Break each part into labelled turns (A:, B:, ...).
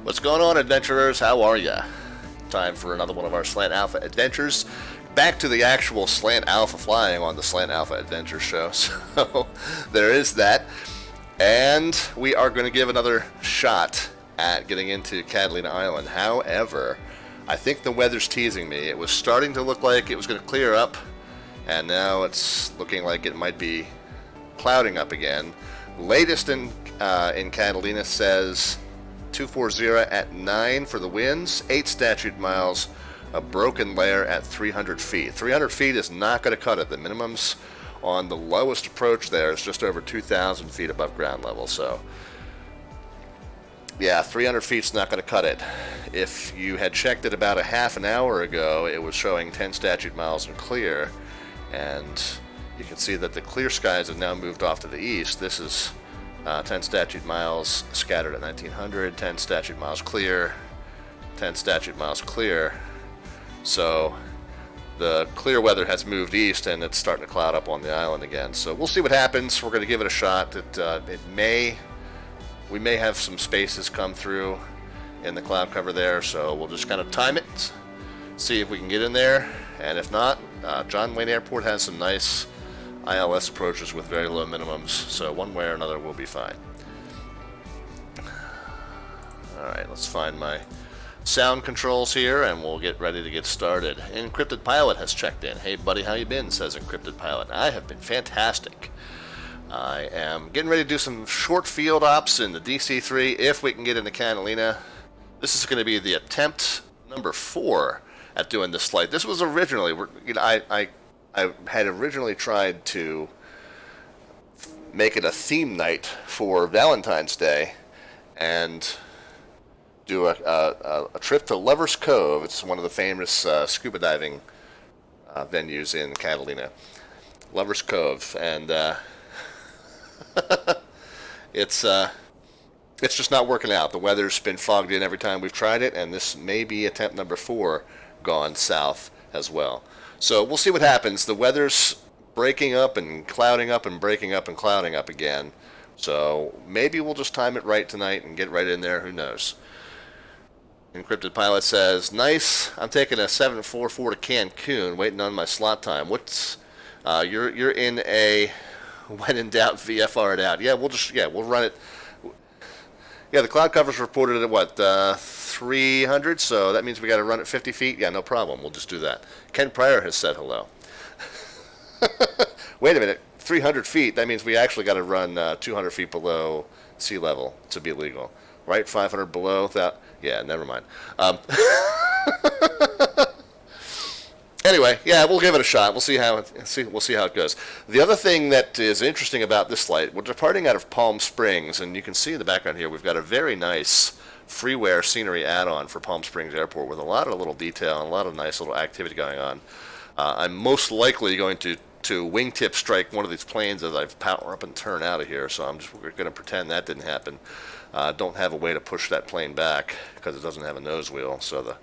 A: What's going on, adventurers? How are ya? Time for another one of our Slant Alpha adventures. Back to the actual Slant Alpha flying on the Slant Alpha Adventure Show. So there is that. And we are going to give another shot at getting into Catalina Island. However, I think the weather's teasing me. It was starting to look like it was going to clear up, and now it's looking like it might be clouding up again. Latest in Catalina says 240 at 9 for the winds, 8 statute miles, a broken layer at 300 feet. 300 feet is not going to cut it. The minimums on the lowest approach there is just over 2,000 feet above ground level. So, yeah, 300 feet's not going to cut it. If you had checked it about a half an hour ago, it was showing 10 statute miles and clear. And you can see that the clear skies have now moved off to the east. This is 10 statute miles scattered at 1900, 10 statute miles clear, 10 statute miles clear. So the clear weather has moved east and it's starting to cloud up on the island again. So we'll see what happens. We're going to give it a shot. We may have some spaces come through in the cloud cover there, so we'll just kind of time it, see if we can get in there, and if not, John Wayne Airport has some nice ILS approaches with very low minimums, so one way or another we'll be fine. Alright, let's find my sound controls here and we'll get ready to get started. Encrypted Pilot has checked in. Hey buddy, how you been? Says Encrypted Pilot. I have been fantastic. I am getting ready to do some short field ops in the DC-3 if we can get into Catalina. This is going to be the attempt number 4 at doing this flight. This was originally, I had originally tried to make it a theme night for Valentine's Day and do a trip to Lover's Cove. It's one of the famous scuba diving venues in Catalina. Lover's Cove. And it's just not working out. The weather's been fogged in every time we've tried it, and this may be attempt number 4 gone south as well. So we'll see what happens. The weather's breaking up and clouding up and breaking up and clouding up again. So maybe we'll just time it right tonight and get right in there. Who knows? Encrypted Pilot says, nice. I'm taking a 744 to Cancun, waiting on my slot time. What's you're in a when in doubt VFR it out. Yeah, we'll run it. Yeah, the cloud cover's reported at what, 300, so that means we got to run at 50 feet? Yeah, no problem. We'll just do that. Ken Pryor has said hello. Wait a minute, 300 feet, that means we actually got to run 200 feet below sea level to be legal. Right, 500 below that? Yeah, never mind. Anyway, yeah, we'll give it a shot. We'll see how it goes. The other thing that is interesting about this flight, we're departing out of Palm Springs, and you can see in the background here we've got a very nice freeware scenery add-on for Palm Springs Airport with a lot of little detail and a lot of nice little activity going on. I'm most likely going to wingtip strike one of these planes as I power up and turn out of here, so we're going to pretend that didn't happen. Don't have a way to push that plane back because it doesn't have a nose wheel, so the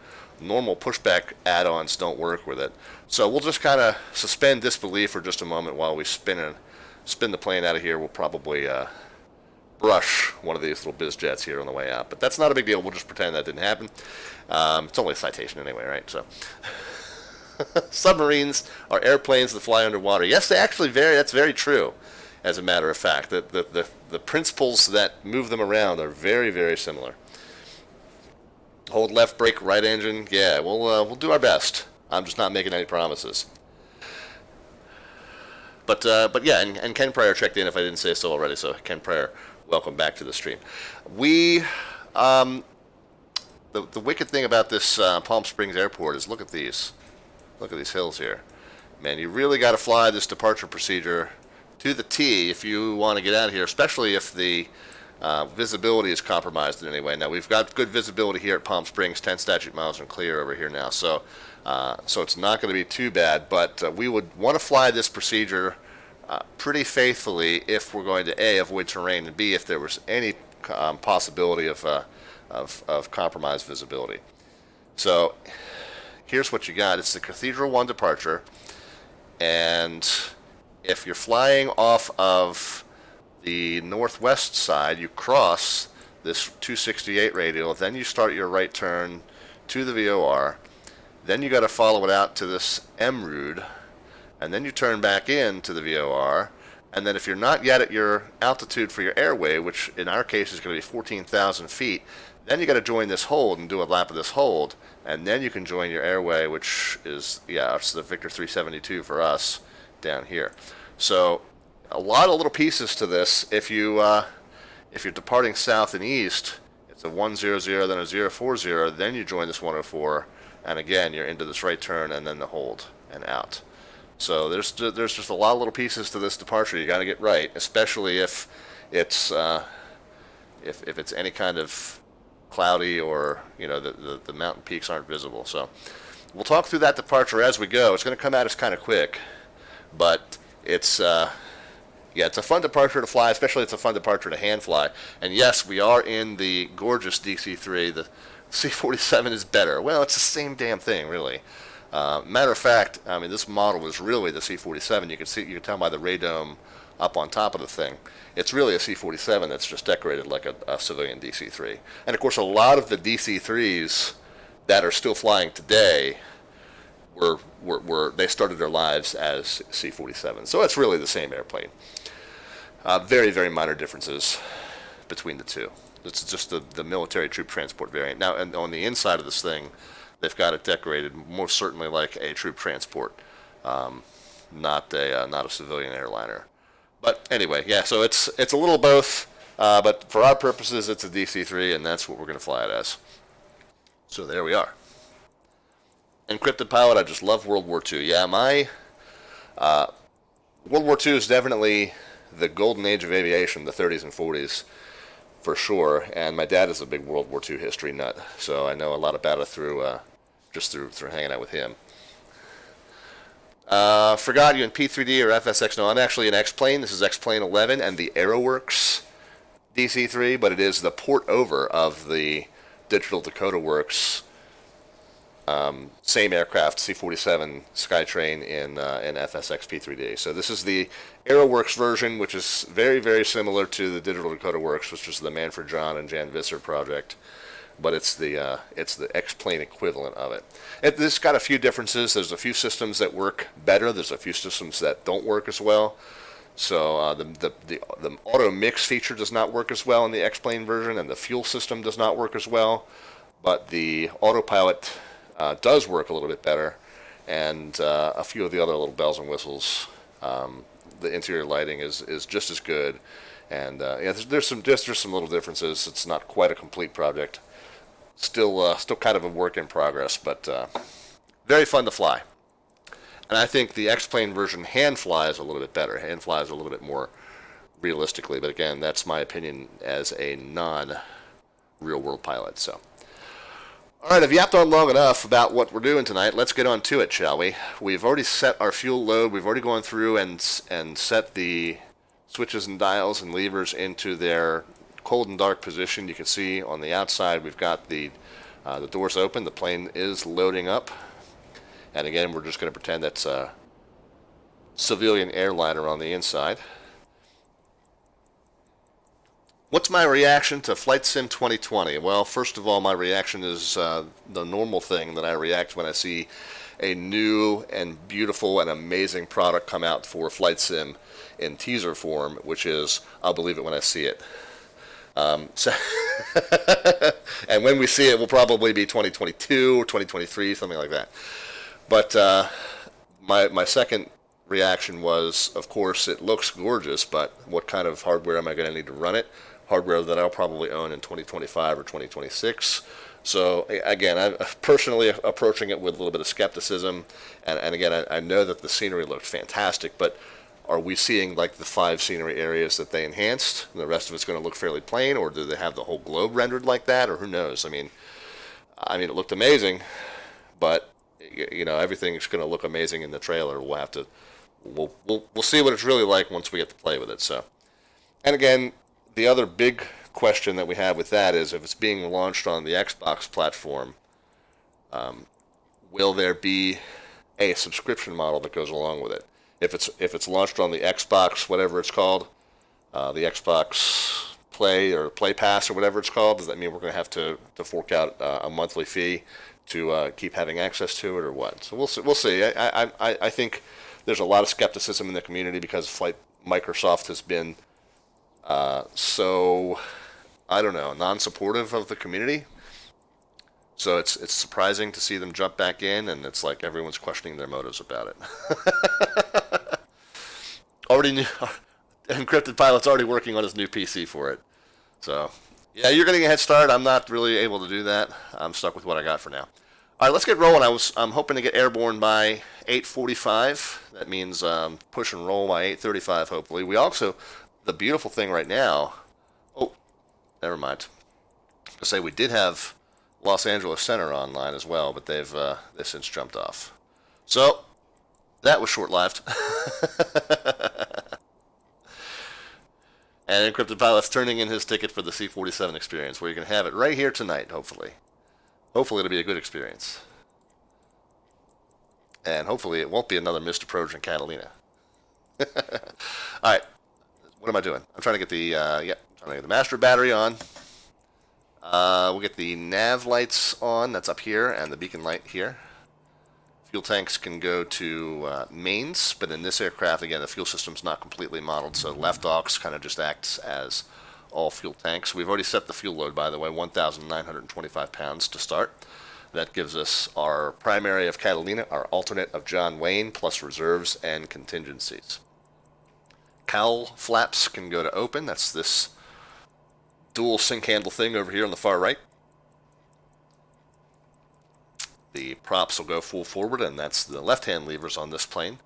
A: normal pushback add-ons don't work with it. So we'll just kind of suspend disbelief for just a moment while we spin the plane out of here. We'll probably brush one of these little biz jets here on the way out, but that's not a big deal. We'll just pretend that didn't happen. It's only a citation anyway, right? So submarines are airplanes that fly underwater. Yes, that's very true. As a matter of fact, the principles that move them around are very, very similar. Hold left brake, right engine. Yeah, we'll do our best. I'm just not making any promises. But yeah, and Ken Pryor checked in if I didn't say so already. So Ken Pryor, welcome back to the stream. The wicked thing about this Palm Springs Airport is look at these hills here. Man, you really got to fly this departure procedure to the T if you want to get out of here, especially if the visibility is compromised in any way. Now, we've got good visibility here at Palm Springs, 10 statute miles and clear over here now, so it's not going to be too bad, but we would want to fly this procedure pretty faithfully if we're going to A, avoid terrain, and B, if there was any possibility of compromised visibility. So here's what you got. It's the Cathedral One departure, and if you're flying off of the northwest side, you cross this 268 radial, then you start your right turn to the VOR, then you got to follow it out to this MROOD, and then you turn back in to the VOR, and then if you're not yet at your altitude for your airway, which in our case is going to be 14,000 feet, then you got to join this hold and do a lap of this hold, and then you can join your airway, which is, yeah, it's the Victor 372 for us down here. So a lot of little pieces to this. If you're departing south and east, it's a 100, then a 040, then you join this 104, and again you're into this right turn and then the hold and out. So there's just a lot of little pieces to this departure you got to get right, especially if it's if it's any kind of cloudy or the mountain peaks aren't visible. So we'll talk through that departure as we go. It's going to come at us kind of quick, but it's it's a fun departure to fly, especially it's a fun departure to hand fly. And yes, we are in the gorgeous DC-3. The C-47 is better. Well, it's the same damn thing, really. Matter of fact, I mean, this model is really the C-47. You can tell by the radome up on top of the thing. It's really a C-47 that's just decorated like a civilian DC-3. And of course, a lot of the DC-3s that are still flying today they started their lives as C-47. So it's really the same airplane. Very, very minor differences between the two. It's just the military troop transport variant. Now, and on the inside of this thing, they've got it decorated most certainly like a troop transport, not a civilian airliner. But anyway, yeah. So it's a little both, but for our purposes, it's a DC-3, and that's what we're going to fly it as. So there we are. Encrypted pilot. I just love World War II. Yeah, my World War II is definitely the golden age of aviation, the 30s and 40s. For sure, and my dad is a big World War II history nut, so I know a lot about it through hanging out with him. Forgot you in P3D or FSX? No, I'm actually in X-Plane. This is XP11 and the Aeroworx DC-3, but it is the port over of the Digital Dakota Works same aircraft, C-47 Skytrain in FSX P3D. So this is the Aeroworx version, which is very, very similar to the Digital Dakota Works, which is the Manfred John and Jan Visser project, but it's the X-Plane equivalent of it. This got a few differences. There's a few systems that work better. There's a few systems that don't work as well. So the auto mix feature does not work as well in the X-Plane version, and the fuel system does not work as well, but the autopilot does work a little bit better, and a few of the other little bells and whistles. The interior lighting is just as good, and there's some little differences. It's not quite a complete project. Still kind of a work in progress, but very fun to fly. And I think the X-Plane version hand flies a little bit better. Hand flies a little bit more realistically, but again, that's my opinion as a non-real world pilot. So. All right, I've yapped on long enough about what we're doing tonight. Let's get on to it, shall we? We've already set our fuel load. We've already gone through and set the switches and dials and levers into their cold and dark position. You can see on the outside we've got the doors open. The plane is loading up. And again, we're just going to pretend that's a civilian airliner on the inside. What's my reaction to Flight Sim 2020? Well, first of all, my reaction is the normal thing that I react when I see a new and beautiful and amazing product come out for Flight Sim in teaser form, which is, I'll believe it when I see it. And when we see it, will probably be 2022 or 2023, something like that. But my second reaction was, of course, it looks gorgeous, but what kind of hardware am I going to need to run it? Hardware that I'll probably own in 2025 or 2026. So again, I'm personally approaching it with a little bit of skepticism. And again, I know that the scenery looked fantastic, but are we seeing like the 5 scenery areas that they enhanced, and the rest of it's going to look fairly plain, or do they have the whole globe rendered like that, or who knows? I mean, it looked amazing, but everything's going to look amazing in the trailer. We'll see what it's really like once we get to play with it. So, and again, the other big question that we have with that is if it's being launched on the Xbox platform, will there be a subscription model that goes along with it? If it's launched on the Xbox, whatever it's called, the Xbox play or play pass or whatever it's called? Does that mean we're going to have to fork out a monthly fee to keep having access to it, or what? So we'll see. We'll see. I think there's a lot of skepticism in the community because Microsoft has been so, I don't know, non-supportive of the community. So it's surprising to see them jump back in, and it's like everyone's questioning their motives about it. Already new, Encrypted Pilot's already working on his new PC for it. So, yeah, you're getting a head start. I'm not really able to do that. I'm stuck with what I got for now. All right, let's get rolling. I'm hoping to get airborne by 8:45. That means push and roll by 8:35, hopefully. We also, the beautiful thing right now, oh, never mind. I say we did have Los Angeles Center online as well, but they've since jumped off. So that was short-lived. And Encrypted Pilot's turning in his ticket for the C-47 experience, where you can have it right here tonight, hopefully. Hopefully it'll be a good experience. And hopefully it won't be another missed approach in Catalina. Alright, what am I doing? I'm trying to get the, trying to get the master battery on. We'll get the nav lights on, that's up here, and the beacon light here. Fuel tanks can go to mains, but in this aircraft, again, the fuel system's not completely modeled, so left aux kind of just acts as all fuel tanks. We've already set the fuel load, by the way, 1,925 pounds to start. That gives us our primary of Catalina, our alternate of John Wayne, plus reserves and contingencies. Cowl flaps can go to open, that's this dual sink handle thing over here on the far right. The props will go full forward, and that's the left-hand levers on this plane.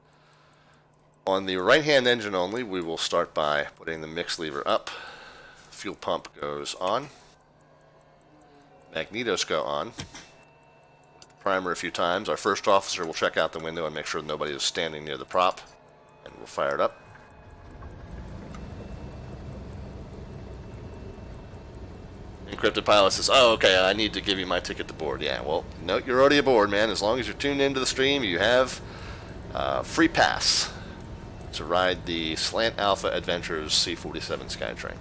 A: On the right-hand engine only, we will start by putting the mix lever up. Fuel pump goes on. Magnetos go on. Primer a few times. Our first officer will check out the window and make sure nobody is standing near the prop, and we'll fire it up. Encrypted Pilot says, oh, okay, I need to give you my ticket to board. Yeah, well, no, you're already aboard, man. As long as you're tuned into the stream, you have free pass to ride the Slant Alpha Adventures C-47 Skytrain.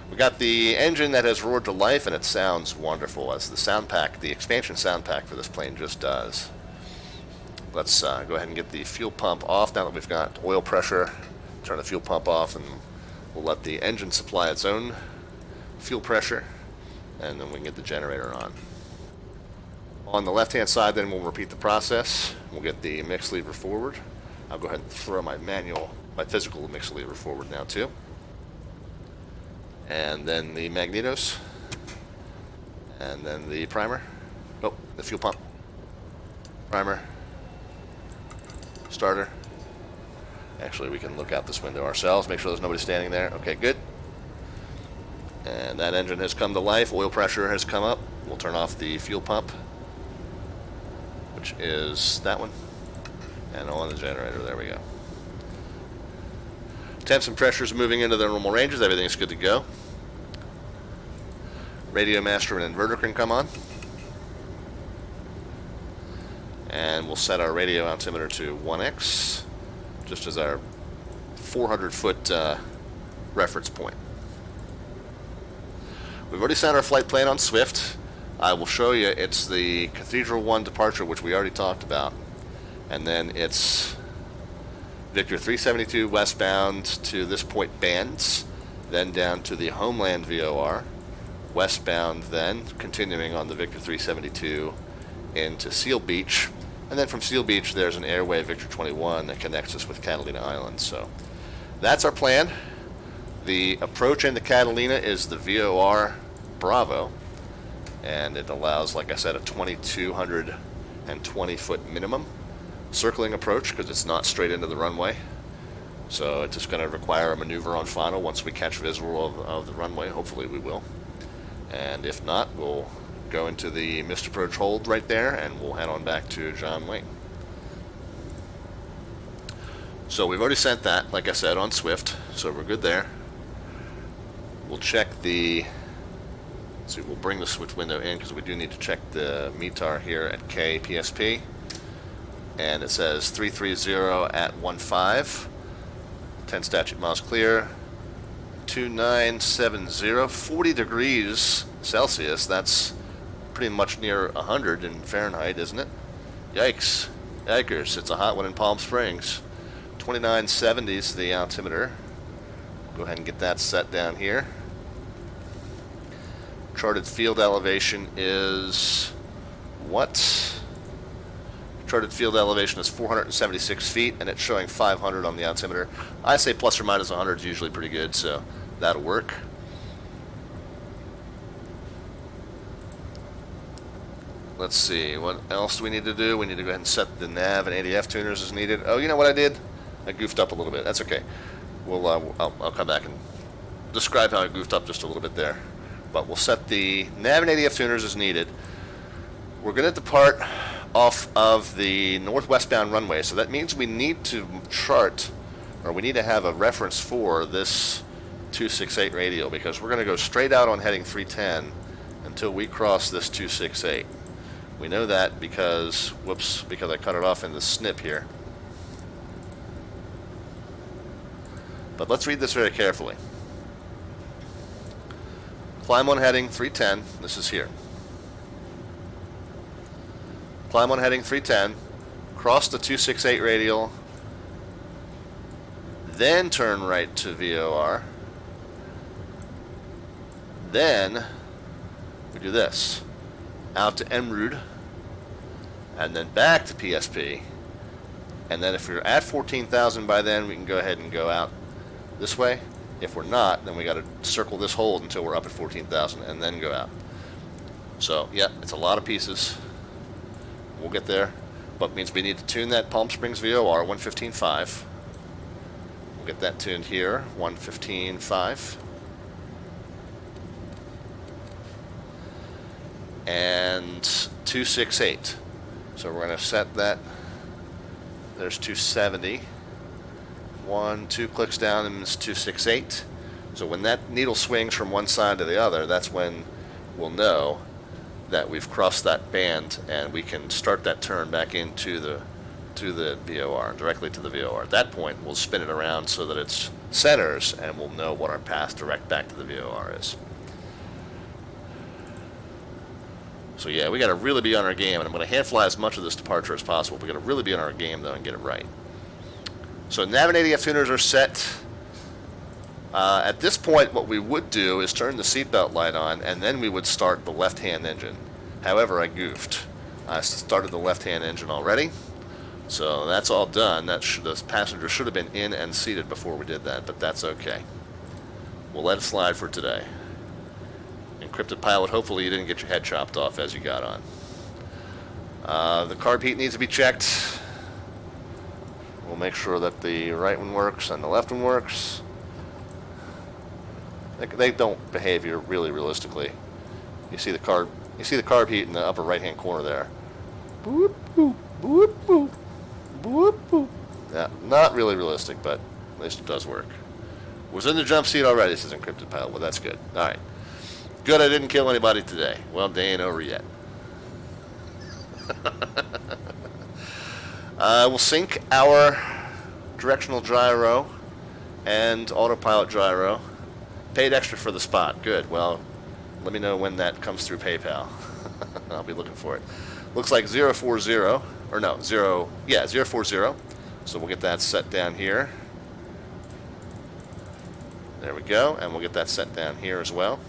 A: We got the engine that has roared to life, and it sounds wonderful, as the sound pack, the expansion sound pack for this plane just does. Let's go ahead and get the fuel pump off now that we've got oil pressure. Turn the fuel pump off, and we'll let the engine supply its own fuel pressure, and then we can get the generator on. On the left-hand side, then we'll repeat the process. We'll get the mix lever forward. I'll go ahead and throw my physical mix lever forward now too. And then the magnetos. And then the primer. Oh, the fuel pump. Primer. Starter. Actually, we can look out this window ourselves, make sure there's nobody standing there. Okay, good. And that engine has come to life. Oil pressure has come up. We'll turn off the fuel pump, which is that one. And on the generator, there we go. Temps and pressures moving into their normal ranges. Everything's good to go. Radio master and inverter can come on. And we'll set our radio altimeter to 1x, just as our 400-foot reference point. We've already set our flight plan on Swift. I will show you, it's the Cathedral One departure, which we already talked about. And then it's Victor 372 westbound to this point bands, then down to the Homeland VOR, westbound then, continuing on the Victor 372 into Seal Beach. And then from Seal Beach, there's an airway Victor 21 that connects us with Catalina Island. So that's our plan. The approach into Catalina is the VOR Bravo, and it allows, like I said, a 2,220-foot minimum circling approach because it's not straight into the runway. So it's just going to require a maneuver on final once we catch visual of the runway. Hopefully we will. And if not, we'll go into the missed approach hold right there, and we'll head on back to John Wayne. So we've already sent that, like I said, on Swift, so we're good there. We'll check the, let's see, we'll bring the switch window in because we do need to check the METAR here at KPSP. And it says 330 at 15, 10 statute miles clear, 2970, 40 degrees Celsius. That's pretty much near 100 in Fahrenheit, isn't it? Yikes. Yikers. It's a hot one in Palm Springs. 2970 is the altimeter. Go ahead and get that set down here. Charted field elevation is what? Charted field elevation is 476 feet, and it's showing 500 on the altimeter. I say plus or minus 100 is usually pretty good, so that'll work. Let's see, what else do we need to do? We need to go ahead and set the nav and ADF tuners as needed. Oh, you know what I did? I goofed up a little bit. That's okay. I'll come back and describe how I goofed up just a little bit there. But we'll set the nav and ADF tuners as needed. We're going to depart off of the northwestbound runway, so that means we need to chart, or we need to have a reference for this 268 radial, because we're going to go straight out on heading 310 until we cross this 268. We know that because, whoops, because I cut it off in the snip here. But let's read this very carefully. Climb on heading 310, this is here. Climb on heading 310, cross the 268 radial, then turn right to VOR. Then we do this, out to errrrr, and then back to PSP. And then if we're at 14,000 by then, we can go ahead and go out this way. If we're not, then we got to circle this hold until we're up at 14,000 and then go out. So, yeah, it's a lot of pieces. We'll get there, but it means we need to tune that Palm Springs VOR 115.5. We'll get that tuned here, 115.5. And 268. So we're going to set that. There's 270. 2 clicks down, and it's 268. So when that needle swings from one side to the other, that's when we'll know that we've crossed that band, and we can start that turn back into the VOR, directly to the VOR. At that point, we'll spin it around so that it centers, and we'll know what our path direct back to the VOR is. So yeah, we got to really be on our game, and I'm going to hand fly as much of this departure as possible. We got to really be on our game though and get it right. So nav and ADF tuners are set. At this point, what we would do is turn the seatbelt light on, and then we would start the left-hand engine. However, I goofed. I started the left-hand engine already, so that's all done. The passenger should have been in and seated before we did that, but that's okay. We'll let it slide for today. Encrypted pilot, hopefully you didn't get your head chopped off as you got on. The carb heat needs to be checked. We'll make sure that the right one works and the left one works. They don't behave here really realistically. You see the carb heat in the upper right hand corner there. Boop boop boop boop boop boop. Yeah, not really realistic, but at least it does work. Was in the jump seat already, says encrypted pilot. Well, that's good. All right. Good, I didn't kill anybody today. Well, day ain't over yet. We'll sync our directional gyro and autopilot gyro. Paid extra for the spot. Good. Well, let me know when that comes through PayPal. I'll be looking for it. Looks like 040, or no, 040. So we'll get that set down here. There we go, and we'll get that set down here as well.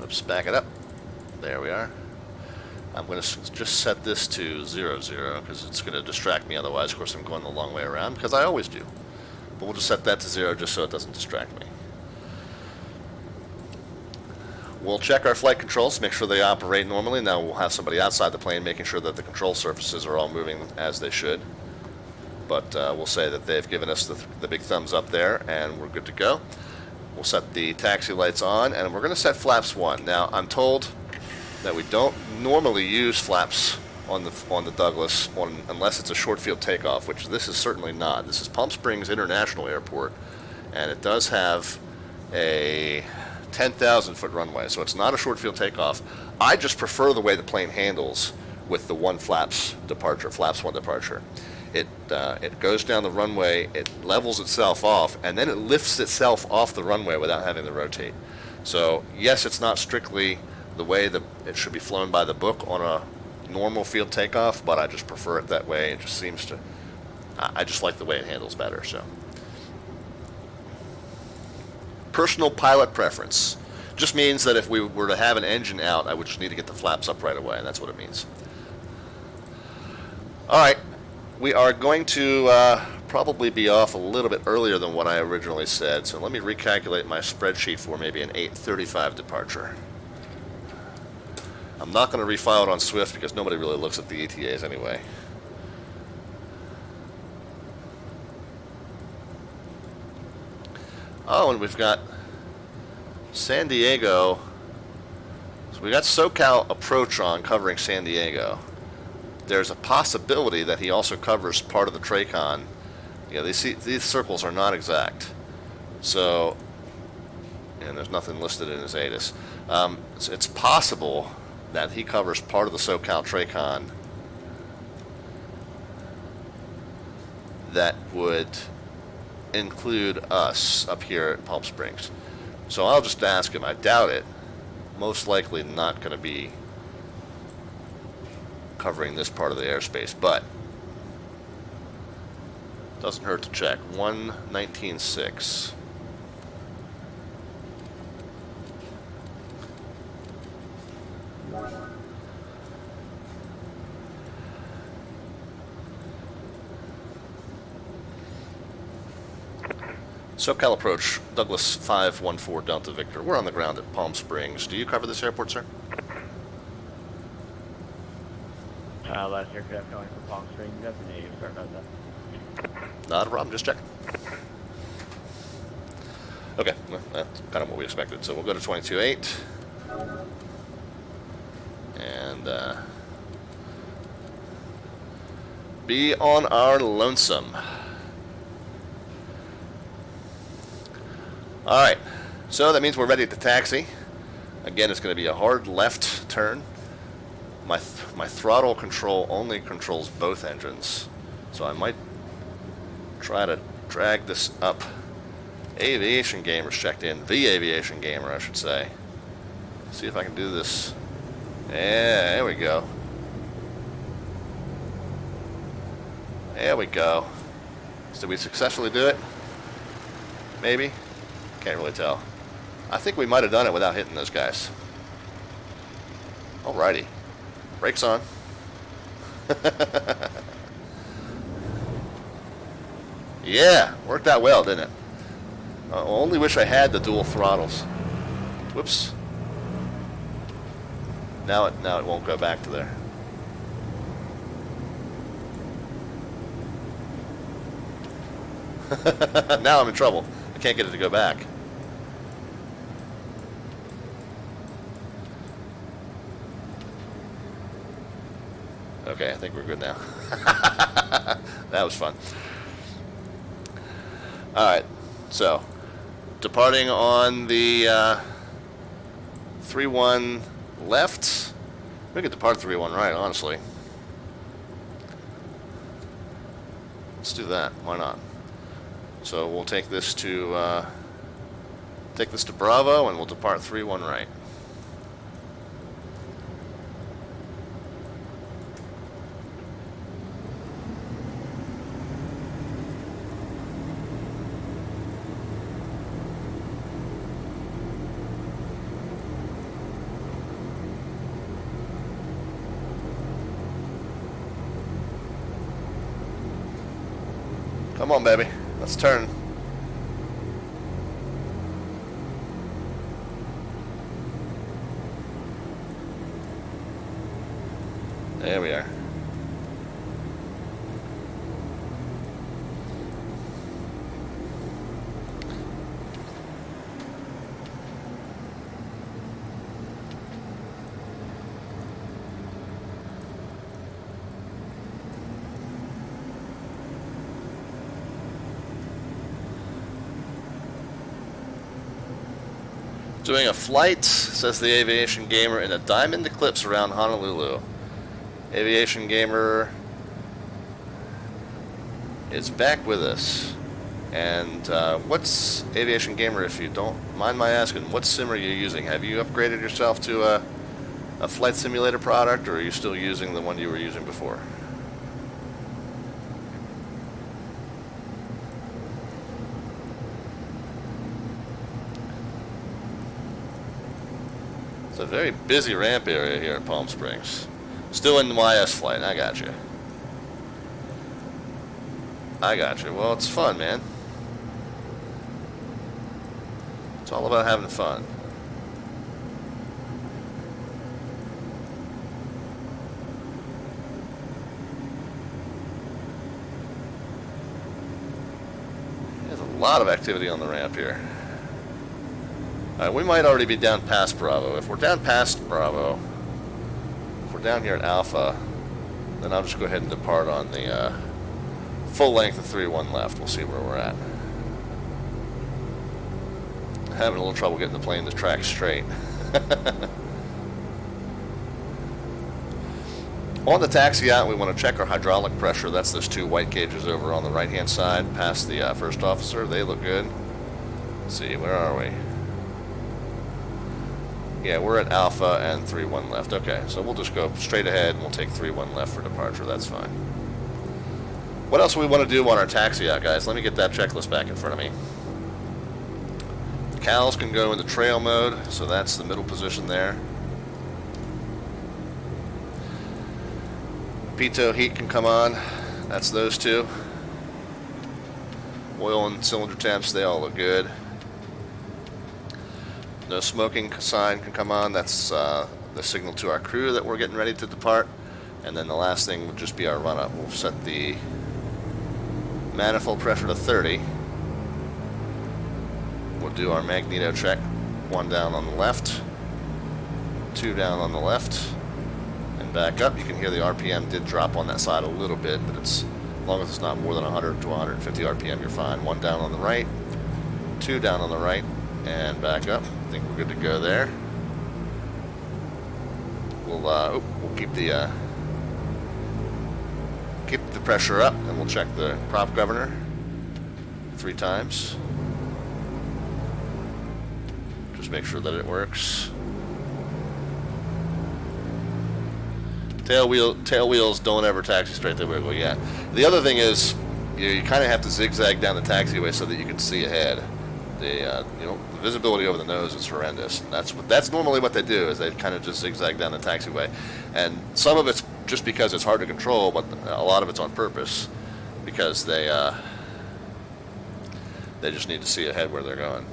A: Oops, back it up. There we are. I'm going to just set this to 00 because it's going to distract me otherwise. Of course, I'm going the long way around because I always do. But we'll just set that to 0 just so it doesn't distract me. We'll check our flight controls to make sure they operate normally. Now we'll have somebody outside the plane making sure that the control surfaces are all moving as they should. But we'll say that they've given us the big thumbs up there and we're good to go. We'll set the taxi lights on and we're going to set flaps 1. Now I'm told that we don't normally use flaps on the Douglas unless it's a short field takeoff, which this is certainly not. This is Palm Springs International Airport, and it does have a 10,000 foot runway, so it's not a short field takeoff. I just prefer the way the plane handles with the flaps 1 departure. it goes down the runway, it levels itself off, and then it lifts itself off the runway without having to rotate. So yes, it's not strictly the way that it should be flown by the book on a normal field takeoff, but I just prefer it that way. It just seems to, I just like the way it handles better. So personal pilot preference just means that if we were to have an engine out, I would just need to get the flaps up right away, and that's what it means. All right, we are going to probably be off a little bit earlier than what I originally said, so let me recalculate my spreadsheet for maybe an 8:35 departure. I'm not going to refile it on Swift because nobody really looks at the ETAs anyway. Oh, and we've got San Diego. So we got SoCal approach on covering San Diego. There's a possibility that he also covers part of the TRACON. Yeah, these circles are not exact. So, and there's nothing listed in his ATIS. So it's possible that he covers part of the SoCal TRACON that would include us up here at Palm Springs. So I'll just ask him. I doubt it. Most likely not going to be covering this part of the airspace, but doesn't hurt to check. 119.6. SoCal approach, Douglas 514 Delta Victor. We're on the ground at Palm Springs. Do you cover this airport, sir?
B: Last aircraft going from Palm Springs, that's a native, sorry about that.
A: Not a problem, just check. Okay, well, that's kind of what we expected. So we'll go to 22.8. And be on our lonesome. Alright, so that means we're ready to taxi. Again, it's going to be a hard left turn. My throttle control only controls both engines, so I might try to drag this up. Aviation Gamer's checked in. The Aviation Gamer, I should say. See if I can do this. Yeah, there we go. There we go. Did we successfully do it? Maybe? Can't really tell. I think we might have done it without hitting those guys. Alrighty. Brakes on. Yeah, worked out well, didn't it? I only wish I had the dual throttles. Whoops. Now it won't go back to there. Now I'm in trouble. I can't get it to go back. Okay, I think we're good now. That was fun. Alright, so departing on the 3-1 left. We could depart 3-1 right, honestly. Let's do that. Why not? So we'll take this to Bravo, and we'll depart 3-1 right. Come on, baby. Let's turn. There we are. Doing a flight, says the Aviation Gamer, in a diamond eclipse around Honolulu. Aviation Gamer is back with us. And what's Aviation Gamer, if you don't mind my asking, what sim are you using? Have you upgraded yourself to a flight simulator product, or are you still using the one you were using before? It's a very busy ramp area here at Palm Springs. Still in the YS flight, I got you. I got you. Well, it's fun, man. It's all about having fun. There's a lot of activity on the ramp here. We might already be down past Bravo. If we're down past Bravo, if we're down here at Alpha, then I'll just go ahead and depart on the full length of 3-1 left. We'll see where we're at. Having a little trouble getting the plane to track straight. On the taxi out, we want to check our hydraulic pressure. That's those 2 white gauges over on the right-hand side, past the first officer. They look good. Let's see, where are we? Yeah, we're at Alpha and 3-1 left. Okay, so we'll just go straight ahead and we'll take 3-1 left for departure. That's fine. What else do we want to do on our taxi out, guys? Let me get that checklist back in front of me. The CALs can go into trail mode, so that's the middle position there. Pitot heat can come on. That's those 2. Oil and cylinder temps, they all look good. No smoking sign can come on. That's the signal to our crew that we're getting ready to depart. And then the last thing would just be our run-up. We'll set the manifold pressure to 30. We'll do our magneto check. 1 down on the left, 2 down on the left, and back up. You can hear the RPM did drop on that side a little bit, but it's, as long as it's not more than 100 to 150 RPM, you're fine. 1 down on the right, 2 down on the right, and back up. I think we're good to go there. We'll keep the pressure up, and we'll check the prop governor 3 times. Just make sure that it works. Tail wheels don't ever taxi straight. They wiggle. Yeah. The other thing is, you kind of have to zigzag down the taxiway so that you can see ahead. The visibility over the nose is horrendous. That's normally what they do, is they kind of just zigzag down the taxiway, and some of it's just because it's hard to control, but a lot of it's on purpose because they just need to see ahead where they're going.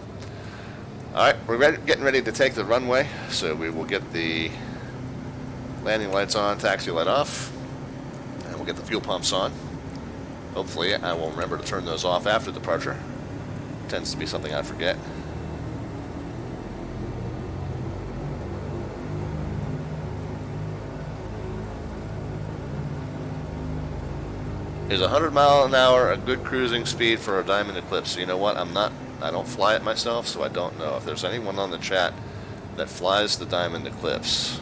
A: All right, we're getting ready to take the runway, so we will get the landing lights on, taxi light off, and we'll get the fuel pumps on. Hopefully, I will remember to turn those off after departure. Tends to be something I forget. Is 100 mile an hour a good cruising speed for a Diamond Eclipse? You know what? I don't fly it myself, so I don't know. If there's anyone on the chat that flies the Diamond Eclipse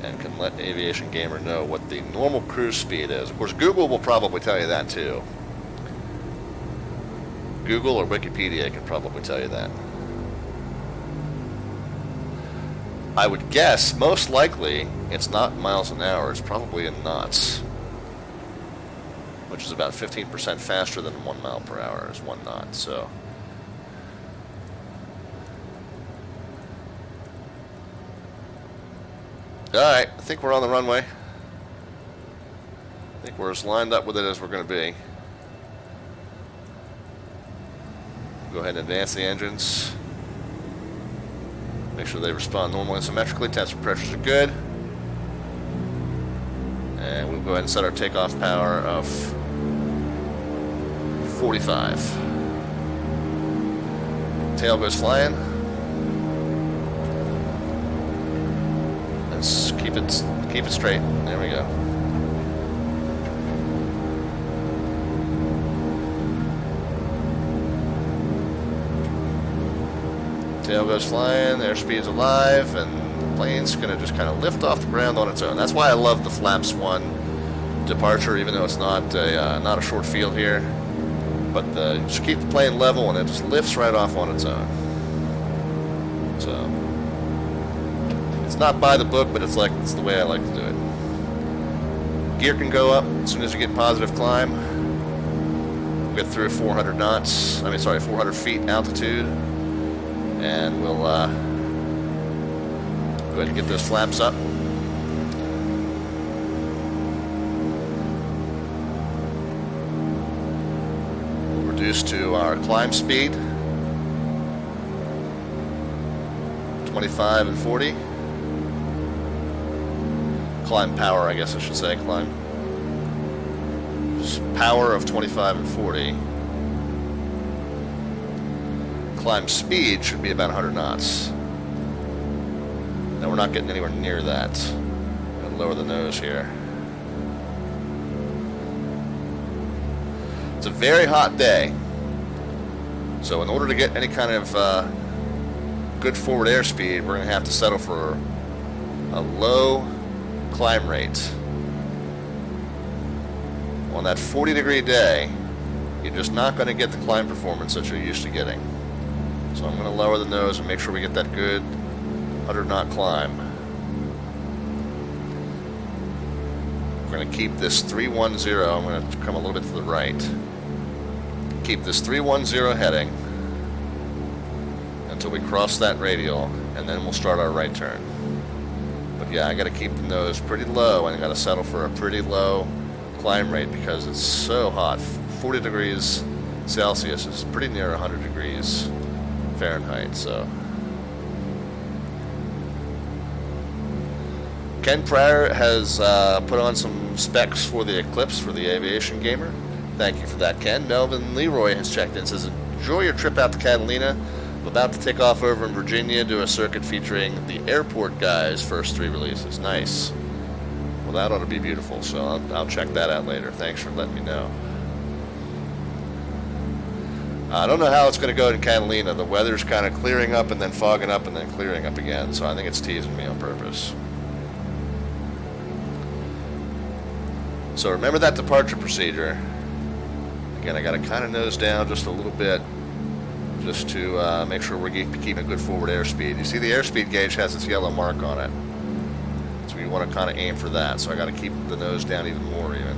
A: and can let Aviation Gamer know what the normal cruise speed is. Of course, Google will probably tell you that too. Google or Wikipedia can probably tell you that. I would guess, most likely, it's not miles an hour. It's probably in knots, which is about 15% faster than 1 mile per hour is 1 knot. So, all right, I think we're on the runway. I think we're as lined up with it as we're going to be. Go ahead and advance the engines. Make sure they respond normally and symmetrically. Temps and pressures are good. And we'll go ahead and set our takeoff power of 45. Tail goes flying. Let's keep it straight. There we go. Tail goes flying, airspeed's alive, and the plane's going to just kind of lift off the ground on its own. That's why I love the flaps 1 departure, even though it's not a short field here. But just keep the plane level, and it just lifts right off on its own. So it's not by the book, but it's the way I like to do it. Gear can go up as soon as you get positive climb. We'll get through 400 knots. 400 feet altitude, and we'll go ahead and get those flaps up. Reduce to our climb speed, 25 and 40. Climb power, I guess I should say. Climb power of 25 and 40. Climb speed should be about 100 knots. Now we're not getting anywhere near that. I'm going to lower the nose here. It's a very hot day, so in order to get any kind of good forward airspeed, we're going to have to settle for a low climb rate. On that 40-degree day, you're just not going to get the climb performance that you're used to getting. So I'm going to lower the nose and make sure we get that good 100-knot climb. We're going to keep this 310. I'm going to come a little bit to the right. Keep this 310 heading until we cross that radial, and then we'll start our right turn. But yeah, I got to keep the nose pretty low, and I got to settle for a pretty low climb rate because it's so hot. 40 degrees Celsius is pretty near 100 degrees Fahrenheit. So Ken Pryor has put on some specs for the Eclipse for the Aviation Gamer. Thank you for that, Ken. Melvin Leroy has checked in, says, enjoy your trip out to Catalina. I'm about to take off over in Virginia, do a circuit featuring the Airport Guys' first 3 releases. Nice. Well, that ought to be beautiful, so I'll check that out later. Thanks for letting me know. I don't know how it's going to go in Catalina. The weather's kind of clearing up and then fogging up and then clearing up again, so I think it's teasing me on purpose. So remember that departure procedure. Again, I got to kind of nose down just a little bit just to make sure we're keeping a good forward airspeed. You see the airspeed gauge has its yellow mark on it. So we want to kind of aim for that. So I got to keep the nose down even more even.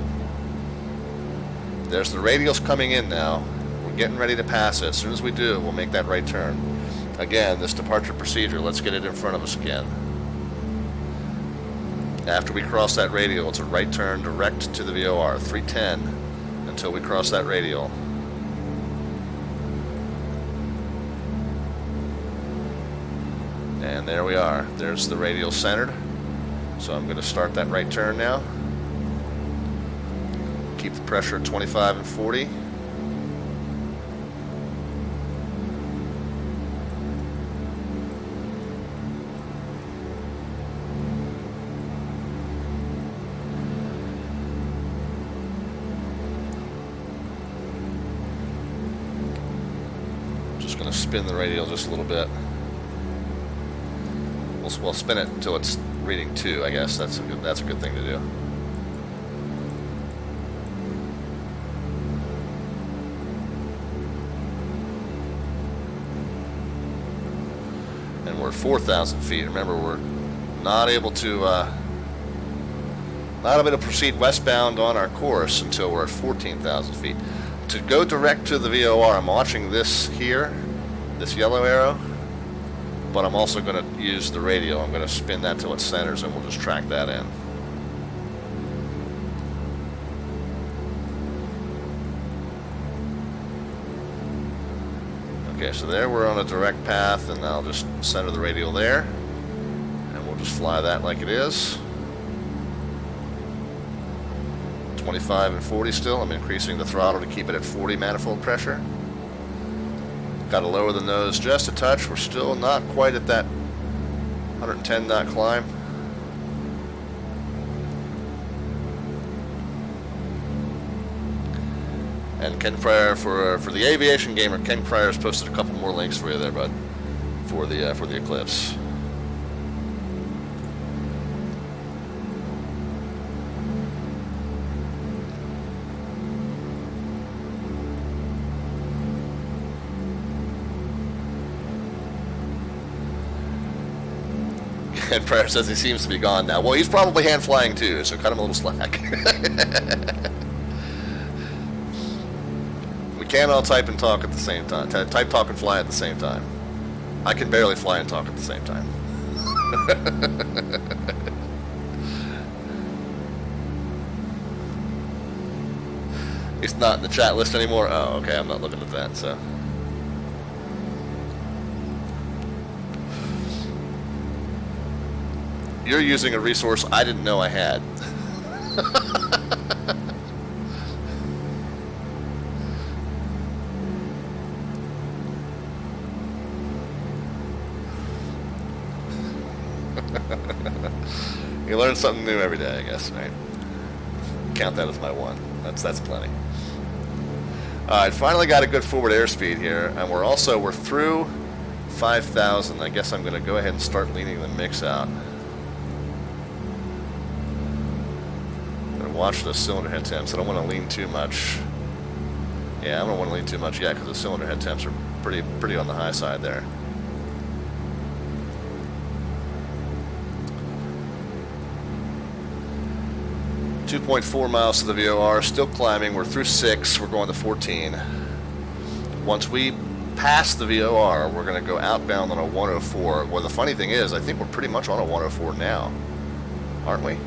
A: There's the radials coming in now. We're getting ready to pass it. As soon as we do, we'll make that right turn. Again, this departure procedure, let's get it in front of us again. After we cross that radial, it's a right turn direct to the VOR, 310, until we cross that radial. And there we are. There's the radial centered. So I'm going to start that right turn now. Keep the pressure at 25 and 40. Just going to spin the radial just a little bit. We'll spin it until it's reading 2, I guess. That's a good thing to do. And we're 4,000 feet. Remember, we're not able to proceed westbound on our course until we're at 14,000 feet. To go direct to the VOR, I'm watching this here, this yellow arrow. But I'm also going to use the radial. I'm going to spin that till it centers, and we'll just track that in. Okay, so there we're on a direct path, and I'll just center the radial there, and we'll just fly that like it is. 25 and 40 still. I'm increasing the throttle to keep it at 40 manifold pressure. Got to lower the nose just a touch. We're still not quite at that 110 knot climb. And Ken Pryor for the Aviation Gamer. Ken Pryor's posted a couple more links for you there, bud, for the Eclipse. And Prayer says he seems to be gone now. Well, he's probably hand flying too, so cut him a little slack. We can't all type and talk at the same time. Type, talk, and fly at the same time. I can barely fly and talk at the same time. He's not in the chat list anymore? Oh, okay, I'm not looking at that, so. You're using a resource I didn't know I had. You learn something new every day, I guess, right? Count that as my one. That's plenty. Alright, finally got a good forward airspeed here, and we're through 5,000. I guess I'm going to go ahead and start leaning the mix out. I'm going to watch those cylinder head temps. I don't want to lean too much. Yeah, I don't want to lean too much yet because the cylinder head temps are pretty on the high side there. .4 miles to the VOR, still climbing. We're through 6, we're going to 14. Once we pass the VOR, we're going to go outbound on a 104. Well, the funny thing is, I think we're pretty much on a 104 now, aren't we?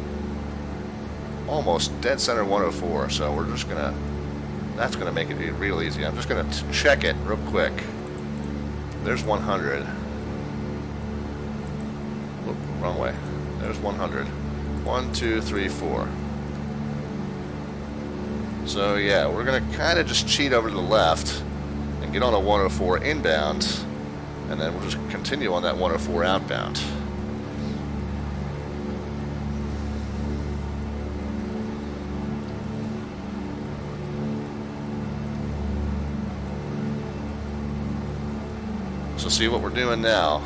A: Almost dead center 104, so we're just going to, that's going to make it real easy. I'm just going to check it real quick. There's 100. Oop, wrong way. There's 100. 1, 2, 3, 4. So yeah, we're going to kind of just cheat over to the left and get on a 104 inbound, and then we'll just continue on that 104 outbound. So see what we're doing now.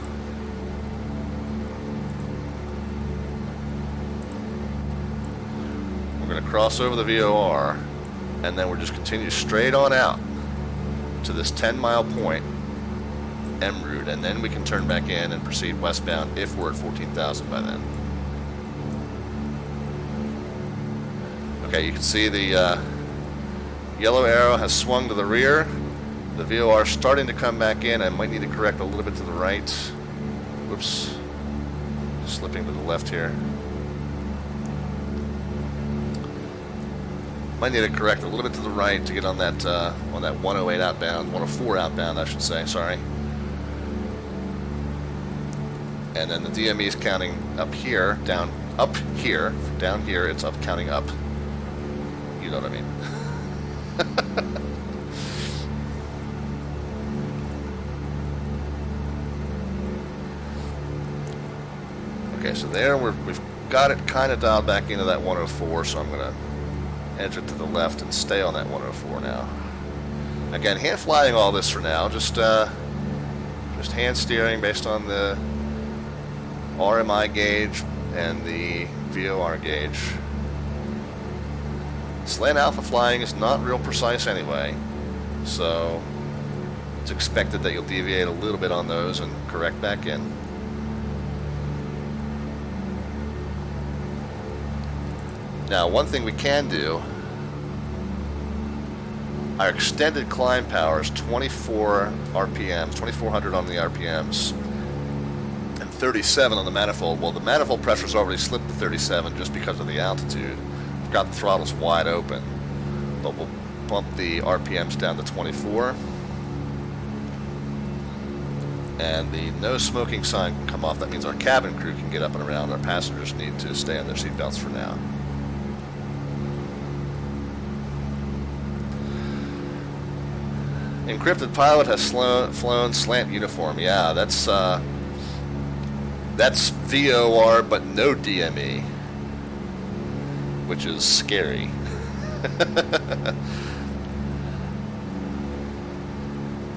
A: We're going to cross over the VOR, and then we'll just continue straight on out to this 10-mile point en route, and then we can turn back in and proceed westbound if we're at 14,000 by then. Okay, you can see the yellow arrow has swung to the rear. The VOR is starting to come back in. I might need to correct a little bit to the right. Whoops. Slipping to the left here. Might need to correct a little bit to the right to get on that 108 outbound, 104 outbound, I should say. Sorry. And then the DME is counting up here, down here. It's up, counting up. You know what I mean? Okay, so there we've got it kind of dialed back into that 104, so I'm going to edge it to the left and stay on that 104 now. Again, hand flying all this for now, just hand steering based on the RMI gauge and the VOR gauge. Slant alpha flying is not real precise anyway, so it's expected that you'll deviate a little bit on those and correct back in. Now, one thing we can do, our extended climb power is 24 RPMs, 2400 on the RPMs, and 37 on the manifold. Well, the manifold pressure's already slipped to 37 just because of the altitude. We've got the throttles wide open, but we'll bump the RPMs down to 24. And the no smoking sign can come off. That means our cabin crew can get up and around. Our passengers need to stay on their seatbelts for now. Encrypted pilot has flown slant uniform. Yeah, that's VOR, but no DME, which is scary.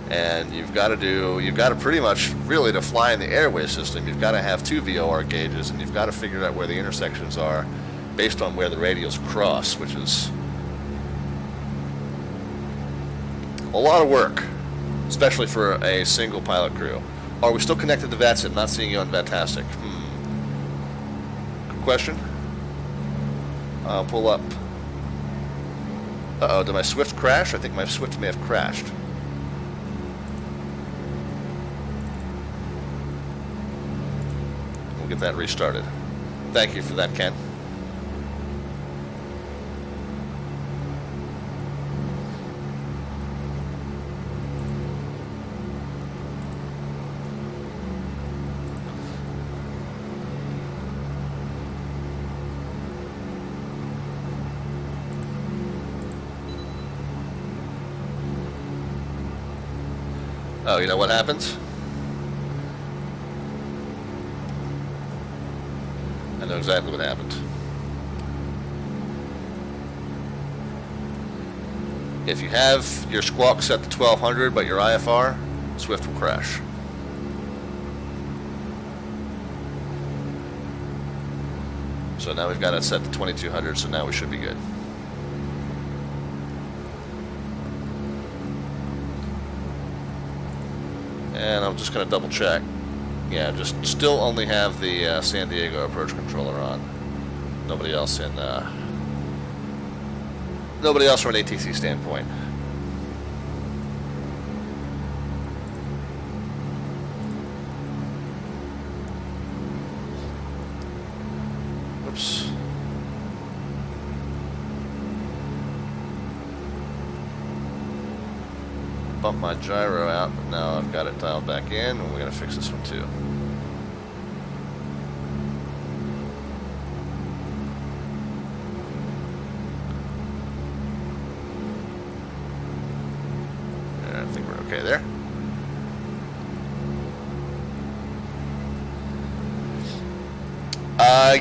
A: And you've got to pretty much, really, to fly in the airway system, you've got to have 2 VOR gauges, and you've got to figure out where the intersections are based on where the radials cross, which is a lot of work, especially for a single pilot crew. Are we still connected to VATSIM? Not seeing you on Fantastic. question. I'll pull up. Uh-oh, did my Swift crash? I think my Swift may have crashed. We'll get that restarted. Thank you for that, Ken. Oh, you know what happens? I know exactly what happened. If you have your squawk set to 1200 but your IFR, Swift will crash. So now we've got it set to 2200, so now we should be good. And I'm just going to double check. Yeah, just still only have the San Diego approach controller on. Nobody else in. Nobody else from an ATC standpoint. Oops. Bump my gyro out, but now I've got it dialed back in, and we're going to fix this one too. Yeah, I think we're okay there.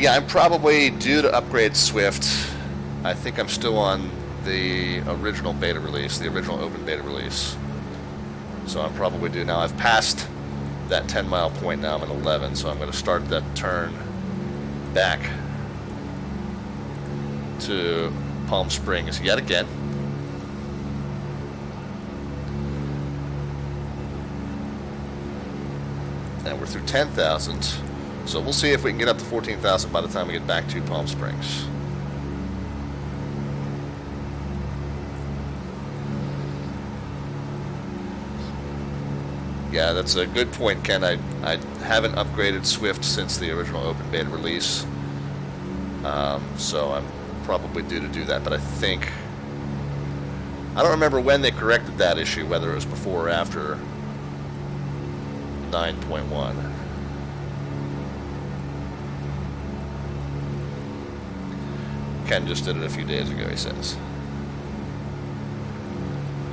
A: Yeah, I'm probably due to upgrade Swift. I think I'm still on the original beta release, the original open beta release. So I'm probably due now. I've passed that 10-mile point now. I'm at 11, so I'm going to start that turn back to Palm Springs yet again. And we're through 10,000, so we'll see if we can get up to 14,000 by the time we get back to Palm Springs. Yeah, that's a good point, Ken. I haven't upgraded Swift since the original open beta release, so I'm probably due to do that. But I don't remember when they corrected that issue, whether it was before or after 9.1. Ken just did it a few days ago, he says.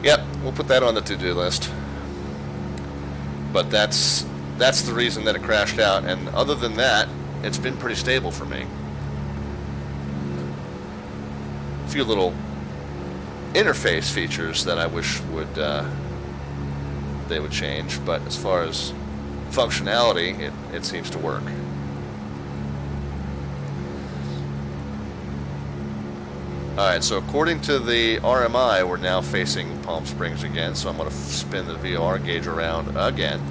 A: Yep, we'll put that on the to-do list. But that's the reason that it crashed out, and other than that, it's been pretty stable for me. A few little interface features that I wish they would change, but as far as functionality, it seems to work. Alright, so according to the RMI, we're now facing Palm Springs again, so I'm going to spin the VOR gauge around again.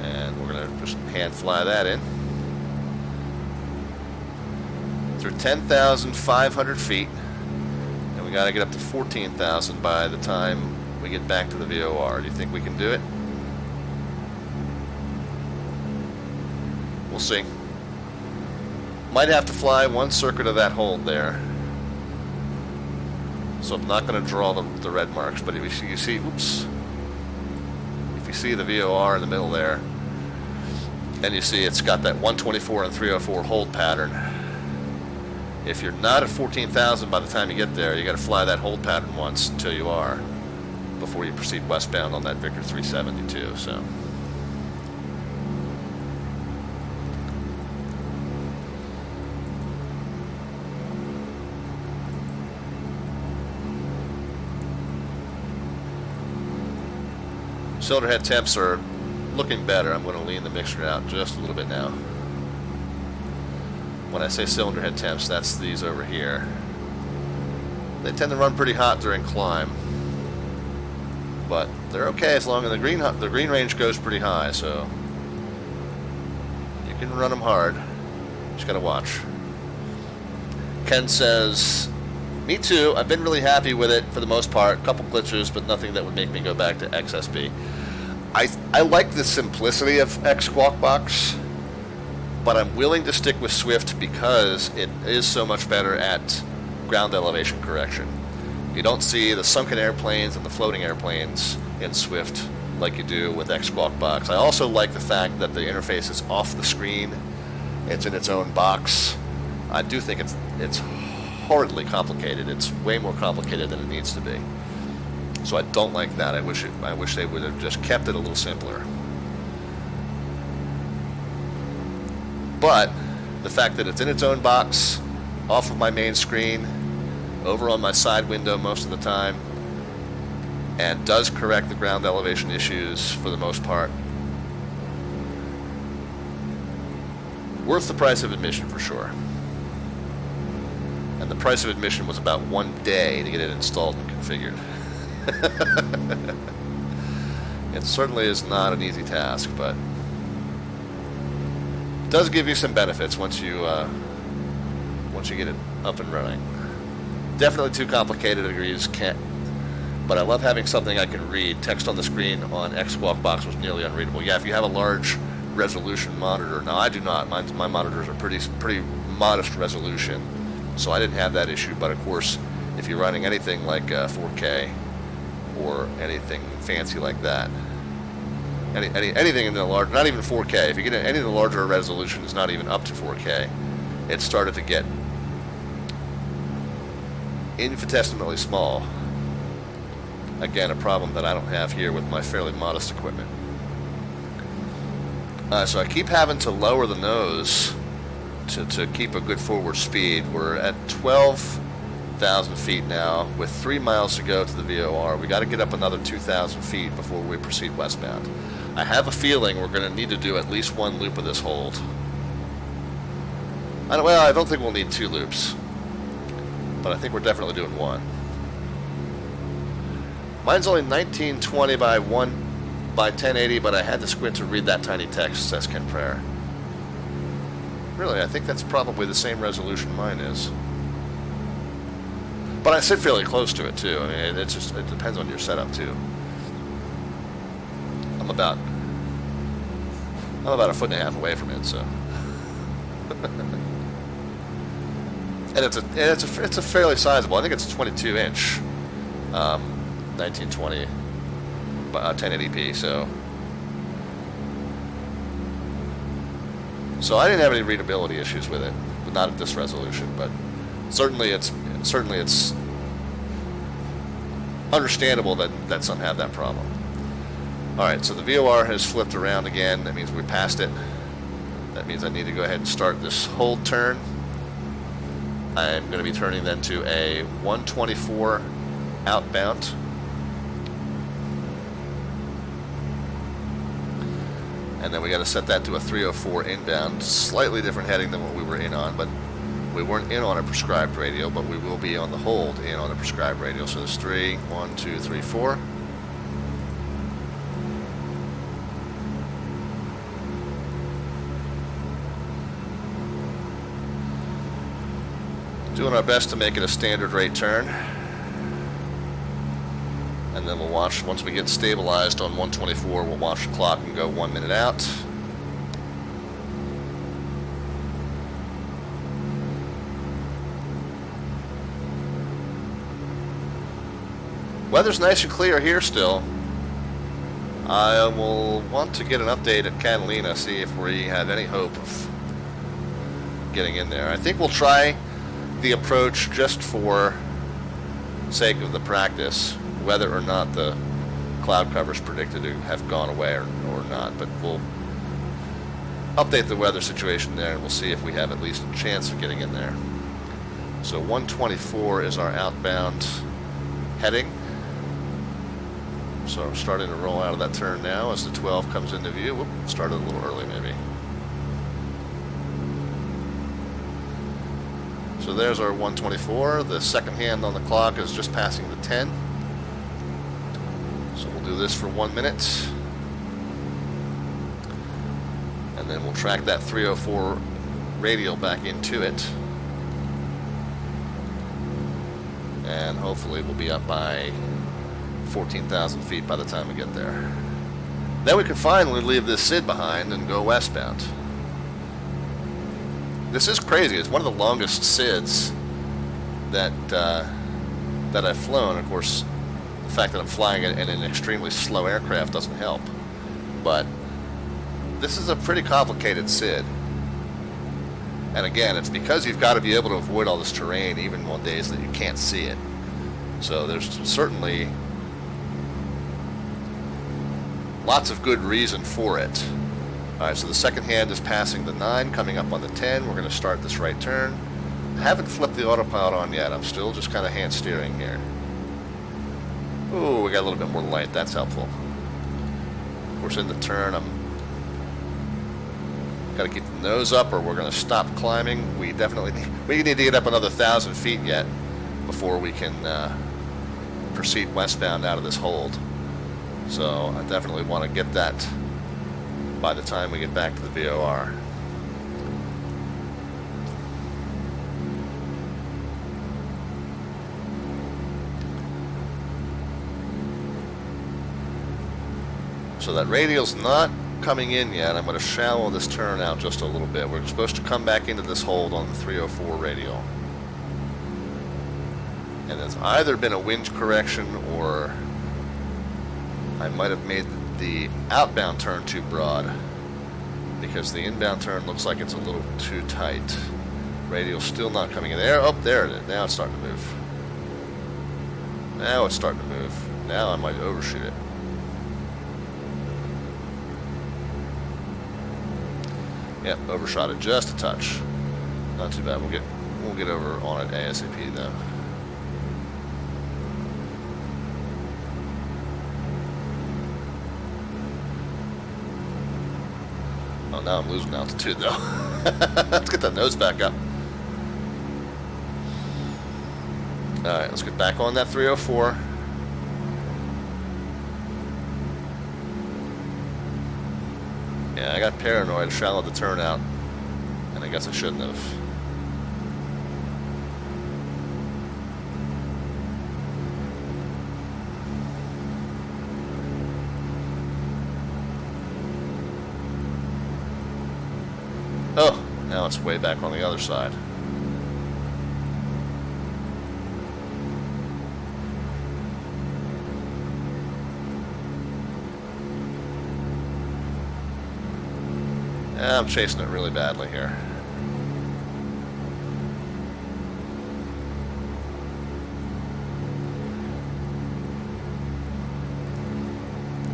A: And we're going to just hand fly that in. Through 10,500 feet, and we got to get up to 14,000 by the time we get back to the VOR. Do you think we can do it? We'll see. Might have to fly one circuit of that hold there. So I'm not going to draw the red marks, but if you see, oops. If you see the VOR in the middle there, and you see it's got that 124 and 304 hold pattern. If you're not at 14,000 by the time you get there, you got to fly that hold pattern once until you are, before you proceed westbound on that Victor 372. So. Cylinder head temps are looking better. I'm going to lean the mixture out just a little bit now. When I say cylinder head temps, that's these over here. They tend to run pretty hot during climb, but they're okay as long as the green range goes pretty high, so you can run them hard. Just gotta watch. Ken says, me too. I've been really happy with it for the most part. A couple glitches, but nothing that would make me go back to XSP. I like the simplicity of X Squawk Box, but I'm willing to stick with Swift because it is so much better at ground elevation correction. You don't see the sunken airplanes and the floating airplanes in Swift like you do with X Squawk Box. I also like the fact that the interface is off the screen. It's in its own box. I do think it's horridly complicated. It's way more complicated than it needs to be. So I don't like that. I wish they would have just kept it a little simpler. But the fact that it's in its own box, off of my main screen, over on my side window most of the time, and does correct the ground elevation issues for the most part, worth the price of admission for sure. And the price of admission was about 1 day to get it installed and configured. It certainly is not an easy task, but it does give you some benefits once you get it up and running. Definitely too complicated, agrees Kent. But I love having something I can read. Text on the screen on X Squawk Box was nearly unreadable. Yeah, if you have a large resolution monitor. Now I do not. My monitors are pretty modest resolution, so I didn't have that issue. But of course, if you're running anything like 4K or anything fancy like that, anything in the large, not even 4K. If you get any of the larger resolutions, not even up to 4K, it started to get infinitesimally small. Again, a problem that I don't have here with my fairly modest equipment. So I keep having to lower the nose to keep a good forward speed. We're at 12,000 feet now with 3 miles to go to the VOR. We got to get up another 2,000 feet before we proceed westbound. I have a feeling we're going to need to do at least 1 loop of this hold. Well, I don't think we'll need 2 loops, but I think we're definitely doing 1. Mine's only 1920 by 1080, but I had to squint to read that tiny text, says Ken Prayer. Really, I think that's probably the same resolution mine is. But I sit fairly close to it too. I mean, it depends on your setup too. I'm about a foot and a half away from it, so. And it's a fairly sizable. I think it's a 22-inch 1920 by 1080p. So I didn't have any readability issues with it, but not at this resolution. But certainly it's understandable that some have that problem. All right, so the VOR has flipped around again. That means we passed it. That means I need to go ahead and start this hold turn. I'm going to be turning then to a 124 outbound. And then we got to set that to a 304 inbound. Slightly different heading than what we were in on, but we weren't in on a prescribed radio, but we will be on the hold in on a prescribed radio. So there's 3, 1, 2, 3, 4. Doing our best to make it a standard rate turn. And then we'll watch, once we get stabilized on 124, we'll watch the clock and go 1 minute out. Weather's nice and clear here still. I will want to get an update at Catalina, see if we have any hope of getting in there. I think we'll try the approach just for sake of the practice, whether or not the cloud covers predicted to have gone away or not. But we'll update the weather situation there, and we'll see if we have at least a chance of getting in there. So 124 is our outbound heading. So I'm starting to roll out of that turn now as the 12 comes into view. Whoop, started a little early maybe. So there's our 124. The second hand on the clock is just passing the 10. So we'll do this for 1 minute. And then we'll track that 304 radial back into it. And hopefully we'll be up by 14,000 feet by the time we get there. Then we can finally leave this SID behind and go westbound. This is crazy. It's one of the longest SIDs that I've flown. Of course, the fact that I'm flying it in an extremely slow aircraft doesn't help. But this is a pretty complicated SID. And again, it's because you've got to be able to avoid all this terrain even on days that you can't see it. So there's certainly lots of good reason for it. Alright, so the second hand is passing the 9, coming up on the 10. We're going to start this right turn. I haven't flipped the autopilot on yet. I'm still just kind of hand steering here. Ooh, we got a little bit more light. That's helpful. Of course, in the turn, I'm got to keep the nose up or we're going to stop climbing. We definitely need to get up another 1,000 feet yet before we can proceed westbound out of this hold. So I definitely want to get that by the time we get back to the VOR. So that radial's not coming in yet. I'm going to shallow this turn out just a little bit. We're supposed to come back into this hold on the 304 radial. And there's either been a wind correction or I might have made the outbound turn too broad because the inbound turn looks like it's a little too tight. Radial's still not coming in there. Oh, there it is. Now it's starting to move. Now it's starting to move. Now I might overshoot it. Yep, overshot it just a touch. Not too bad. We'll get over on it ASAP though. Oh, now I'm losing altitude though. Let's get that nose back up. Alright, let's get back on that 304. Yeah, I got paranoid, shallowed the turn out, and I guess I shouldn't have. Oh, now it's way back on the other side. I'm chasing it really badly here.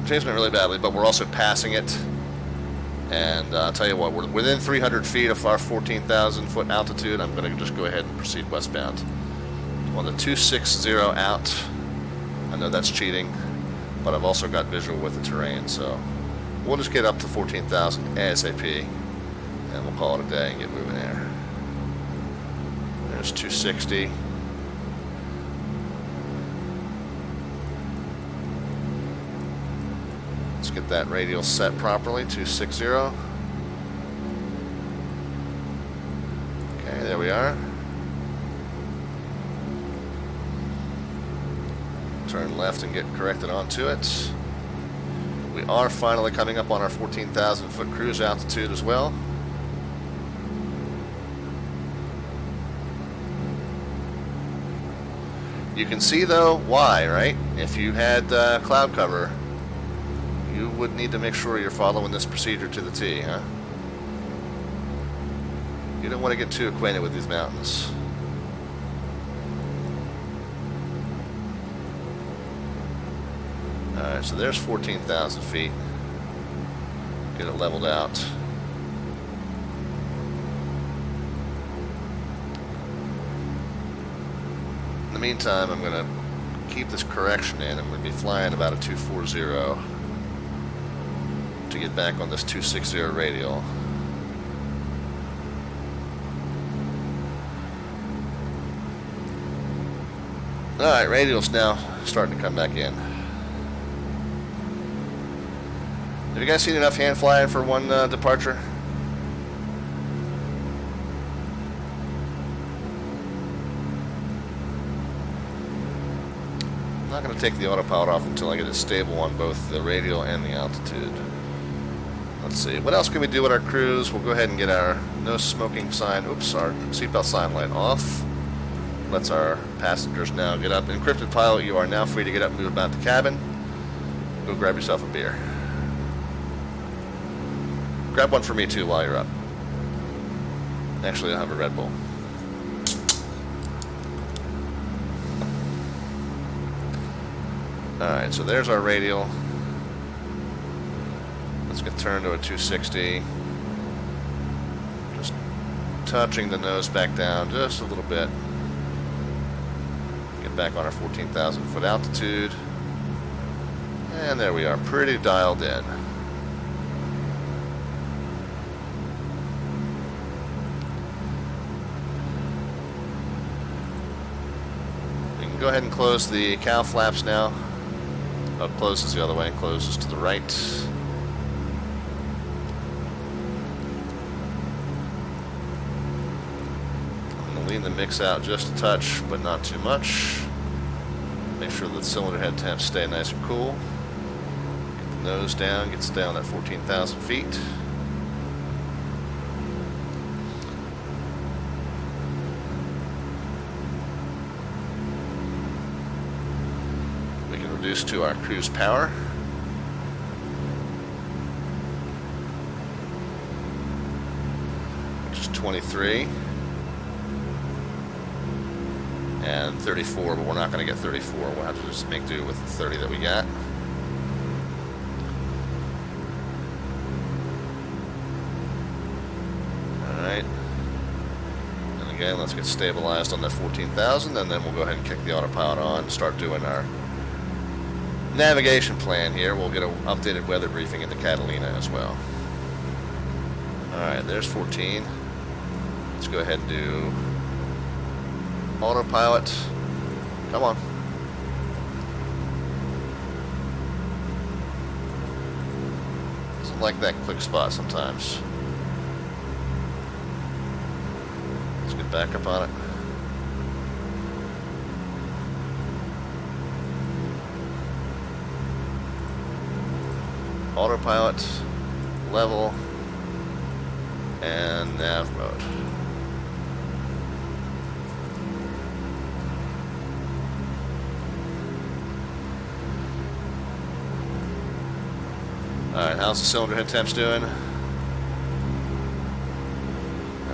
A: Chasing it really badly, but we're also passing it. And I'll tell you what, we're within 300 feet of our 14,000 foot altitude. I'm going to just go ahead and proceed westbound. On the 260 out, I know that's cheating, but I've also got visual with the terrain, so we'll just get up to 14,000 ASAP, and we'll call it a day and get moving there. There's 260. Let's get that radial set properly, 260. Okay, there we are. Turn left and get corrected onto it. We are finally coming up on our 14,000 foot cruise altitude as well. You can see though why, right? If you had cloud cover, you would need to make sure you're following this procedure to the T, huh? You don't want to get too acquainted with these mountains. Alright, so there's 14,000 feet. Get it leveled out. In the meantime, I'm going to keep this correction in. I'm going to be flying about a 240 to get back on this 260 radial. Alright, radial's now starting to come back in. Have you guys seen enough hand flying for one departure? I'm not going to take the autopilot off until I get it stable on both the radial and the altitude. Let's see. What else can we do with our cruise? We'll go ahead and get our no smoking sign. Oops, our seatbelt sign light off. Lets our passengers now get up. Encrypted pilot, you are now free to get up and move about the cabin. Go grab yourself a beer. Grab one for me too while you're up. Actually, I'll have a Red Bull. Alright, so there's our radial. Let's get turned to a 260. Just touching the nose back down just a little bit. Get back on our 14,000 foot altitude. And there we are, pretty dialed in. We can go ahead and close the cow flaps now. Oh, closes the other way, closes to the right. I'm going to lean the mix out just a touch, but not too much. Make sure the cylinder head temps stay nice and cool. Get the nose down, gets down at 14,000 feet. We can reduce to our cruise power. Which is 23. And 34, but we're not going to get 34. We'll have to just make do with the 30 that we got. Alright. And again, let's get stabilized on that 14,000, and then we'll go ahead and kick the autopilot on and start doing our navigation plan here. We'll get an updated weather briefing into Catalina as well. Alright, there's 14. Let's go ahead and do autopilot. Come on. Doesn't like that click spot sometimes. Let's get back up on it. Autopilot, level, and nav mode. Alright, how's the cylinder head temps doing?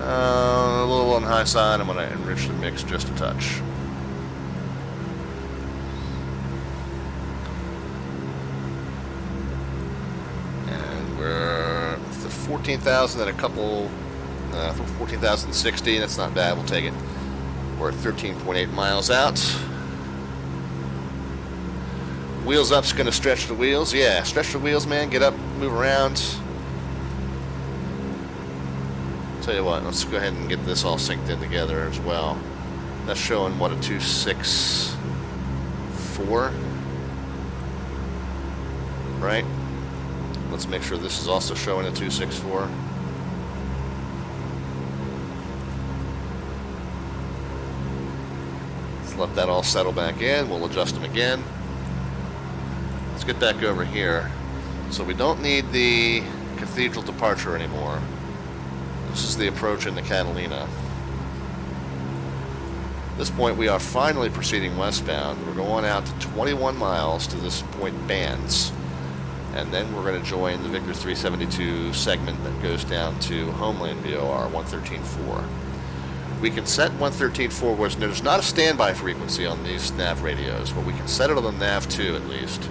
A: A little on the high side. I'm going to enrich the mix just a touch. And we're at 14,000 at a couple, 14,060. That's not bad. We'll take it. We're at 13.8 miles out. Wheels up's going to stretch the wheels. Yeah, stretch the wheels, man. Get up, move around. Tell you what, let's go ahead and get this all synced in together as well. That's showing, what, a 264? Right? Let's make sure this is also showing a 264. Let's let that all settle back in. We'll adjust them again. Let's get back over here. So we don't need the Cathedral departure anymore. This is the approach into Catalina. At this point we are finally proceeding westbound. We're going out to 21 miles to this point Bands. And then we're going to join the Victor 372 segment that goes down to Homeland VOR 113.4. We can set 113.4 where there's not a standby frequency on these nav radios, but we can set it on the nav 2 at least.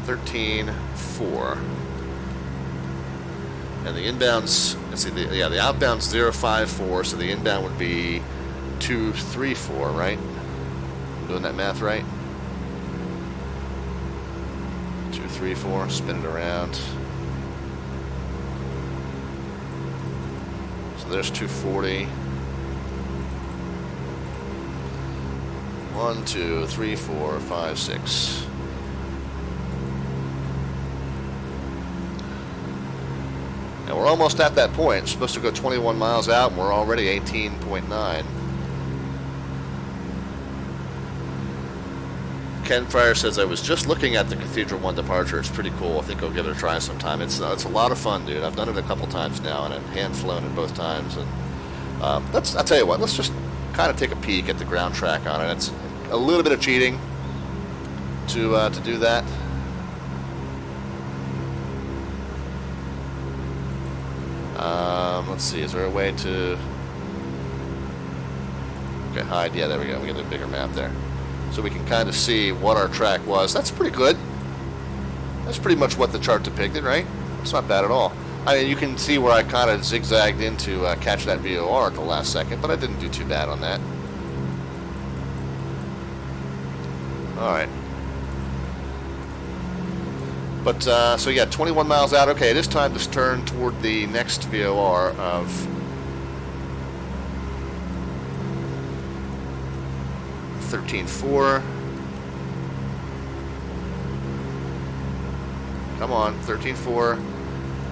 A: 13.4. And the inbound's, let's see, the outbound's 054, so the inbound would be 234, right? I'm doing that math right? 234, spin it around. So there's 240. 1, 2, 3, 4, 5, 6. And we're almost at that point. It's supposed to go 21 miles out, and we're already 18.9. Ken Fryer says, I was just looking at the Cathedral One departure. It's pretty cool. I think I'll give it a try sometime. It's a lot of fun, dude. I've done it a couple times now, and I've hand flown it both times. And I'll tell you what, let's just kind of take a peek at the ground track on it. It's a little bit of cheating to do that. Let's see, is there a way to... Okay, hide, yeah, there we go. We get a bigger map there. So we can kind of see what our track was. That's pretty good. That's pretty much what the chart depicted, right? It's not bad at all. I mean, you can see where I kind of zigzagged in to catch that VOR at the last second, but I didn't do too bad on that. Alright. But, so yeah, 21 miles out. Okay, it is time to turn toward the next VOR of 13.4. Come on, 13.4.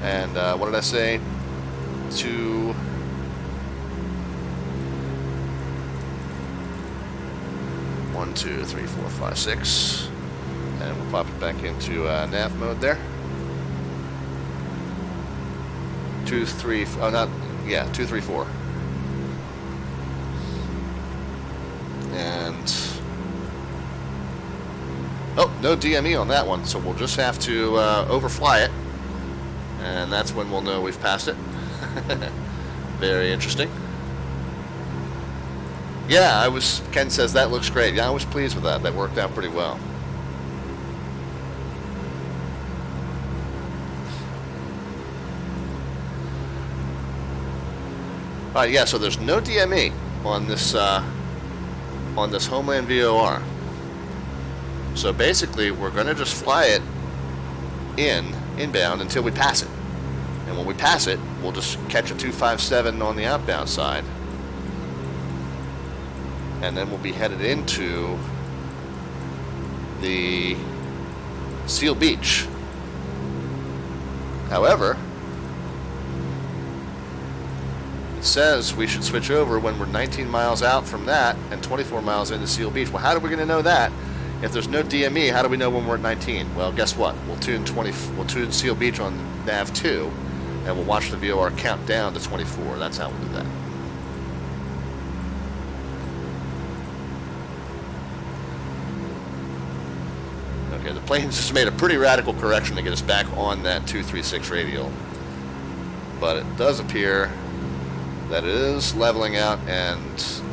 A: And what did I say? 2. 1, 2, 3, 4, 5, 6. And we'll pop it back into nav mode there. 2, 3, oh, not, yeah, 2, 3, 4. And, oh, no DME on that one, so we'll just have to overfly it. And that's when we'll know we've passed it. Very interesting. Yeah, Ken says that looks great. Yeah, I was pleased with that. That worked out pretty well. Alright, yeah, so there's no DME on this Homeland VOR. So basically, we're going to just fly it inbound until we pass it. And when we pass it, we'll just catch a 257 on the outbound side. And then we'll be headed into the Seal Beach. However, it says we should switch over when we're 19 miles out from that and 24 miles into Seal Beach. Well, how are we going to know that? If there's no DME, how do we know when we're at 19? Well, guess what? We'll tune Seal Beach on nav 2, and we'll watch the VOR count down to 24. That's how we'll do that. Okay, the plane just made a pretty radical correction to get us back on that 236 radial. But it does appear that it is leveling out and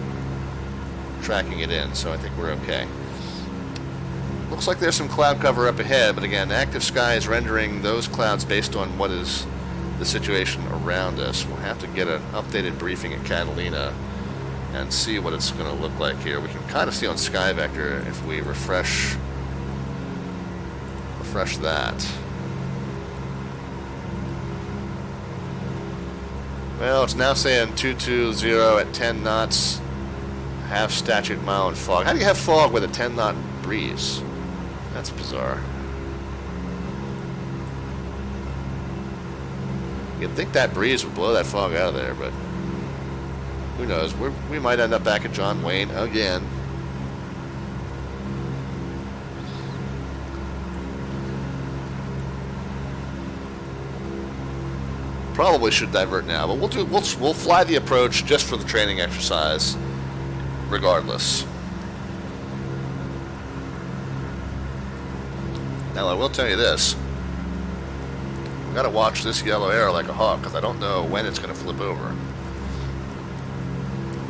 A: tracking it in, so I think we're okay. Looks like there's some cloud cover up ahead, but again, active sky is rendering those clouds based on what is the situation around us. We'll have to get an updated briefing at Catalina and see what it's going to look like here. We can kind of see on Sky Vector if we refresh that. Well, it's now saying 220 at 10 knots, half statute mile in fog. How do you have fog with a 10 knot breeze? That's bizarre. You'd think that breeze would blow that fog out of there, but who knows? We might end up back at John Wayne again. Probably should divert now, but we'll fly the approach just for the training exercise, regardless. Now I will tell you this: I've got to watch this yellow arrow like a hawk because I don't know when it's going to flip over.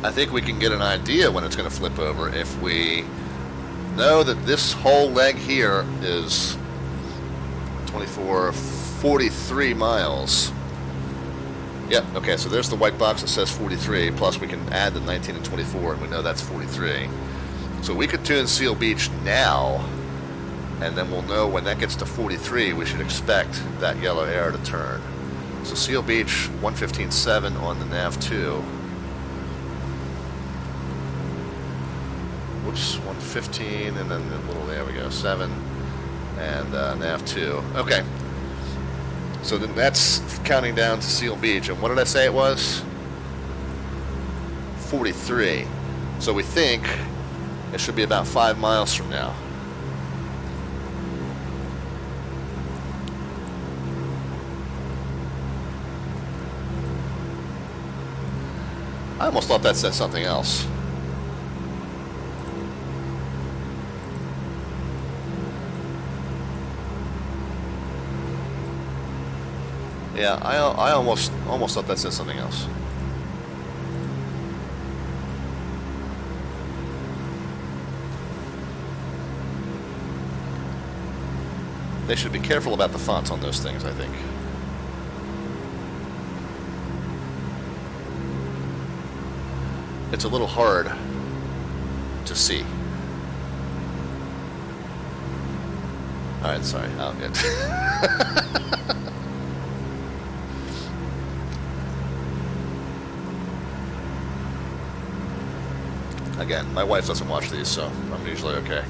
A: I think we can get an idea when it's going to flip over if we know that this whole leg here is 43 miles. Yep, okay, so there's the white box that says 43, plus we can add the 19 and 24, and we know that's 43. So we could tune Seal Beach now, and then we'll know when that gets to 43, we should expect that yellow arrow to turn. So Seal Beach, 115.7 on the nav 2. Whoops, 115, and then the little, there we go, 7, and nav 2. Okay. So then that's counting down to Seal Beach. And what did I say it was? 43. So we think it should be about 5 miles from now. I almost thought that said something else. Yeah, I almost thought that said something else. They should be careful about the fonts on those things, I think. It's a little hard to see. Alright, sorry. Oh, good. Again, my wife doesn't watch these, so I'm usually okay.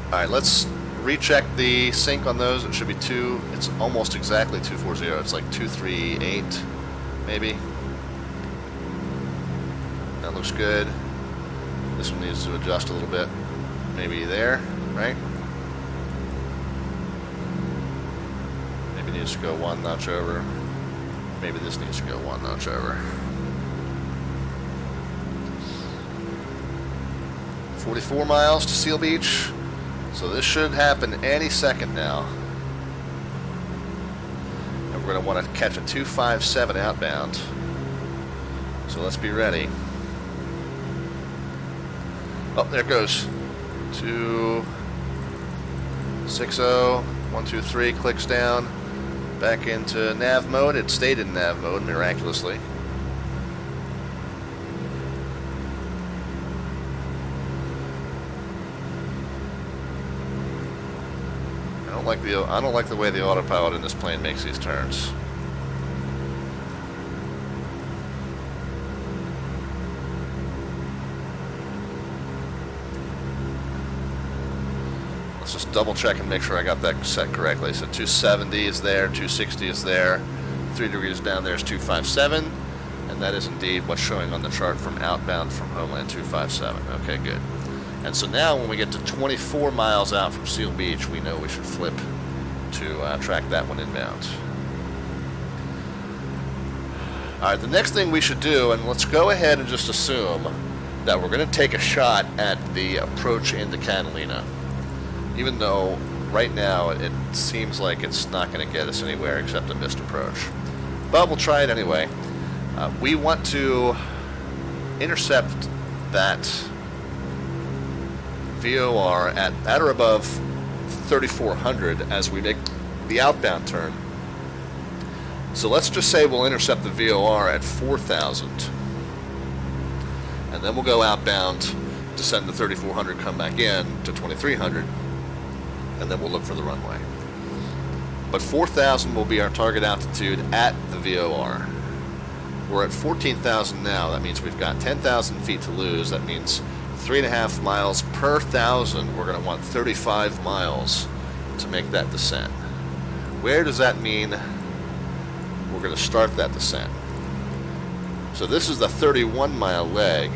A: Alright, let's recheck the sync on those. It should be it's almost exactly 240. It's like 238, maybe. That looks good. This one needs to adjust a little bit. Maybe there, right? Maybe needs to go 1 notch over. Maybe this needs to go 1 notch over. 44 miles to Seal Beach. So this should happen any second now. And we're going to want to catch a 257 outbound. So let's be ready. Oh, there it goes. 260, 123, clicks down. Back into nav mode. It stayed in nav mode miraculously. I don't like the way the autopilot in this plane makes these turns. Let's just double check and make sure I got that set correctly. So 270 is there, 260 is there, 3 degrees down there is 257, and that is indeed what's showing on the chart from outbound from Homeland 257. Okay, good. And so now when we get to 24 miles out from Seal Beach, we know we should flip to track that one inbound. Alright, the next thing we should do, and let's go ahead and just assume that we're going to take a shot at the approach into Catalina. Even though right now it seems like it's not going to get us anywhere except a missed approach. But we'll try it anyway. We want to intercept that VOR at or above 3,400 as we make the outbound turn. So let's just say we'll intercept the VOR at 4,000. And then we'll go outbound, descend to 3,400, come back in to 2,300, and then we'll look for the runway. But 4,000 will be our target altitude at the VOR. We're at 14,000 now. That means we've got 10,000 feet to lose. That means 3.5 miles per 1,000. We're going to want 35 miles to make that descent. Where does that mean we're going to start that descent? So this is the 31-mile leg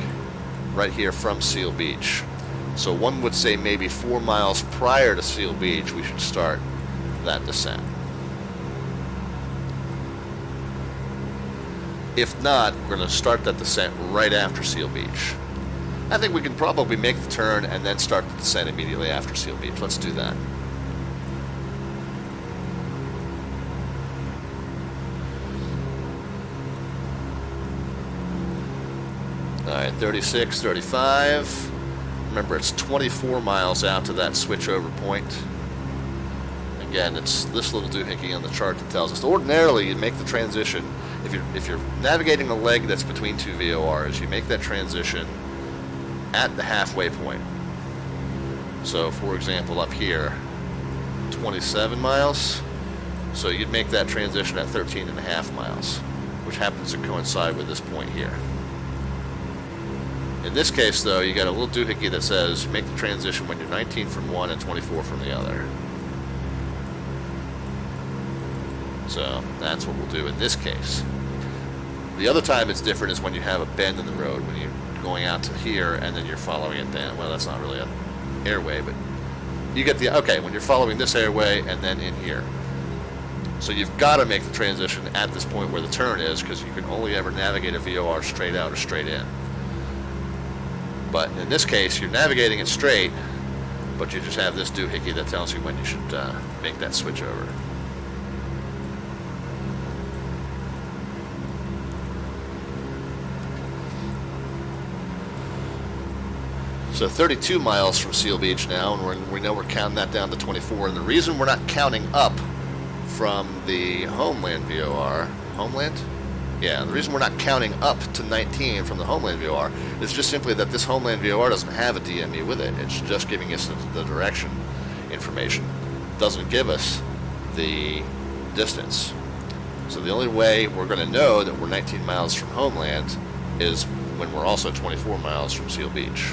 A: right here from Seal Beach. So one would say maybe 4 miles prior to Seal Beach we should start that descent. If not, we're going to start that descent right after Seal Beach. I think we can probably make the turn and then start the descent immediately after Seal Beach. Let's do that. Alright, 36, 35. Remember, it's 24 miles out to that switchover point. Again, it's this little doohickey on the chart that tells us. Ordinarily, you make the transition. If you're navigating a leg that's between two VORs, you make that transition at the halfway point. So, for example, up here, 27 miles. So you'd make that transition at 13.5 miles, which happens to coincide with this point here. In this case, though, you got a little doohickey that says make the transition when you're 19 from one and 24 from the other. So that's what we'll do in this case. The other time it's different is when you have a bend in the road, when you're going out to here and then you're following it down. Well, that's not really an airway, but you get the, okay, when you're following this airway and then in here. So you've got to make the transition at this point where the turn is, because you can only ever navigate a VOR straight out or straight in. But in this case, you're navigating it straight, but you just have this doohickey that tells you when you should make that switch over. So 32 miles from Seal Beach now, and we know we're counting that down to 24. And the reason we're not counting up from the Homeland VOR, Homeland? Yeah, the reason we're not counting up to 19 from the Homeland VOR is just simply that this Homeland VOR doesn't have a DME with it. It's just giving us the direction information. It doesn't give us the distance. So the only way we're going to know that we're 19 miles from Homeland is when we're also 24 miles from Seal Beach.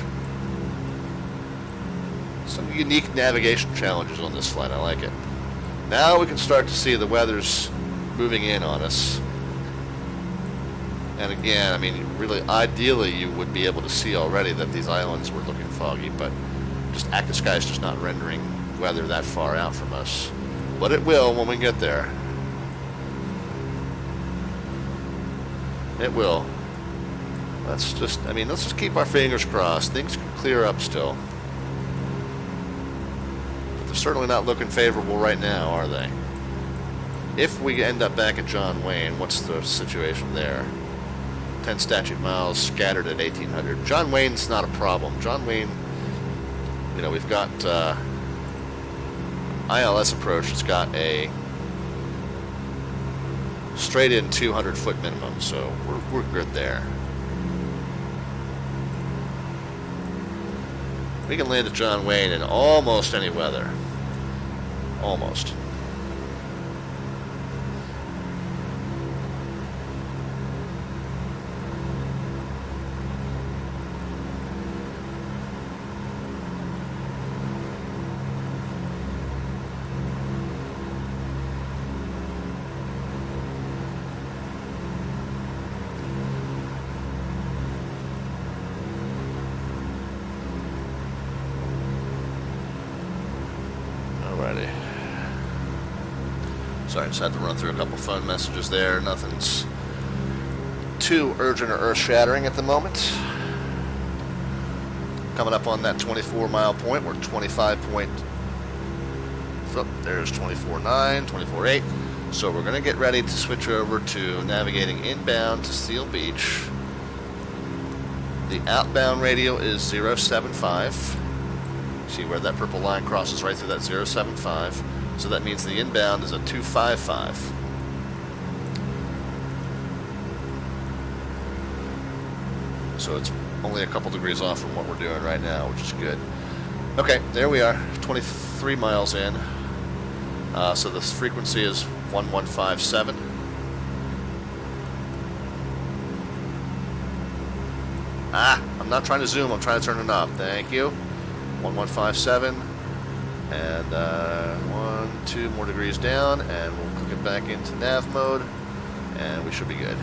A: Some unique navigation challenges on this flight. I like it. Now we can start to see the weather's moving in on us. And again, I mean, really, ideally, you would be able to see already that these islands were looking foggy, but just active sky is just not rendering weather that far out from us. But it will when we get there. It will. Let's just keep our fingers crossed. Things can clear up still. They're certainly not looking favorable right now, are they? If we end up back at John Wayne, what's the situation there? 10 statute miles scattered at 1800. John Wayne's not a problem. John Wayne, you know, we've got ILS approach. It's got a straight in 200 foot minimum, so we're good there. We can land at John Wayne in almost any weather. Almost. Sorry, just had to run through a couple phone messages there. Nothing's too urgent or earth-shattering at the moment. Coming up on that 24-mile point, we're 25 point. Oh, there's 24.9, 24.8. So we're going to get ready to switch over to navigating inbound to Seal Beach. The outbound radio is 075. See where that purple line crosses right through that 075. So that means the inbound is a 255. So it's only a couple degrees off from what we're doing right now, which is good. Okay, there we are, 23 miles in. So the frequency is 1157. I'm not trying to zoom, I'm trying to turn it off. Thank you. 1157. And 1, 2 more degrees down, and we'll click it back into nav mode, and we should be good.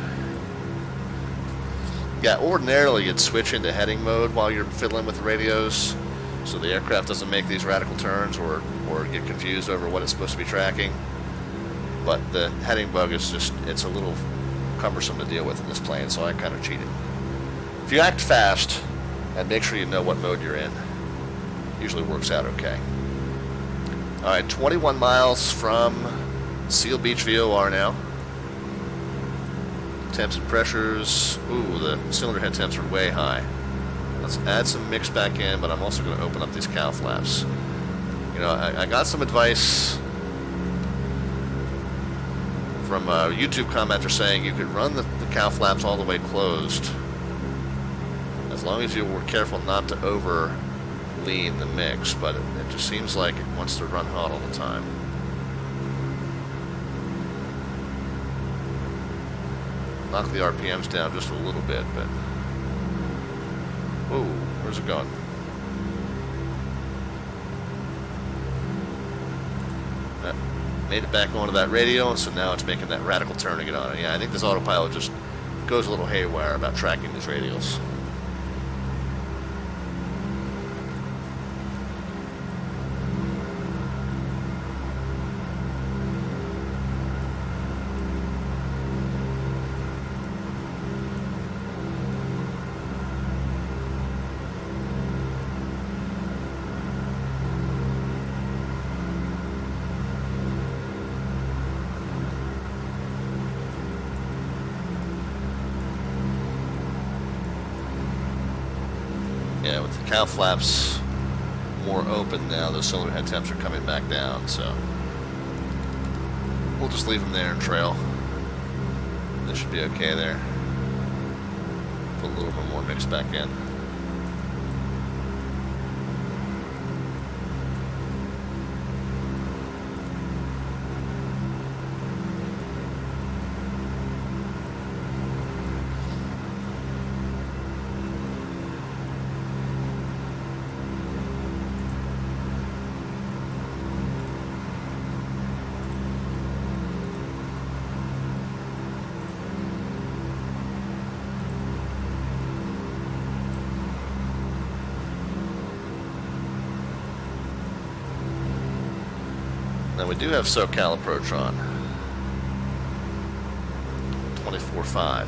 A: Yeah, ordinarily you'd switch into heading mode while you're fiddling with the radios, so the aircraft doesn't make these radical turns or get confused over what it's supposed to be tracking. But the heading bug is just, it's a little cumbersome to deal with in this plane, so I kind of cheated. If you act fast and make sure you know what mode you're in, usually works out okay. Alright, 21 miles from Seal Beach VOR now. Temps and pressures. Ooh, the cylinder head temps are way high. Let's add some mix back in, but I'm also going to open up these cow flaps. You know, I got some advice from a YouTube commenter saying you could run the cow flaps all the way closed as long as you were careful not to over lean the mix, but it just seems like it wants to run hot all the time. Knock the RPMs down just a little bit, but Whoa, where's it going? Made it back onto that radio, and so now it's making that radical turn to get on it. Yeah, I think this autopilot just goes a little haywire about tracking these radials. Yeah, with the cow flaps more open now, those cylinder head temps are coming back down, so we'll just leave them there and trail. They should be okay there. Put a little bit more mix back in. Now we do have SoCal approach on. 24.5.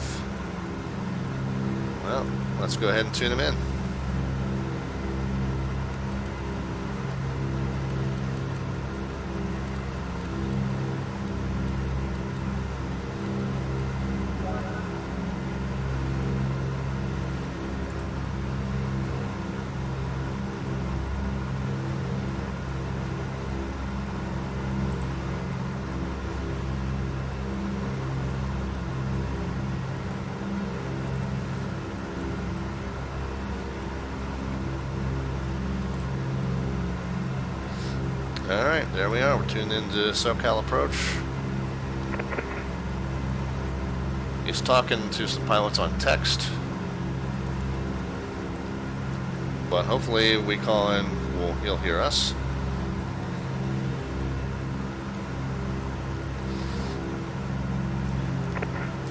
A: Well, let's go ahead and tune them in. Alright, there we are. We're tuned into SoCal approach. He's talking to some pilots on text. But hopefully we call in, he'll hear us.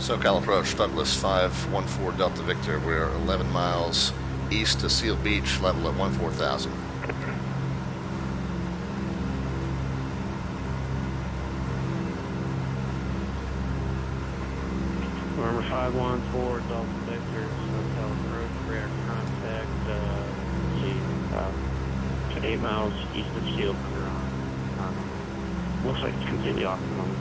A: SoCal approach, Douglas 514 Delta Victor. We're 11 miles east to Seal Beach, level at 14,000.
B: Number 514 Delta Victor, SoCal approach, rear contact, to 8 miles east of Seal. Looks like it's completely off the moment.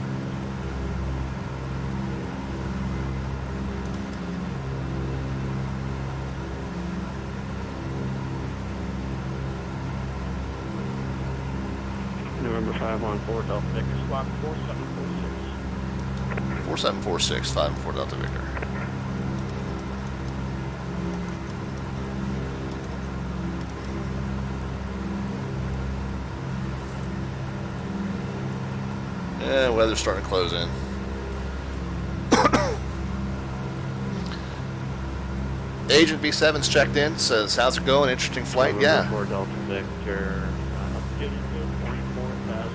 B: November 514 Delta Victor, squawk 4746.
A: 4746, 5-4 Delta Victor. Yeah, weather's starting to close in. Agent B7's checked in, says, how's it going? Interesting flight? Yeah.
B: 4 Delta Victor, altitude 24,000,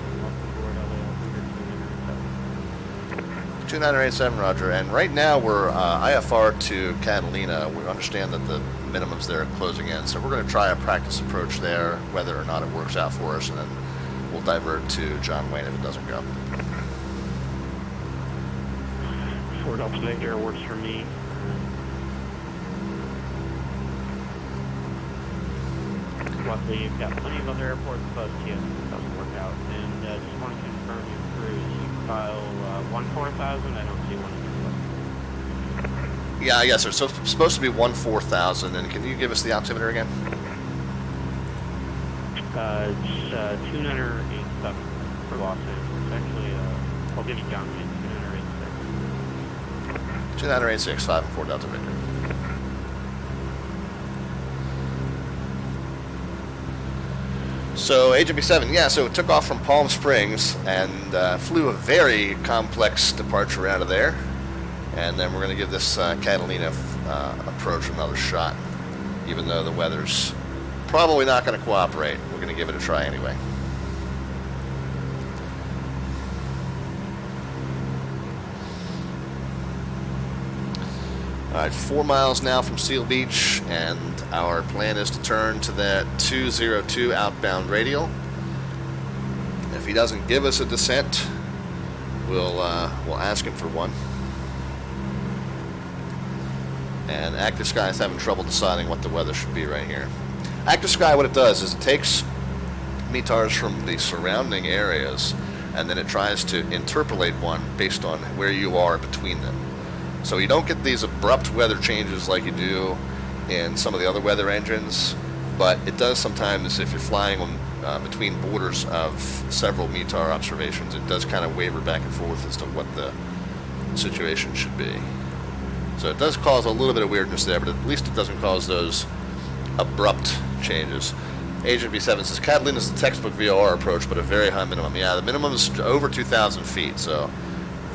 A: 2987, Roger. And right now we're IFR to Catalina. We understand that the minimums there are closing in, so we're going to try a practice approach there, whether or not it works out for us, and then we'll divert to John Wayne if it doesn't go.
B: 4 Delta Victor works for me. Luckily, you've got plenty of other airports close to you. It doesn't work out. And just want to confirm your cruise. You file 14,000. I don't see one in the
A: Yeah, yes, sir. So it's supposed to be 14,000. And can you give us the altimeter again?
B: It's 287 for Los Angeles. Actually, I'll give you John Wayne, 286.
A: 2986, 5-4 Delta Victor. So Agent B7, yeah, so it took off from Palm Springs and flew a very complex departure out of there. And then we're going to give this Catalina approach another shot. even though the weather's probably not going to cooperate. We're going to give it a try anyway. Alright, 4 miles now from Seal Beach, and our plan is to turn to that 202 outbound radial. If he doesn't give us a descent, we'll ask him for one. And Active Sky is having trouble deciding what the weather should be right here. Active Sky, what it does is it takes METARs from the surrounding areas, and then it tries to interpolate one based on where you are between them. So you don't get these abrupt weather changes like you do in some of the other weather engines, but it does sometimes if you're flying on, between borders of several METAR observations. It does kind of waver back and forth as to what the situation should be. So it does cause a little bit of weirdness there, but at least it doesn't cause those abrupt changes. Agent B7 says, Catalina's the textbook VOR approach, but a very high minimum. Yeah, the minimum is over 2,000 feet, so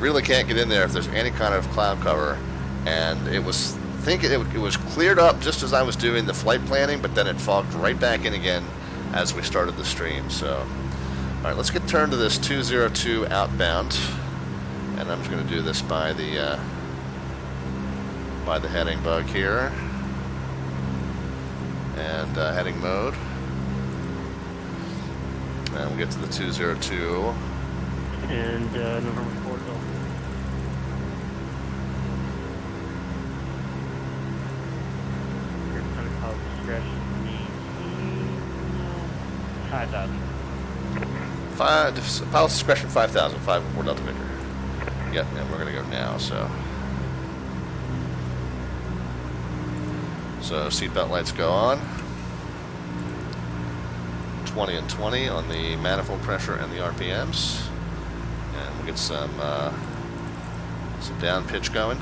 A: really can't get in there if there's any kind of cloud cover. And it was it was cleared up just as I was doing the flight planning, but then it fogged right back in again as we started the stream. So, all right, let's get turned to this 202 outbound, and I'm just going to do this by the heading bug here, and heading mode, and we'll get to the 202.
B: And November 4th. Your protocol discretion means 5,000.
A: Pilot discretion 5,000. 5 Delta Victor. Yep, and we're gonna go now. So seatbelt lights go on. 20 and 20 on the manifold pressure and the RPMs. And we'll get some down pitch going.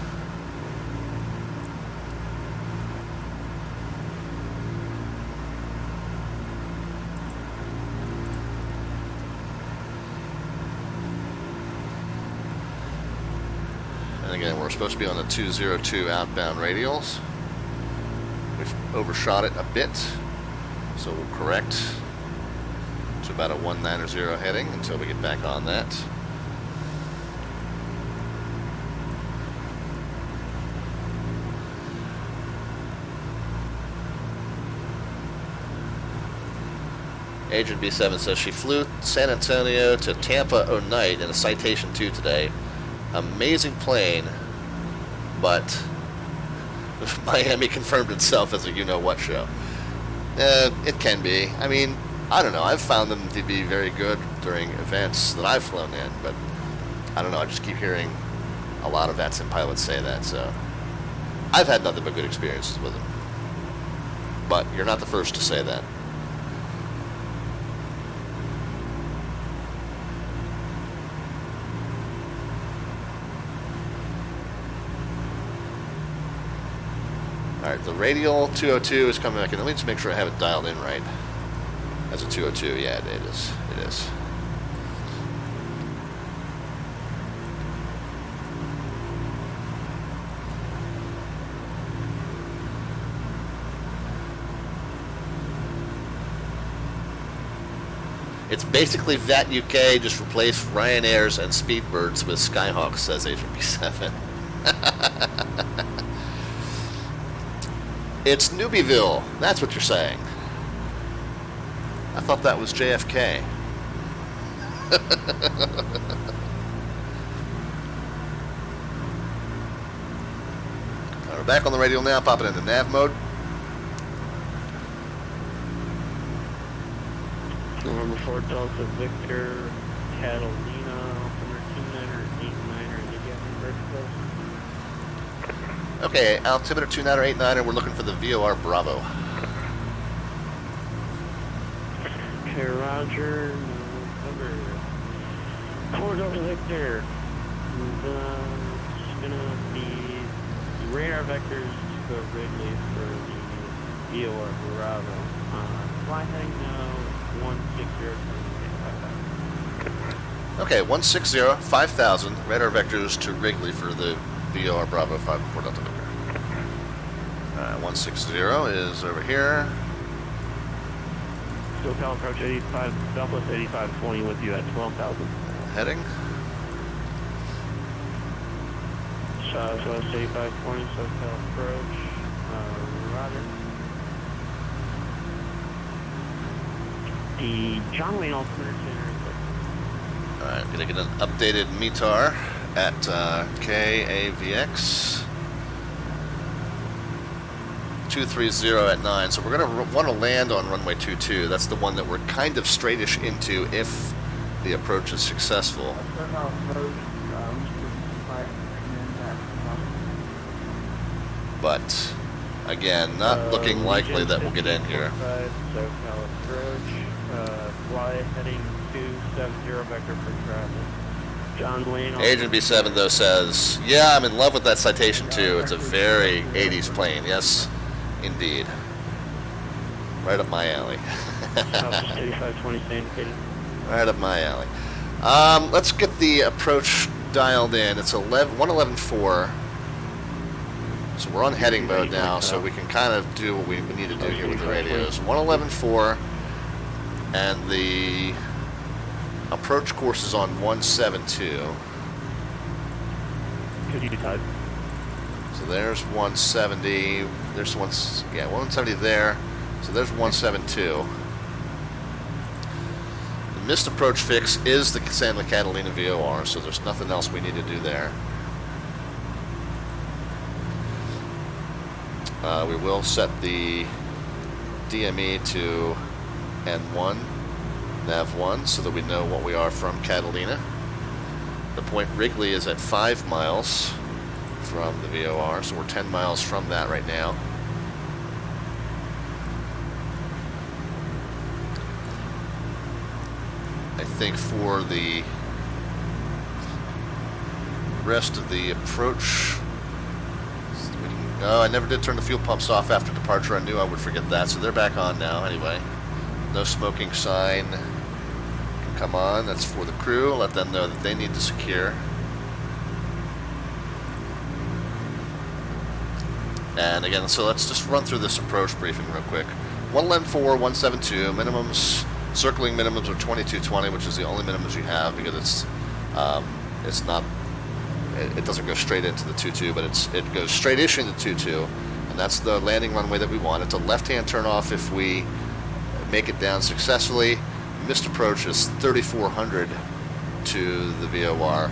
A: And again, we're supposed to be on the 202 outbound radials. We've overshot it a bit, so we'll correct to about a 190 heading until we get back on that. Agent B7 says she flew San Antonio to Tampa overnight in a Citation 2 today. Amazing plane, but Miami confirmed itself as a you-know-what show. It can be. I mean, I don't know. I've found them to be very good during events that I've flown in, but I don't know. I just keep hearing a lot of VATSIM pilots say that, so I've had nothing but good experiences with them. But you're not the first to say that. Alright, the radial 202 is coming back in. Let me just make sure I have it dialed in right. As a 202, yeah, it is. It is. It's basically VAT UK, just replace Ryanairs and Speedbirds with Skyhawks, says Agent B7. It's Newbieville. That's what you're saying. I thought that was JFK. We're back on the radial now, popping into nav mode.
B: November 4 Delta Victor, Catalina, altimeter 2989er, Indiana, vertical.
A: Okay, altimeter 2989er, we're looking for the VOR Bravo.
B: Okay, Roger, November 4 Delta Victor. It's gonna be radar vectors to go Wrigley for the VOR Bravo. Fly heading now, 160.
A: Okay, 160, 5000, radar vectors to Wrigley for the VOR Bravo 5-4 Delta Victor. Alright, 160 is over here.
B: SoCal approach 85, Southwest 8520 with you at 12,000.
A: Heading.
B: Southwest 8520, SoCal approach. Roger. The John Wayne Altimeter Center.
A: Alright, gonna get an updated METAR at KAVX 230 at 9. So we're gonna want to land on runway 22. That's the one that we're kind of straightish into if the approach is successful. But again, not looking likely that we'll get in here.
B: SoCal approach, fly heading 270 vector for travel. John Wayne.
A: Agent B7 though says, yeah, I'm in love with that Citation too. It's a very 80s plane. Yes, indeed. Right up my alley.
B: Southwest 8520 indicated.
A: Right up my alley. Let's get the approach dialed in. It's 111.4. So we're on heading mode now, so we can kind of do what we need to do here with the radios. 111.4, and the approach course is on 172. So there's 170. There's 170 there. So there's 172. The missed approach fix is the San Catalina VOR, so there's nothing else we need to do there. We will set the DME to N1, Nav1, so that we know what we are from Catalina. The point Wrigley is at 5 miles from the VOR, so we're 10 miles from that right now. I think for the rest of the approach, oh, I never did turn the fuel pumps off after departure. I knew I would forget that, so they're back on now anyway. No smoking sign can come on. That's for the crew. Let them know that they need to secure. And again, so let's just run through this approach briefing real quick. 111.4, 172, minimums, circling minimums are 2220, which is the only minimums you have because it's not, it doesn't go straight into the 22, but it goes straight-ish into 22, and that's the landing runway that we want. It's a left-hand turnoff if we make it down successfully. Missed approach is 3,400 to the VOR.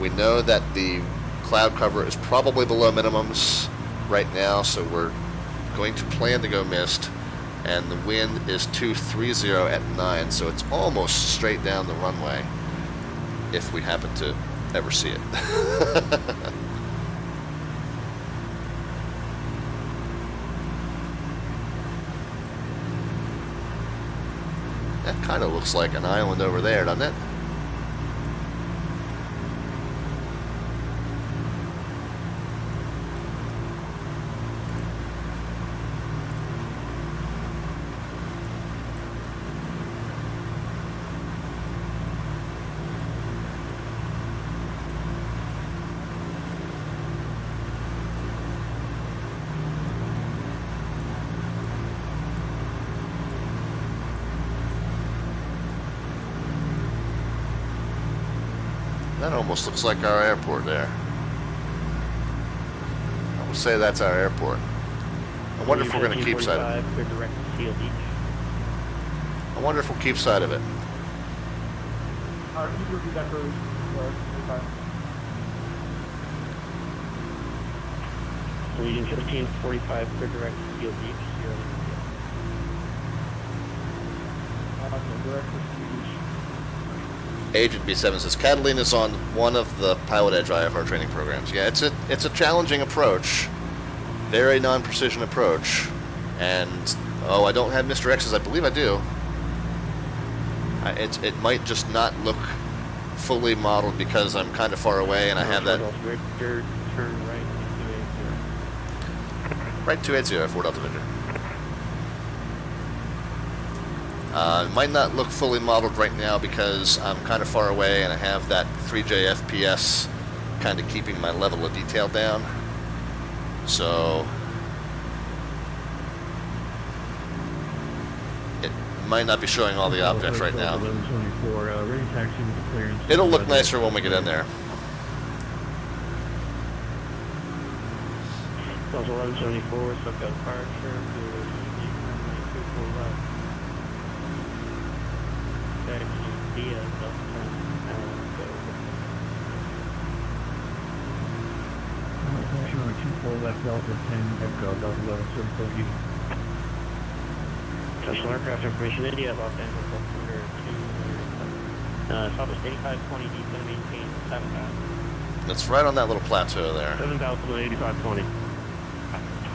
A: We know that the cloud cover is probably below minimums right now, so we're going to plan to go missed, and the wind is 230 at 9, so it's almost straight down the runway if we happen to ever see it. That kind of looks like an island over there, doesn't it? That almost looks like our airport there. I would say that's our airport. I wonder if we're going to keep sight of it. I wonder if we'll keep sight of it.
B: Leading 1545, clear direct to Seal Beach.
A: Agent B7 says Catalina is on one of the Pilot Edge IFR training programs. Yeah, it's a challenging approach, very non-precision approach, and oh, I don't have Mr. X's. I believe I do. It might just not look fully modeled because I'm kind of far away and I have that.
B: Turn right 280.
A: Right 280, 4 Delta Victor. It might not look fully modeled right now because I'm kind of far away and I have that 3J FPS kind of keeping my level of detail down. So it might not be showing all the objects right now.
C: 1124, ready taxi with clearance.
A: It'll look nicer when we get in there.
B: Plus 1174, SoCal Fire Sheriff, left. Taxi via Delta
C: 24 left Delta 10, Echo, Delta 11, 740.
B: Touchdown aircraft information, India, Los Angeles, Southwest 8520, descend maintain 7000.
A: It's right on that little plateau there.
B: 708520.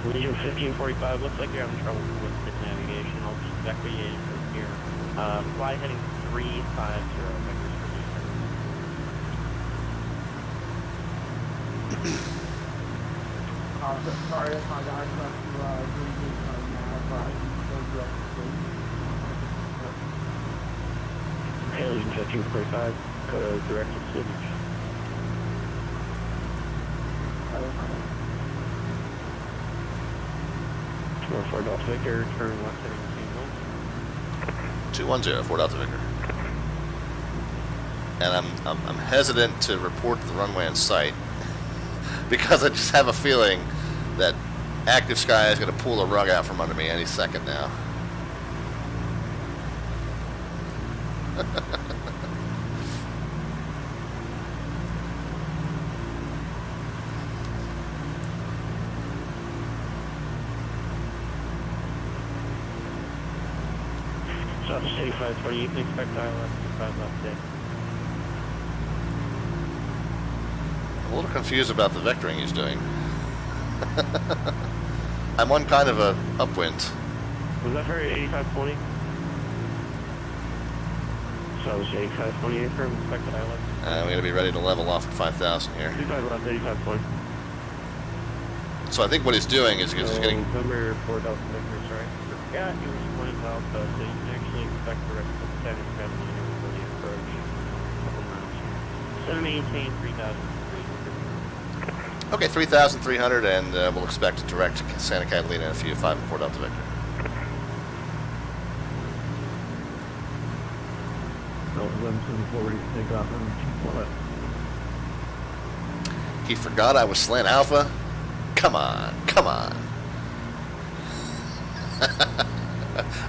B: Legion 1545, looks like you're having trouble with the navigation. I'll just vector you in from here. Fly heading 350, vectors for
D: Sorry if my guys left to do this right now, but
B: Okay, Legion 1545, go to directed signage. Fort Delta Victor, turn left heading
A: 210, Fort Delta Victor. And I'm hesitant to report the runway in sight because I just have a feeling that active sky is going to pull the rug out from under me any second now.
B: Southwest 8520, you can expect ILS 25 left day.
A: I'm a little confused about the vectoring he's doing. I'm on kind of a upwind.
B: Was that for 8520? Southwest 8520, affirm expected ILS.
A: We're going to be ready to level off at 5,000 here.
B: 25 left, 8520.
A: So I think what he's doing is he's getting...
B: Number 4 Delta Victor, sorry. Yeah, he was pointing out, so you can actually expect the rest of the 7 for the approach. Couple miles. So maintain 3,300.
A: Okay, 3,300, and we'll expect to direct Santa Catalina in a few 5 and 4 Delta Victor.
C: Delta 1174, ready to take off on 24 left.
A: He forgot I was slant alpha? Come on, come on.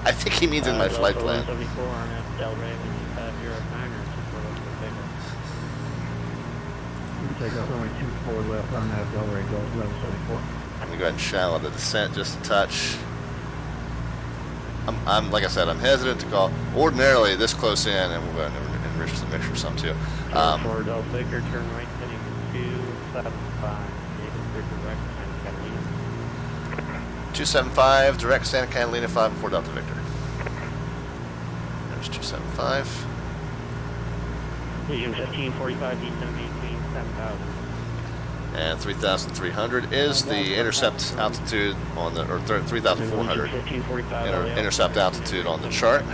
A: I think he means in my flight plan.
B: 174 on Del Rey, when you have your 9 or 24 left for
C: Take off runway 24 left on that Del Rey, Delta 1174.
A: I'm gonna go ahead and shallow the descent just a touch. I'm like I said, I'm hesitant to call. Ordinarily, this close in, and we'll go ahead and enrich the mixture some too.
B: 4 Del Victor, turn right heading 275. Direct Santa Catalina.
A: 275, direct Santa Catalina, 5 and 4 Delta Victor. There's 275.
B: Legion 1545, descend maintain 7,000.
A: And 3,300 is the intercept altitude on the, or 3,400 intercept altitude on the chart.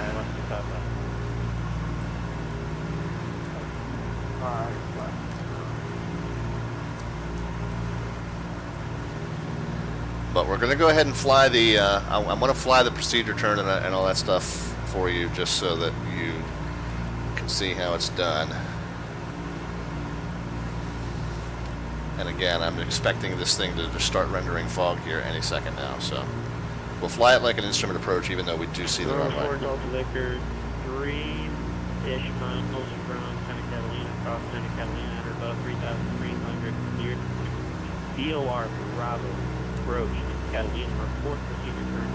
A: But we're going to go ahead and fly the, I'm going to fly the procedure turn and all that stuff for you just so that you can see how it's done. And again, I'm expecting this thing to just start rendering fog here any second now, so we'll fly it like an instrument approach even though we do see the runway.
B: 4 Delta Victor, 3-ish miles from Santa Catalina, across Santa Catalina at or above 3,300 near VOR Bravo. Approach Catalina, report procedure turn.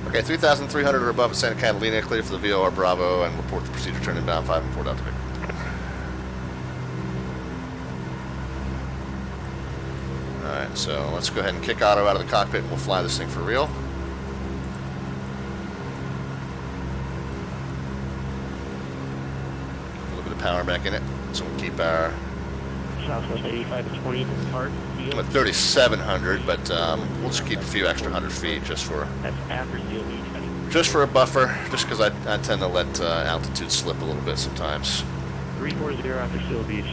A: Okay, 3,300 or above at Santa Catalina, clear for the VOR Bravo, and report the procedure turn inbound 5 and 4 Delta Victor. Alright, so let's go ahead and kick auto out of the cockpit and we'll fly this thing for real. A little bit of power back in it, so we'll keep our...
B: Southwest 85 to 20 to start.
A: I'm at 3,700, but we'll just keep a few extra 100 feet just for...
B: That's after Seal Beach.
A: Just for a buffer, just because I tend to let altitude slip a little bit sometimes.
B: 340 after Seal Beach.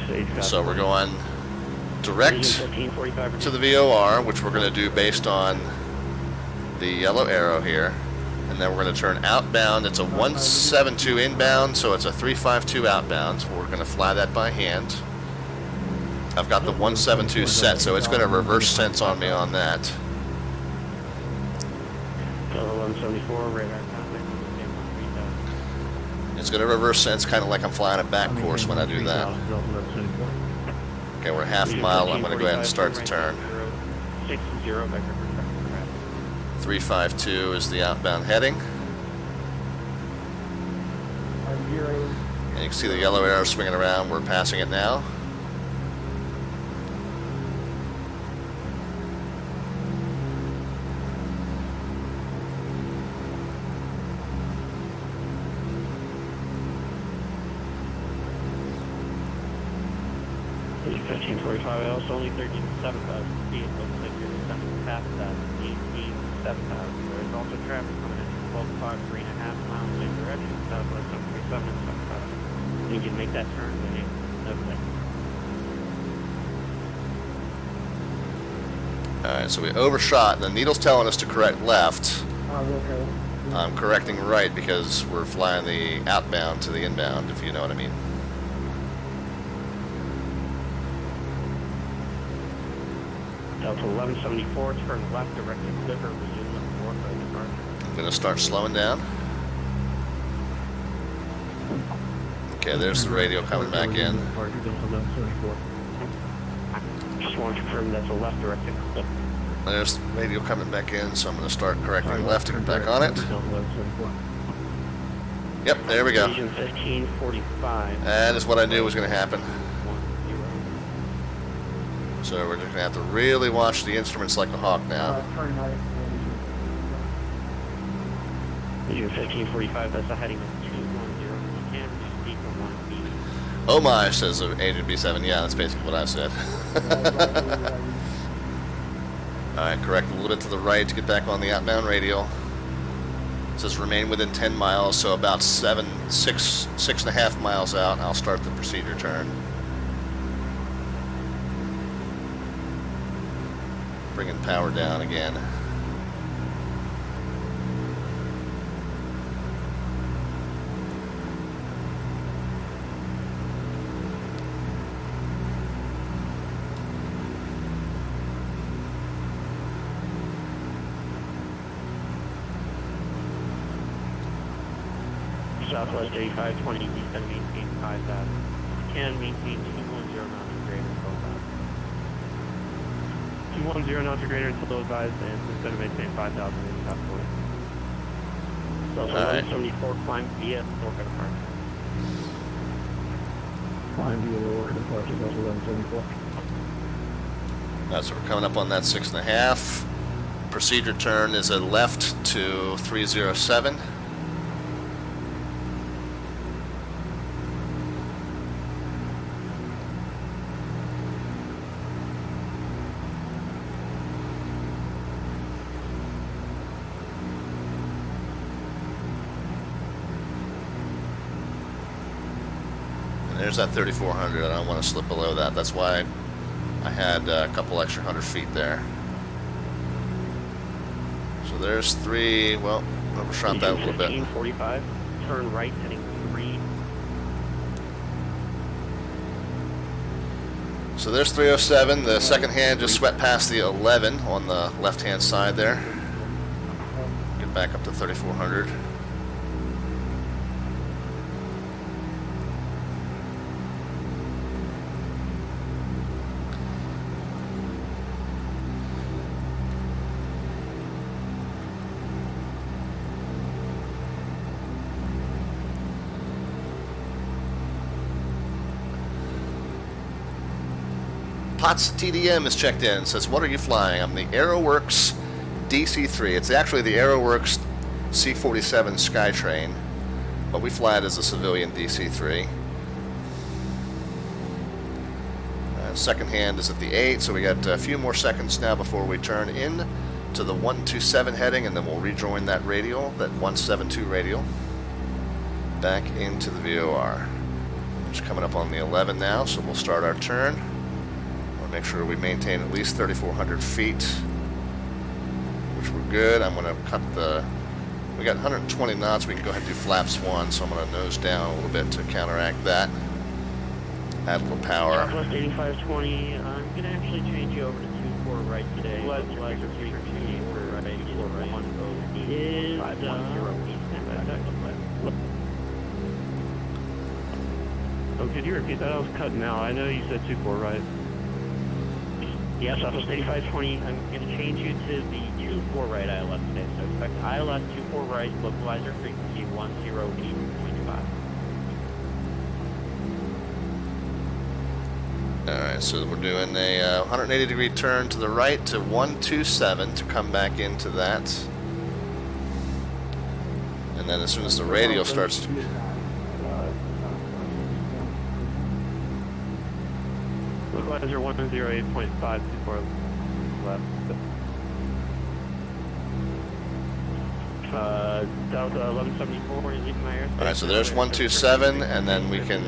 A: So we're going direct to the VOR, which we're going to do based on the yellow arrow here. And then we're going to turn outbound. It's a 172 inbound, so it's a 352 outbound. So we're going to fly that by hand. I've got the 172 set, so it's going to reverse sense on me on that.
B: So 1174, radar contact,
A: It's going to reverse sense, kind of like I'm flying a back course when I do that. Okay, we're half mile. I'm going to go ahead and start the turn.
B: 60, vector for
A: 352 is the outbound heading.
D: I'm zeroing.
A: And you can see the yellow arrow swinging around. We're passing it now.
B: It's 1545, also only 13,700 feet. It looks like you're descending past that 18,700. There's also traffic coming in from 12 o'clock, 3.5 miles in direction, southwest 737 and 75. You can make that turn when you okay.
A: Alright, so we overshot. The needle's telling us to correct left.
D: Okay.
A: I'm correcting right because we're flying the outbound to the inbound, if you know what I mean.
B: Delta 1174, turn left, direct to Clipper, resume the warfare departure.
A: I'm going to start slowing down. Okay, there's the radio coming back in.
B: Just want to confirm that's a left direct to Clipper.
A: There's the radio coming back in, so I'm going to start correcting left to get back on it. Yep, there we go.
B: Region 1545.
A: That is what I knew was going to happen. So we're just going to have to really watch the instruments like a hawk now.
D: Turn right.
B: Region 1545, that's a heading of 210. You can speak from 1 feet.
A: Oh my, says Agent B7. Yeah, that's basically what I said. Alright, correct a little bit to the right to get back on the outbound radio. It says remain within 10 miles, so about 6.5 miles out, I'll start the procedure turn. Bringing power down again.
B: Southwest 8520, descend maintain 5,000. Can maintain 210 knots or greater profile. 210 knots or greater until advised, and instead of maintain 5,000 in South Point. So 1174, climb via Orca departure.
C: Climb via lower departure, that's 1174.
A: So we're coming up on that 6.5. Procedure turn is a left to 307. There's that 3,400. I don't want to slip below that. That's why I had a couple extra 100 feet there. So there's 3. Well, overshot that a little bit.
B: 1545, turn right, heading 3.
A: So there's 307. The second hand just swept past the 11 on the left-hand side there. Get back up to 3,400. POTS TDM is checked in. Says, what are you flying? I'm the Aeroworx DC-3. It's actually the Aeroworx C-47 Skytrain, but we fly it as a civilian DC-3. Second hand is at the 8, so we got a few more seconds now before we turn in to the 127 heading, and then we'll rejoin that radial, that 172 radial, back into the VOR. Just coming up on the 11 now, so we'll start our turn. Make sure we maintain at least 3,400 feet, which we're good. I'm going to cut the We got 120 knots. We can go ahead and do flaps 1, so I'm going to nose down a little bit to counteract that. Add a little power.
B: Southwest 8520, I'm going to actually change you over to 24 right today. Left, for right, 4 right. 1 is 510.
C: Oh, could you repeat that? I was cutting out. I know you said 24 right.
B: Yes, Southwest 8520, I'm going to change you to the 24 right ILS today. So expect ILS 24 right, localizer frequency 108.5.
A: Alright, so we're doing a 180 degree turn to the right to 127 to come back into that. And then as soon as the radio starts to...
C: Localizer 108.5 before left. Delta 1174 is leaving my airspace.
A: Alright, so there's 127, and then we can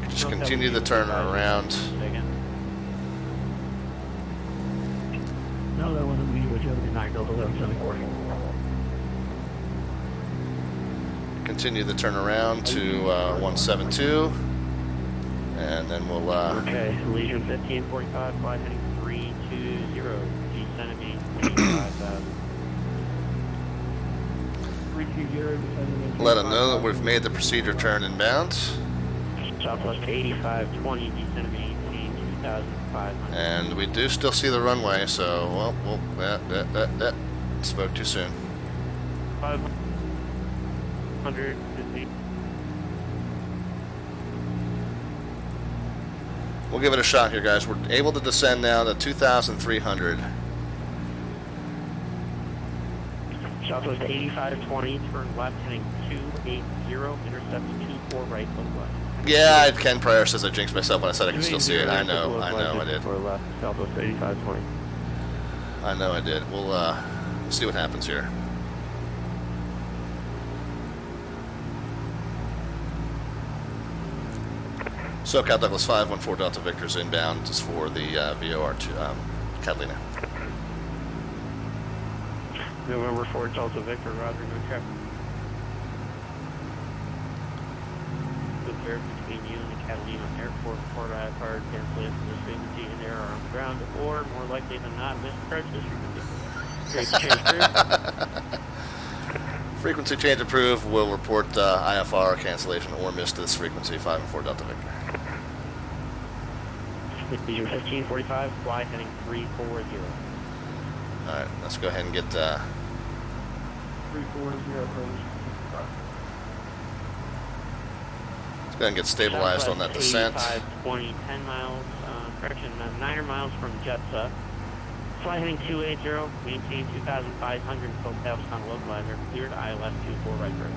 A: just continue the turn around.
C: No, that wasn't me, but you have a good night, Delta 1174.
A: Continue the turn around to 172, and then we'll...
B: Okay, Legion 1545, flight heading 320, descending 5,000.
A: let them know that we've made the procedure turn inbound.
B: Southwest 8520, descending 2,500.
A: And we do still see the runway, so, well, that spoke too soon.
B: 550.
A: We'll give it a shot here, guys. We're able to descend now to 2,300.
B: Southwest 8520, turn left heading 280, intercept 24 right, left.
A: Yeah, Ken Pryor says I jinxed myself when I said I can still see it. I know I did.
C: Left, Southwest 8520.
A: I know I did. We'll see what happens here. SoCal Douglas 514 Delta Victor's inbound is for the VOR to Catalina.
B: November 4 Delta Victor, Roger, no check. Good bear between you and the Catalina Airport, Port IFR, cancellation of this frequency in air or on the ground, or more likely than not, misapproach this frequency. Great change through.
A: Frequency change approved. Will report IFR cancellation or miss to this frequency 514 Delta Victor.
B: Legion 1545, fly heading 340.
A: Alright, let's go ahead and get
D: 340,
A: let's go ahead and get stabilized on that descent.
B: 8520, 10 miles, correction, 9 miles from Jetsa. Fly heading 280, maintain 2,500 until established on localizer, cleared ILS 24 right approach.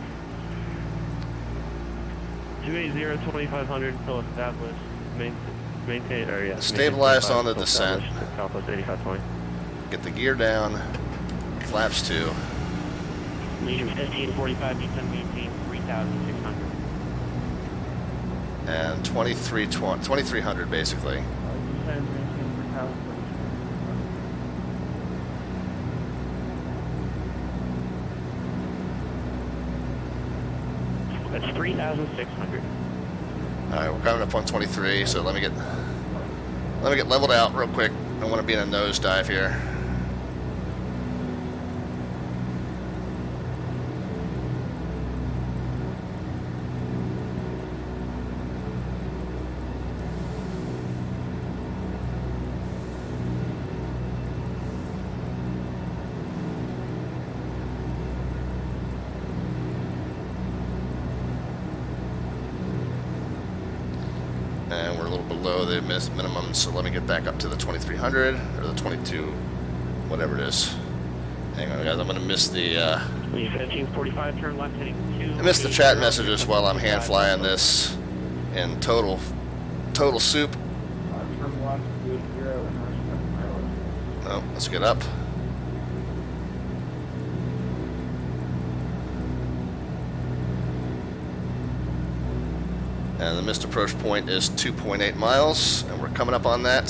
C: 280, 2,500 until established, maintain, or yeah.
A: Stabilized on the descent.
C: Southwest 8520.
A: Get the gear down. Flaps 2.
B: Legion 1545, descend, maintain 3,600.
A: And 2,300 basically.
B: That's 3,600.
A: Alright, we're coming up on 23, so let me get leveled out real quick. I want to be in a nosedive here. And we're a little below the minimum, so let me get back up to the 2300 or the 22, whatever it is. Hang on, guys, I'm gonna miss the
B: 1545, turn left heading 2.
A: I missed the chat messages while I'm hand flying this in total soup. Oh, let's get up. And the missed approach point is 2.8 miles, and we're coming up on that.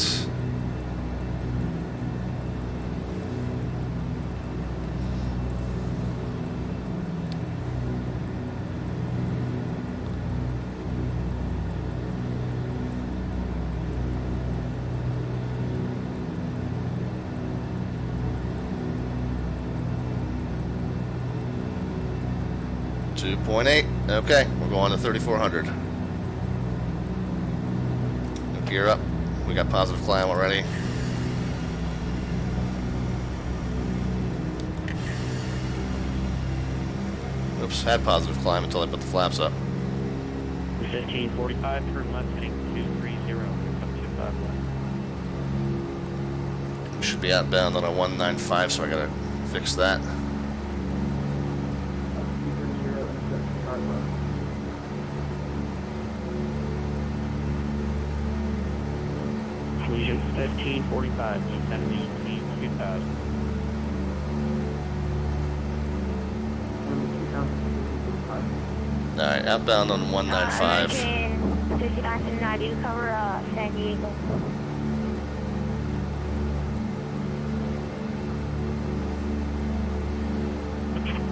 A: 2.8. Okay, we're going to 3,400. Gear up. We got positive climb already. Oops, had positive climb until I put the flaps up.
B: 1545, turn left heading 230, come 25 left.
A: We should be outbound on a 195, so I gotta fix that.
B: Legion 1545, descend maintain 2000.
A: Alright, outbound on 195.
E: 59 do cover San Diego.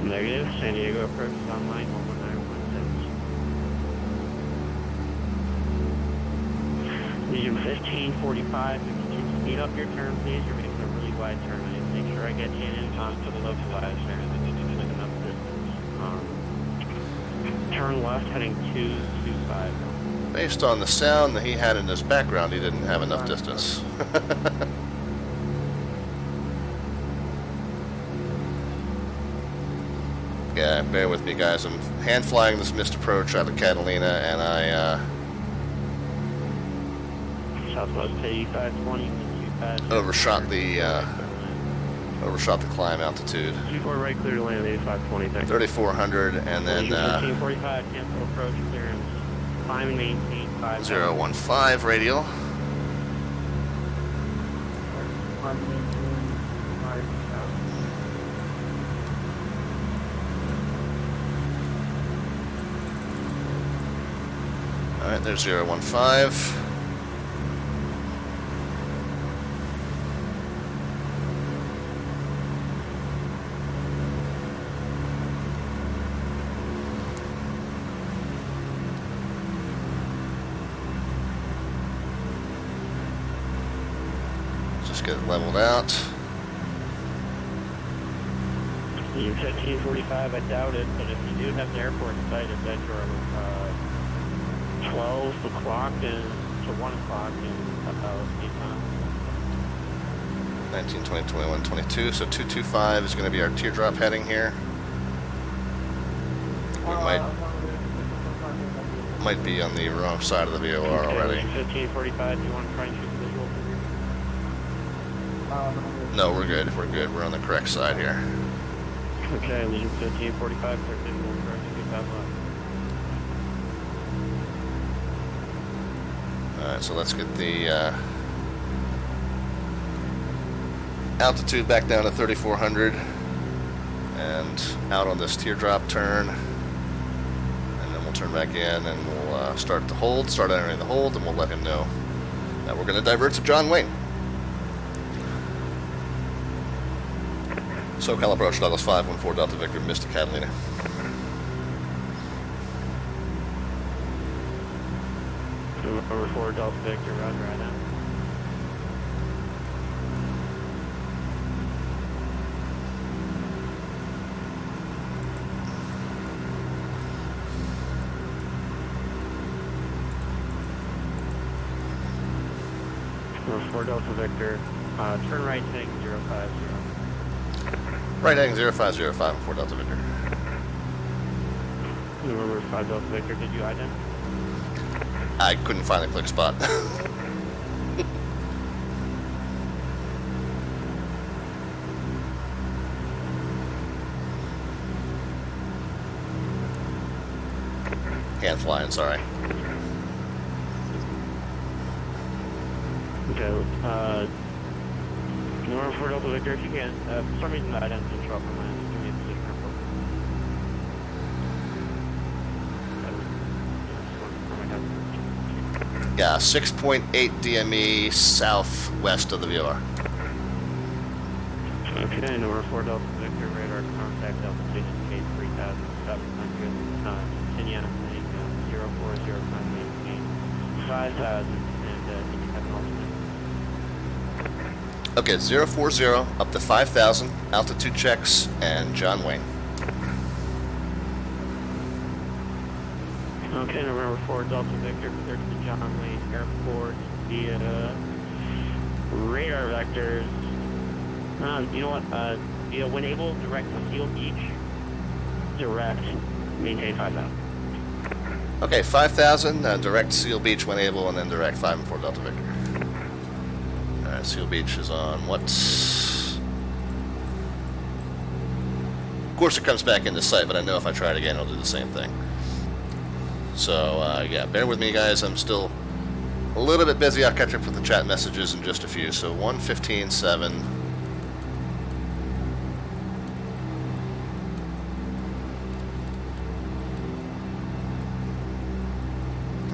B: Negative, San Diego approach is online, 11916. Legion 1545, if you can speed up your turn, please. You're making a really wide turn. I need to make sure I get you in time to the localizer with enough distance. Turn left heading 225.
A: Based on the sound that he had in his background, he didn't have enough distance. Yeah, bear with me, guys. I'm hand flying this missed approach out of Catalina, and I
B: Southwest 8520,
A: overshot the climb altitude.
C: 24 right, clear to land, 8520, thanks.
A: 3,400, and then
B: 1545, cancel approach clearance. Climb and maintain 5.
A: 015 radial. Alright, there's 015. Just get it leveled out.
B: You 1545, I doubt it, but if you do have the airport sighted, that's your 12 o'clock and to 1 o'clock in about 8 miles.
A: 19, 20, 21, 22. So 225 is going to be our teardrop heading here. We might be on the wrong side of the VOR already.
B: 1545, do you want to try and shoot the visual?
A: No, we're good. We're good. We're on the correct side here.
B: Okay, Legion 1545, clear visual approach, 25 left.
A: Alright, so let's get the altitude back down to 3,400 and out on this teardrop turn, and then we'll turn back in and we'll start entering the hold, and we'll let him know that we're going to divert to John Wayne. SoCal approach, Douglas 514 Delta Victor, Mr. Catalina.
B: Over 4 Delta Victor, roger right now. Over 4 Delta Victor, turn right heading 050.
A: Right heading 0505 and 4 Delta Victor.
B: November 5 Delta Victor, did you ident?
A: I couldn't find a click spot. Hand flying, sorry.
B: Okay, November 4 Delta Victor, if you can, for some reason the ident didn't show up on mine, just give me a position report.
A: Yeah, 6.8 DME southwest of the VOR.
B: Okay, November 4 Delta Victor, radar contact altitude indicate 3,700, continue on heading 040, maintain 5,000, and did you have an altitude?
A: Okay, 040 up to 5,000, altitude checks, and John Wayne.
B: Okay, November 4, Delta Victor, clear to the John Wayne Airport via radar vectors. You know what? Via when able, direct to Seal Beach. Direct, maintain 5,000.
A: Okay, 5,000, direct Seal Beach when able, and then direct 5 and 4 Delta Victor. Alright, Seal Beach is on what? Of course it comes back into sight, but I know if I try it again it'll do the same thing. So, yeah, bear with me guys, I'm still a little bit busy. I'll catch up with the chat messages in just a few. So 1:15.7.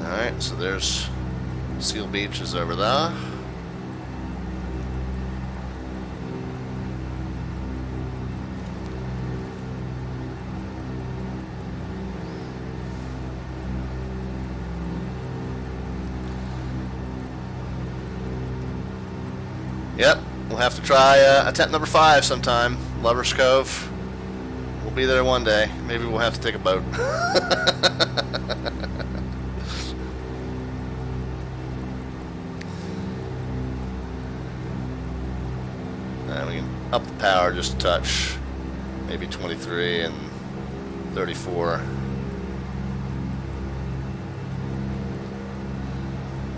A: Alright, so there's Seal Beach is over there. Yep, we'll have to try attempt number 5 sometime. Lover's Cove. We'll be there one day. Maybe we'll have to take a boat. And we can up the power just a touch. Maybe 23 and 34.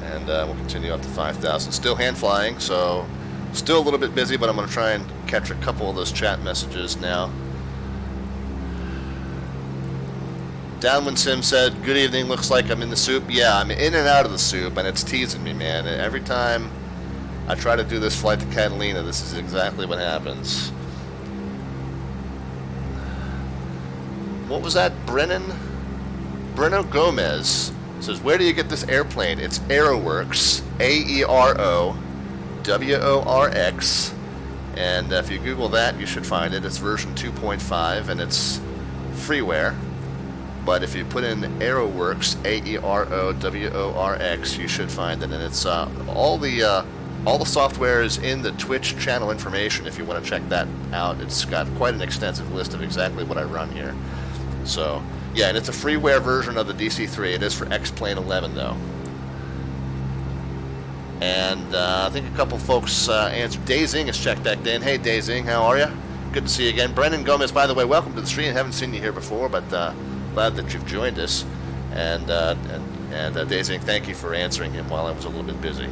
A: And we'll continue up to 5,000. Still hand flying, so still a little bit busy, but I'm going to try and catch a couple of those chat messages now. Downwind Sim said, "Good evening, looks like I'm in the soup." Yeah, I'm in and out of the soup, and it's teasing me, man. Every time I try to do this flight to Catalina, this is exactly what happens. What was that? Breno Gomez says, "Where do you get this airplane?" It's Aeroworx, AEROWORX, and if you Google that, you should find it. It's version 2.5, and it's freeware. But if you put in Aeroworx, AEROWORX, you should find it, and it's all the software is in the Twitch channel information. If you want to check that out, it's got quite an extensive list of exactly what I run here. So yeah, and it's a freeware version of the DC-3. It is for XP11 though. And I think a couple folks answered. Dazing is checked back in. Hey Dazing, how are you? Good to see you again. Brendan Gomez, by the way, welcome to the stream. I haven't seen you here before, but glad that you've joined us. And Dazing, thank you for answering him while I was a little bit busy.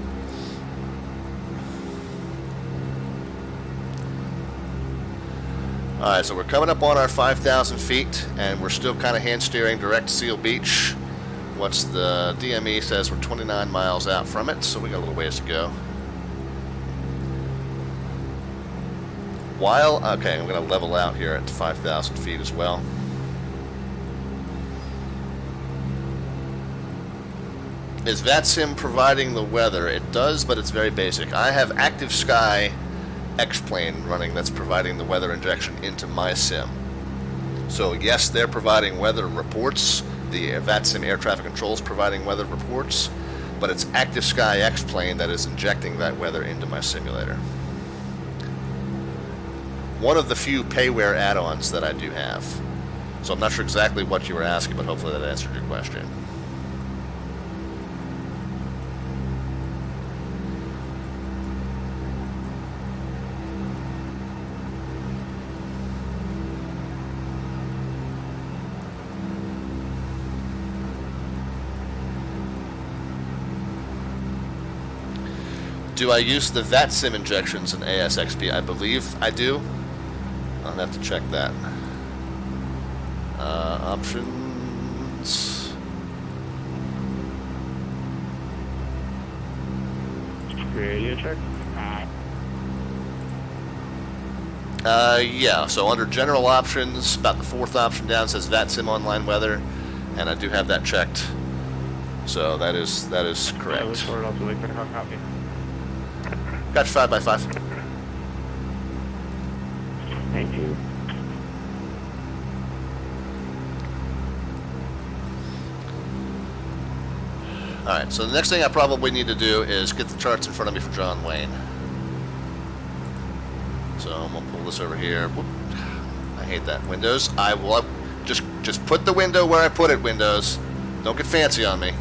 A: Alright, so we're coming up on our 5,000 feet, and we're still kind of hand steering direct to Seal Beach. What's the DME says we're 29 miles out from it, so we got a little ways to go. Okay, I'm going to level out here at 5,000 feet as well. Is VATSIM providing the weather? It does, but it's very basic. I have Active Sky X-Plane running that's providing the weather injection into my sim. So yes, they're providing weather reports. The VATSIM air traffic control is providing weather reports, but it's Active Sky X-Plane that is injecting that weather into my simulator. One of the few payware add-ons that I do have. So I'm not sure exactly what you were asking, but hopefully that answered your question. Do I use the VATSIM injections in ASXP? I believe I do. I'll have to check that. Options.
B: Radio check.
A: Yeah, so under general options, about the 4th option down says VATSIM online weather, and I do have that checked. So that is correct.
B: I was sorted out to wait for the copy.
A: Gotcha, 5x5.
B: Thank you.
A: Alright, so the next thing I probably need to do is get the charts in front of me for John Wayne. So I'm going to pull this over here. Whoop. I hate that. Windows. I will just put the window where I put it, Windows. Don't get fancy on me.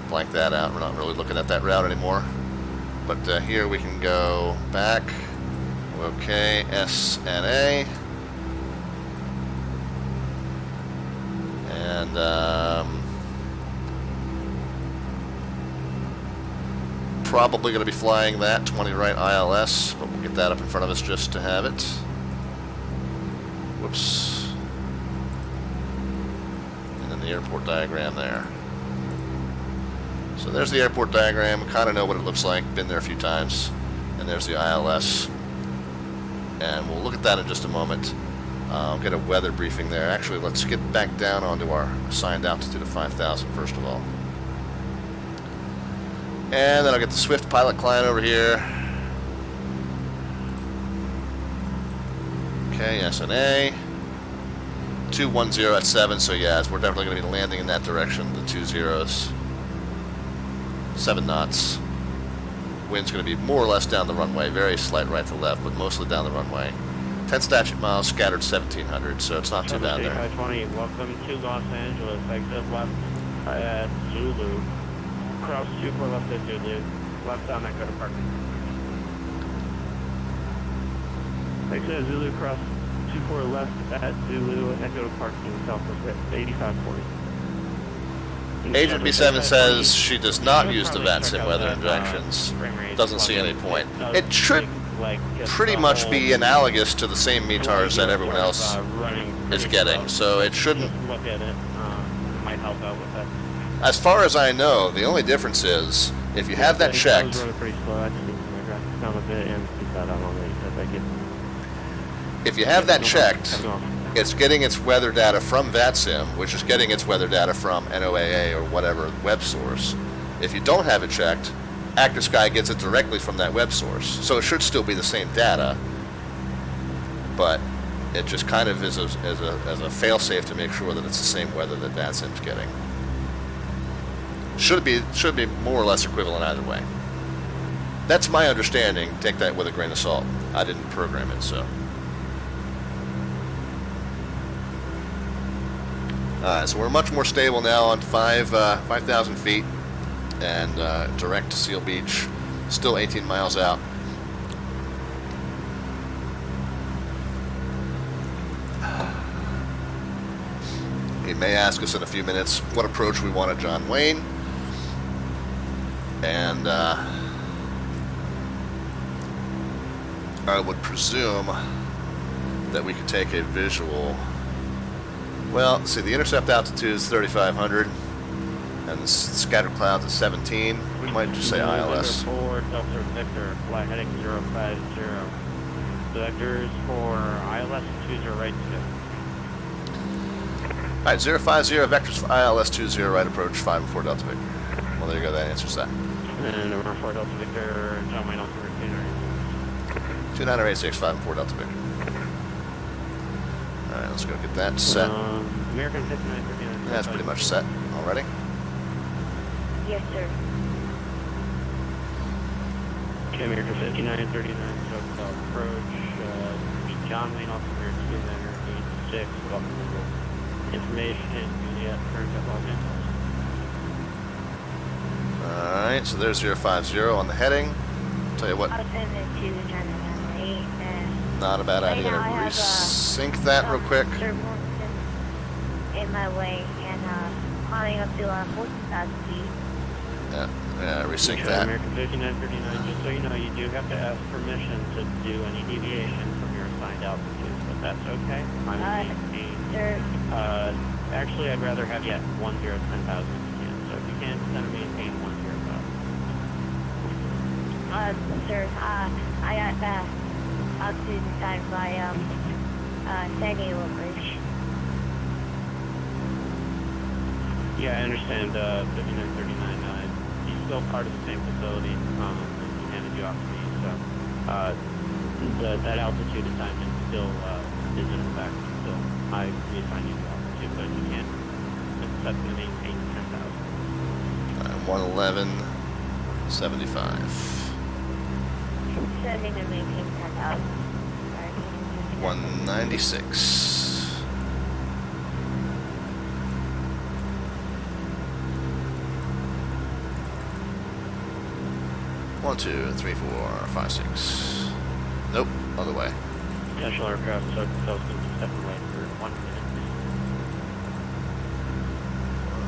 A: Blank that out. We're not really looking at that route anymore. But here we can go back. Okay, S and A. And probably going to be flying that 20 right ILS, but we'll get that up in front of us just to have it. Whoops. And then the airport diagram there. So there's the airport diagram. Kind of know what it looks like. Been there a few times. And there's the ILS. And we'll look at that in just a moment. I'll get a weather briefing there. Actually, let's get back down onto our assigned altitude of 5,000 first of all. And then I'll get the Swift pilot client over here. Okay, SNA. 210 at 7, so yes, we're definitely going to be landing in that direction, the 2 zeros. 7 knots. Wind's going to be more or less down the runway, very slight right to left, but mostly down the runway. 10 statute miles, scattered 1,700, so it's not too bad there.
B: 20, welcome to Los Angeles, exit left at Zulu. Cross 24 left at Zulu, left on Echo to parking.
C: Exit Zulu, cross 24 left at Zulu, Echo to parking, southwest at 8540.
A: Agent B7 says she does not use the VATSIM weather injections. Doesn't see any point. It should pretty much be analogous to the same METARs that everyone else is getting, so it shouldn't.
B: Look at it, might help out with that.
A: As far as I know, the only difference is if you have that checked. If you have that checked, it's getting its weather data from VATSIM, which is getting its weather data from NOAA or whatever web source. If you don't have it checked, Active Sky gets it directly from that web source. So it should still be the same data, but it just kind of is as a fail-safe to make sure that it's the same weather that VATSIM's getting. Should be more or less equivalent either way. That's my understanding. Take that with a grain of salt. I didn't program it, so. Alright, so we're much more stable now on 5,000 feet and direct to Seal Beach. Still 18 miles out. He may ask us in a few minutes what approach we want at John Wayne. And I would presume that we could take a visual. Well, see, the intercept altitude is 3,500, and the scattered clouds is 17. We might just say ILS.
B: 4 Delta Victor, fly heading 050. Vectors for ILS 20 right to.
A: Alright, 050 vectors for ILS 20 right approach 5 and 4 Delta Victor. Well, there you go, that answers that.
B: And number 4 Delta Victor, John Wayne Alpha
A: 2986 5 and 4 Delta Victor. Alright, let's go get that set.
B: American 5939.
A: That's pretty much set already.
E: Yes, sir.
B: Okay, American 5939, so approach, John Wayne Alpha 2986, welcome to information and Juliet, current at Los Angeles.
A: Alright, so there's 050 on the heading. Tell you what,
E: I'll send it to Channel 8 and
A: not a bad idea to
E: now I have,
A: resync that real quick.
E: turbulence in my way and climbing up to 14,000 feet.
A: Yeah, resync
B: Okay,
A: that.
B: American 5939, just so you know, you do have to ask permission to do any deviation from your assigned altitude, but that's okay. I'm maintaining.
E: Sir,
B: Actually, I'd rather have you at 1010,000 if you can. So if you can, then maintain 105.
E: sir, I got altitude assigned by San Diego Bridge.
B: Yeah, I understand. 5939. He's still part of the same facility. He handed you off to me, so that altitude assignment still is in effect. Still, I reassign you to altitude, but you can't. It's set to maintain 10,000.
A: 111.75.
E: Setting to maintain 10,000.
A: 196. 1, 2, 3, 4, 5, 6. Nope, other way.
B: Potential aircraft so going to step away for 1 minute.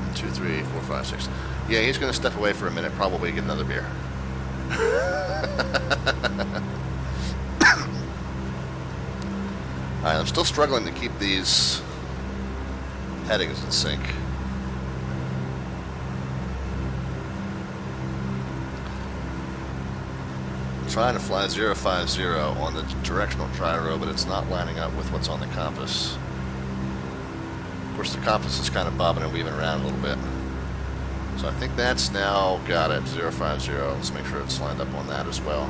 A: 1, 2, 3, 4, 5, 6. Yeah, he's going to step away for a minute, probably get another beer. Alright, I'm still struggling to keep these headings in sync. I'm trying to fly 050 on the directional gyro, but it's not lining up with what's on the compass. Of course, the compass is kind of bobbing and weaving around a little bit. So I think that's now got it, 050. Let's make sure it's lined up on that as well.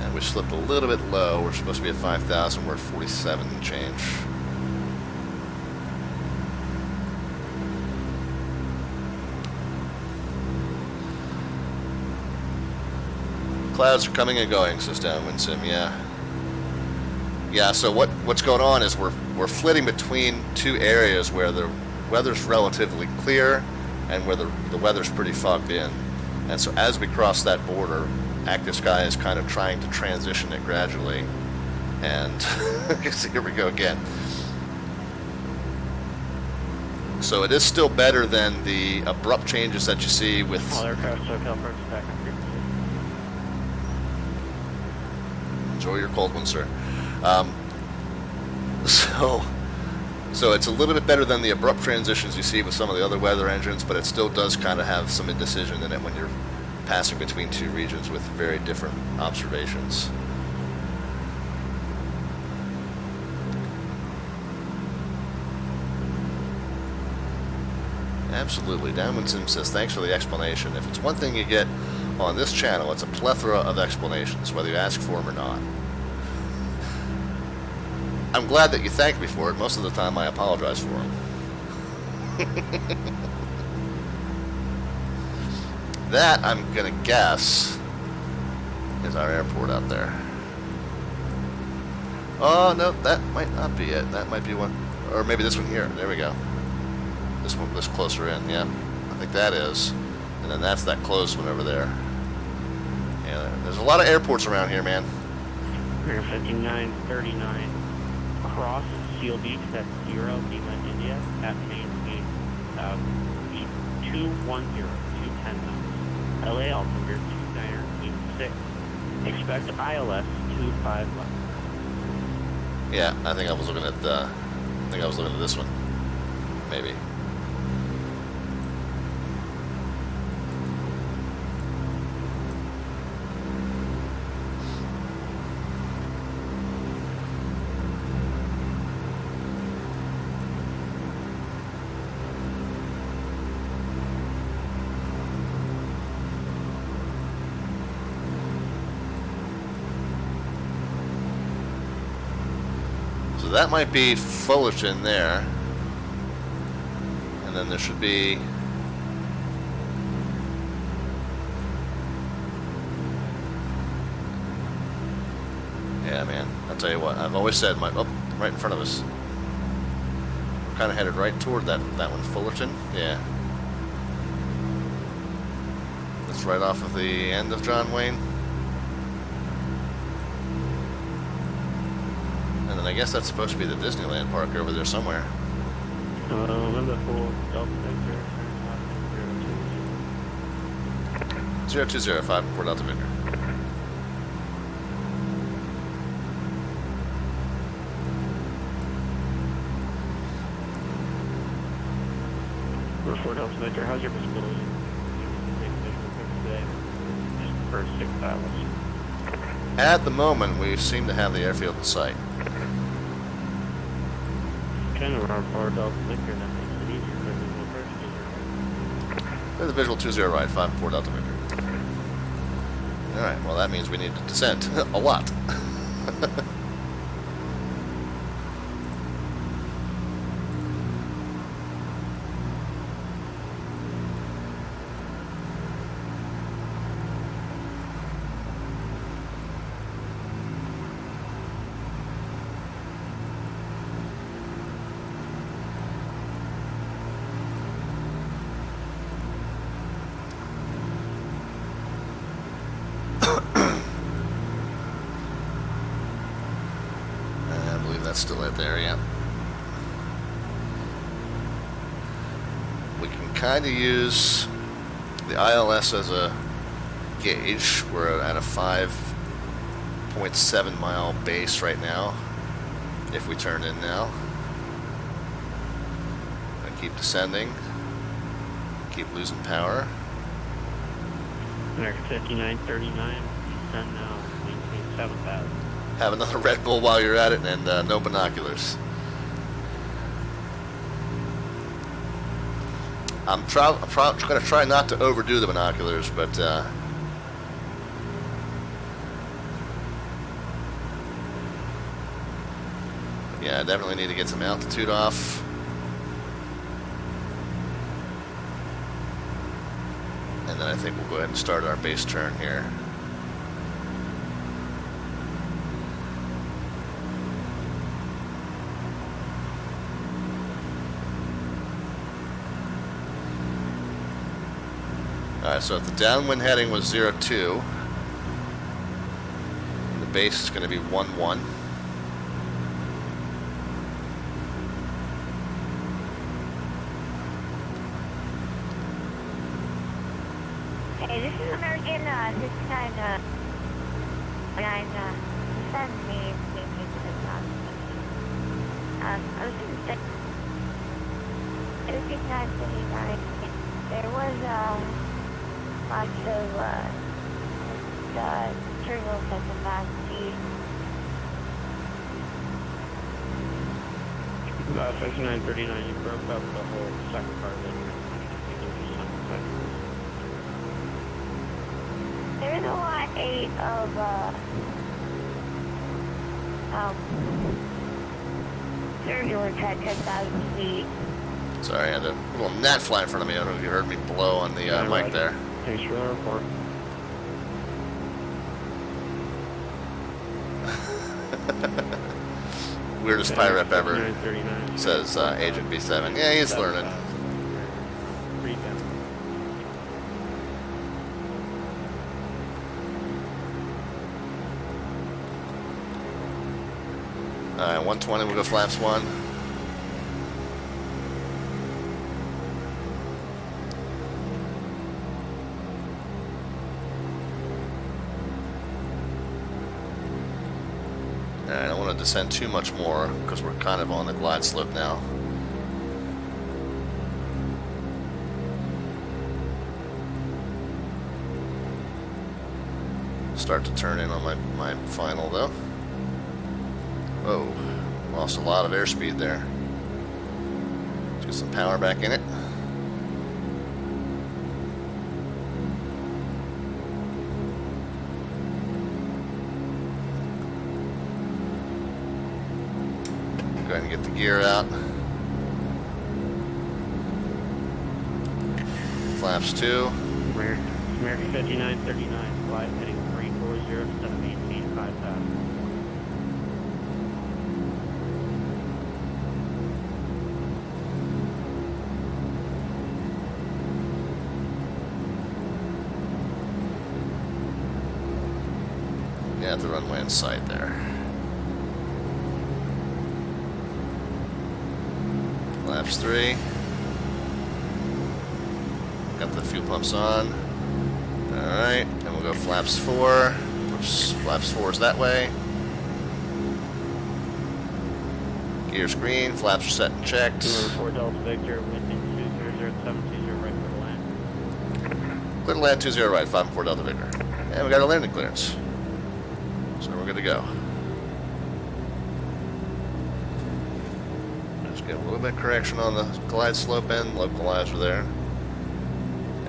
A: And we slipped a little bit low. We're supposed to be at 5,000. We're at 47 and change. Clouds are coming and going, says Downwind Sim, yeah. Yeah, so what's going on is we're flitting between two areas where the weather's relatively clear and where the weather's pretty fogged in. And so as we cross that border, active sky is kind of trying to transition it gradually. And here we go again. So it is still better than the abrupt changes that you see with...
B: All aircraft SoCal approach back on frequency.
A: Enjoy your cold one, sir. So it's a little bit better than the abrupt transitions you see with some of the other weather engines, but it still does kind of have some indecision in it when you're passing between two regions with very different observations. Absolutely. Downwind Sim says, thanks for the explanation. If it's one thing you get on this channel, it's a plethora of explanations, whether you ask for them or not. I'm glad that you thanked me for it. Most of the time I apologize for them. That, I'm going to guess, is our airport out there. Oh, no, that might not be it. That might be one. Or maybe this one here. There we go. This one, this closer in, yeah. I think that is. And then that's that closed one over there. Yeah, there's a lot of airports around here, man.
B: 5939. Cross Seal Beach, that's 0, Mainland India, at main speed, 210, 210 knots. LA altimeter 2986. Expect ILS 25 left.
A: Yeah, I think I was looking at this one. Maybe. So that might be Fullerton there. And then there should be... Yeah, man. I'll tell you what. I've always said, oh, right in front of us. We're kind of headed right toward that one. Fullerton? Yeah. That's right off of the end of John Wayne. And I guess that's supposed to be the Disneyland park over there somewhere.
B: Number 4, Delta Victor,
A: 0205, Port Delta Victor.
B: Number 4, Delta Victor, how's your visibility? Just the first 6 hours.
A: At the moment, we seem to have the airfield in sight.
B: Kind of around 4 Delta Victor, that makes it easier for visual first.
A: There's the visual 20 right, 5 4 Delta Victor. Alright, well that means we need to descend a lot. that's still it there, yeah. We can kind of use the ILS as a gauge. We're at a 5.7 mile base right now. If we turn in now. And keep descending. Keep losing power.
B: American 5939, descend now, maintain 7,000.
A: Have another Red Bull while you're at it, and no binoculars. I'm going to try not to overdo the binoculars, but yeah, I definitely need to get some altitude off. And then I think we'll go ahead and start our base turn here. Alright, so if the downwind heading was 02, the base is going to be 11.
E: Hey, this is American 69, send me to the top. I was going to say, 5979, there was, lots of, turbulence at the last speed.
B: 5939, you broke up the whole second part of it.
E: There's a lot of turbulence at 10,000 feet.
A: Sorry, I had a little gnat fly in front of me. I don't know if you heard me blow on the mic there.
B: Thanks for the report.
A: Weirdest pirate ever,
B: 5939.
A: says Agent B7. Yeah, he's learning. Alright, 120, we'll go flaps 1. Alright, I don't want to descend too much more because we're kind of on the glide slope now. Start to turn in on my final though. Whoa, lost a lot of airspeed there. Let's get some power back in it. Go ahead and get the gear out. Flaps 2.
B: American 5939, flight heading 340 to maintain 5,000.
A: Yeah, the runway in sight there. Flaps 3. Got the fuel pumps on. Alright, and we'll go flaps 4. Oops, flaps 4 is that way. Gears green, flaps are set and checked.
B: 4 Delta Victor, wind 20072 right for the land.
A: Clear to land 20 right, 5 and 4 Delta Victor. And we got our landing clearance. So we're good to go. Just get a little bit of correction on the glide slope end, localizer there.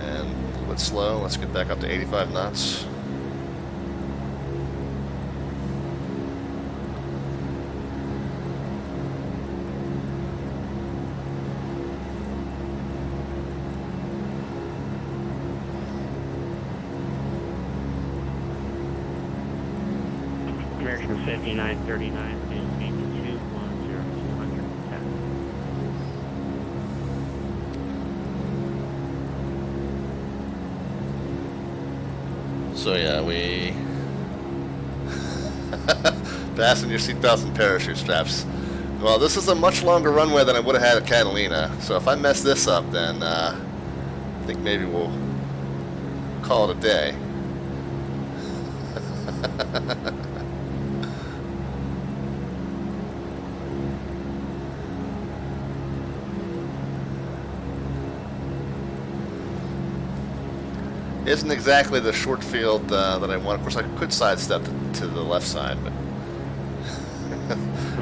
A: And a little bit slow. Let's get back up to 85 knots.
B: American 5939, is making 210.
A: So yeah, we fasten your seatbelts and parachute straps. Well, this is a much longer runway than I would have had at Catalina, so if I mess this up, then I think maybe we'll call it a day. Isn't exactly the short field that I want. Of course, I could sidestep to the left side, but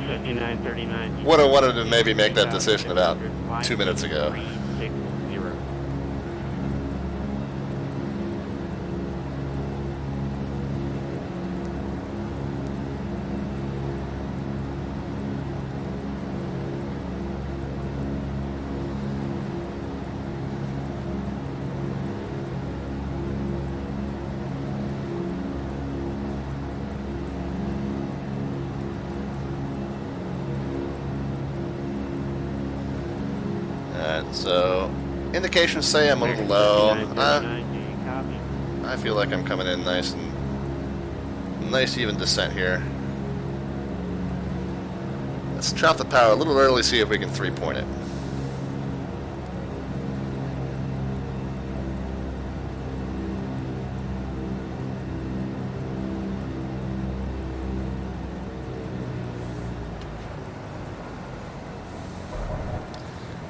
B: 5939.
A: would have wanted to maybe make that decision about 2 minutes ago.
B: 360.
A: Alright, so indications say I'm a little low. I feel like I'm coming in nice even descent here. Let's chop the power a little early, see if we can 3-point it.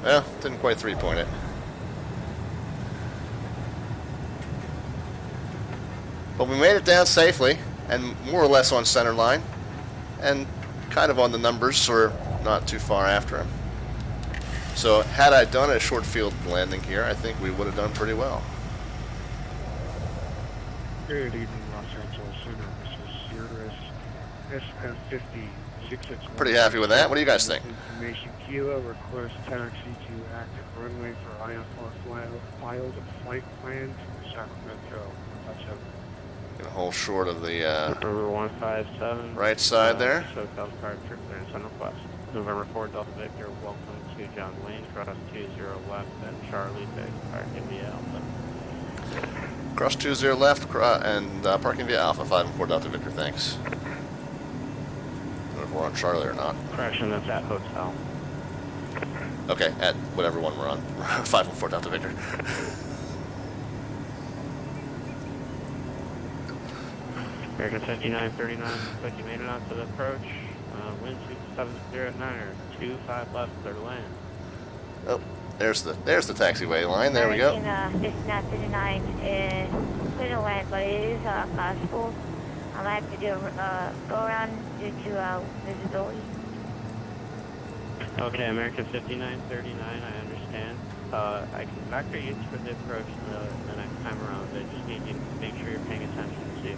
A: Well, didn't quite 3-point it. But we made it down safely, and more or less on center line, and kind of on the numbers, or not too far after him. So had I done a short field landing here, I think we would have done pretty well.
F: Good evening, Los Angeles Center. This is Cirrus SM50
A: Pretty happy with that. What do you guys think?
F: Information Kilo request taxi to active runway for IFR flight plan to Sacramento. Touch up.
A: Gonna hold short of the
B: November 157.
A: right side there.
B: SoCal departure clearance on request. November 4 Delta Victor, welcome to John Wayne, cross 20 left and Charlie to parking via Alpha.
A: Cross 20 left and parking via Alpha 5 and 4 Delta Victor, thanks. I don't know if we're on Charlie or not.
B: Correction, that's at hotel.
A: Okay, at whatever one we're on. 5 and 4 Delta Victor.
B: American 5939, looks like you made it onto the approach. Wind 270 at 9 or 25 left, clear to land.
A: Oh, there's the taxiway line. There we go.
E: American 5939 is clear to land, but it is possible I might have to do a go around due to visibility.
B: Okay, American 5939, I understand. I can factor you for the approach the next time around. I just need you to make sure you're paying attention to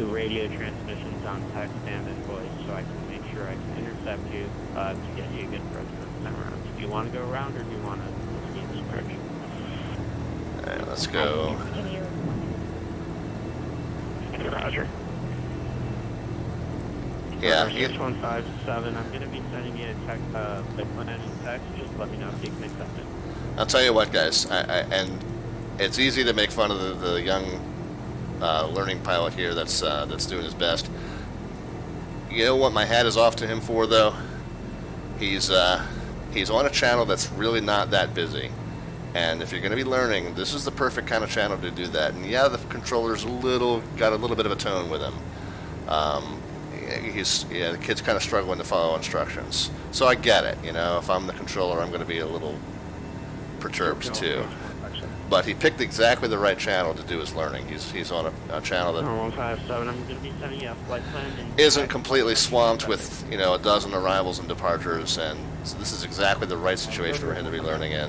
B: the radio transmissions on text and in voice, so I can make sure I can intercept you to get you a good approach next time around. Do you want to go around or do you want to keep this approach?
A: Alright, let's go.
B: Roger.
A: Yeah.
B: 6157, I'm going to be sending you a text, explanation text. Just let me know if you can accept it.
A: I'll tell you what, guys, and it's easy to make fun of the young learning pilot here that's doing his best. You know what my hat is off to him for, though? He's on a channel that's really not that busy. And if you're going to be learning, this is the perfect kind of channel to do that. And yeah, the controller's got a little bit of a tone with him. The kid's kind of struggling to follow instructions. So I get it, you know. If I'm the controller, I'm going to be a little perturbed too. But he picked exactly the right channel to do his learning. He's on a channel that
B: 157, I'm going to be sending you a flight plan.
A: isn't completely swamped with, you know, a dozen arrivals and departures, and so this is exactly the right situation for him to be learning in.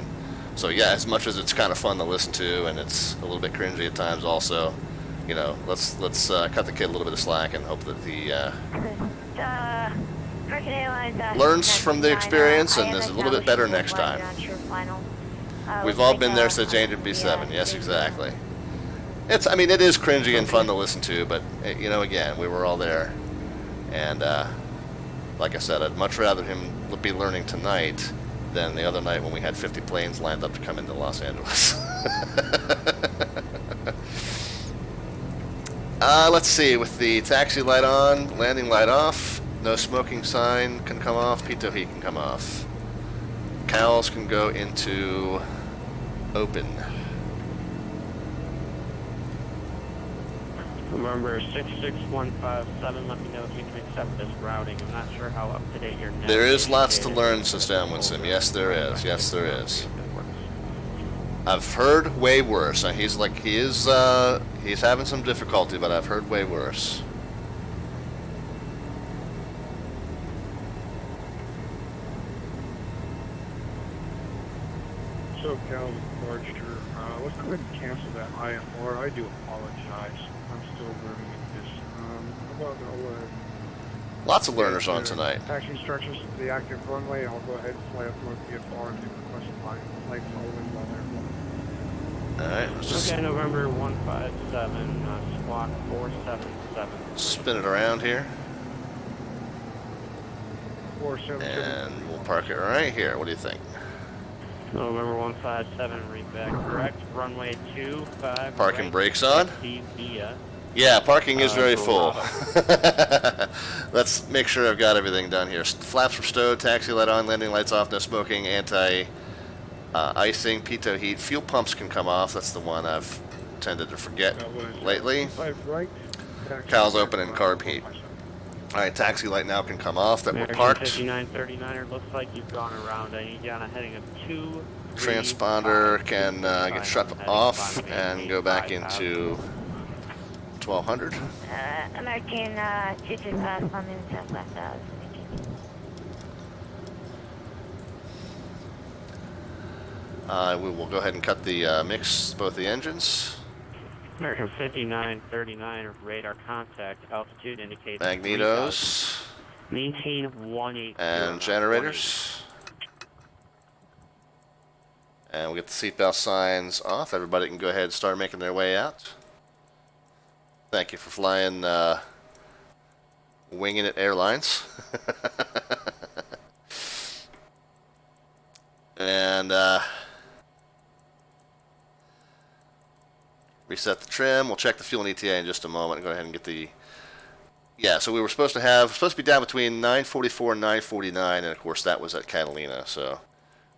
A: So yeah, as much as it's kind of fun to listen to, and it's a little bit cringy at times also, you know, let's cut the kid a little bit of slack and hope that he learns from the experience and is a little bit better next time. We've all been there since Agent B7. Yes, exactly. I mean, it is cringy and fun to listen to, but, you know, again, we were all there. And, like I said, I'd much rather him be learning tonight than the other night when we had 50 planes lined up to come into Los Angeles. Let's see, with the taxi light on, landing light off, No smoking sign can come off. Pitot heat can come off. Cowls can go into open.
B: Remember 66157, let me know if you can accept this routing. I'm not sure how up to date your net.
A: There is lots to learn since downwind sim. Yes, there is. Yes, there is. I've heard way worse. He's having some difficulty, but I've heard way worse.
F: So, Cal, Forester, let's go ahead and cancel that IFR. I do apologize. I'm still learning this. How about
A: Lots of learners on tonight.
F: taxi instructions to the active runway. I'll go ahead and fly up North VFR and request a flight following while they're
A: Alright, let's just
B: Okay, November 157, squawk 477.
A: spin it around here.
F: 477.
A: And we'll park it right here. What do you think?
B: November 157, read back correct. Runway 25.
A: Parking
B: right,
A: brakes on?
B: via.
A: Yeah, parking is very full.
B: Colorado.
A: Let's make sure I've got everything done here. Flaps are stowed, taxi light on, landing lights off, no smoking, anti-icing, pitot heat. Fuel pumps can come off. That's the one I've tended to forget lately.
F: 5 right.
A: Cowls open and carb heat. Alright, taxi light now can come off that we're
B: American
A: parked.
B: 5939er, looks like you've gone around. I need you on a heading of 2.
A: Transponder can get shut off and go back into 1200.
E: American 225 London Southwest Dallas.
A: We will go ahead and cut the mix, both the engines.
B: American 5939, radar contact, altitude indicates
A: Magnetos
B: 3000. Maintain 180.
A: and generators. And we'll get the seatbelt signs off. Everybody can go ahead and start making their way out. Thank you for flying Winging It Airlines. And reset the trim. We'll check the fuel and ETA in just a moment. Go ahead and get the... Yeah, so we were supposed to be down between 944 and 949, and of course that was at Catalina, so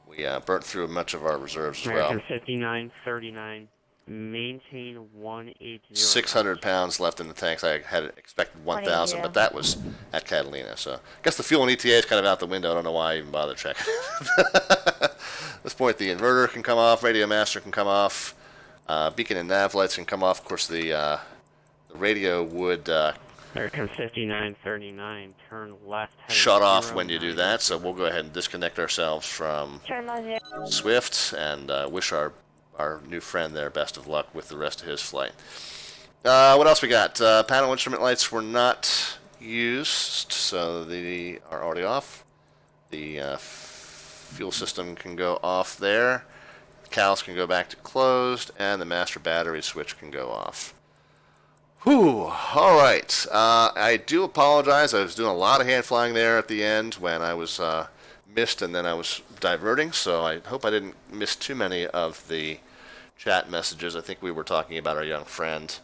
A: we burnt through much of our reserves as well.
B: American 5939, maintain 180.
A: 600 pounds left in the tanks. I had expected 1,000, but that was at Catalina, so I guess the fuel and ETA is kind of out the window. I don't know why I even bother checking. At this point, the inverter can come off, radio master can come off, beacon and nav lights can come off. Of course, the radio would
B: American 5939, turn left.
A: shut off when you do that, so we'll go ahead and disconnect ourselves from
E: Turn left 0.
A: Swift and wish our new friend there best of luck with the rest of his flight. What else we got? Panel instrument lights were not used, so they are already off. The fuel system can go off there. Cowls can go back to closed, and the master battery switch can go off. Whew, alright. I do apologize. I was doing a lot of hand flying there at the end when I was missed and then I was diverting, so I hope I didn't miss too many of the chat messages. I think we were talking about our young friend.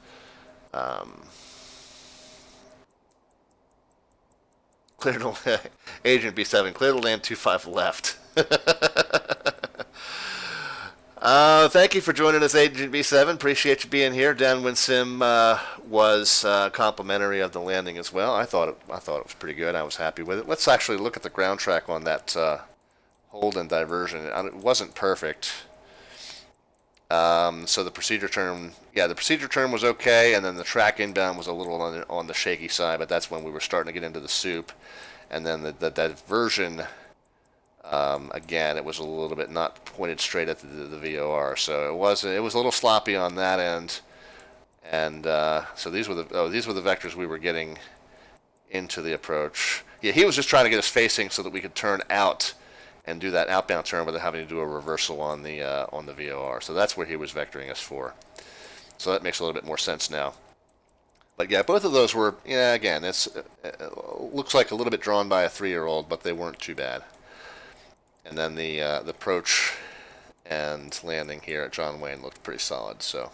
A: Clear to Agent B7, clear to land 25 left. Thank you for joining us, Agent B7. Appreciate you being here. Downwind Sim was complimentary of the landing as well. I thought it was pretty good. I was happy with it. Let's actually look at the ground track on that hold and diversion. It wasn't perfect. So the procedure turn, the procedure turn was okay, and then the track inbound was a little on the shaky side, but that's when we were starting to get into the soup. And then the diversion, again, it was a little bit not pointed straight at the VOR, so it was a little sloppy on that end. And so these were the vectors we were getting into the approach. Yeah, he was just trying to get us facing so that we could turn out and do that outbound turn without having to do a reversal on the VOR. So that's where he was vectoring us for. So that makes a little bit more sense now. But yeah, both of those were, again, it looks like a little bit drawn by a 3-year-old, but they weren't too bad. And then the approach and landing here at John Wayne looked pretty solid. So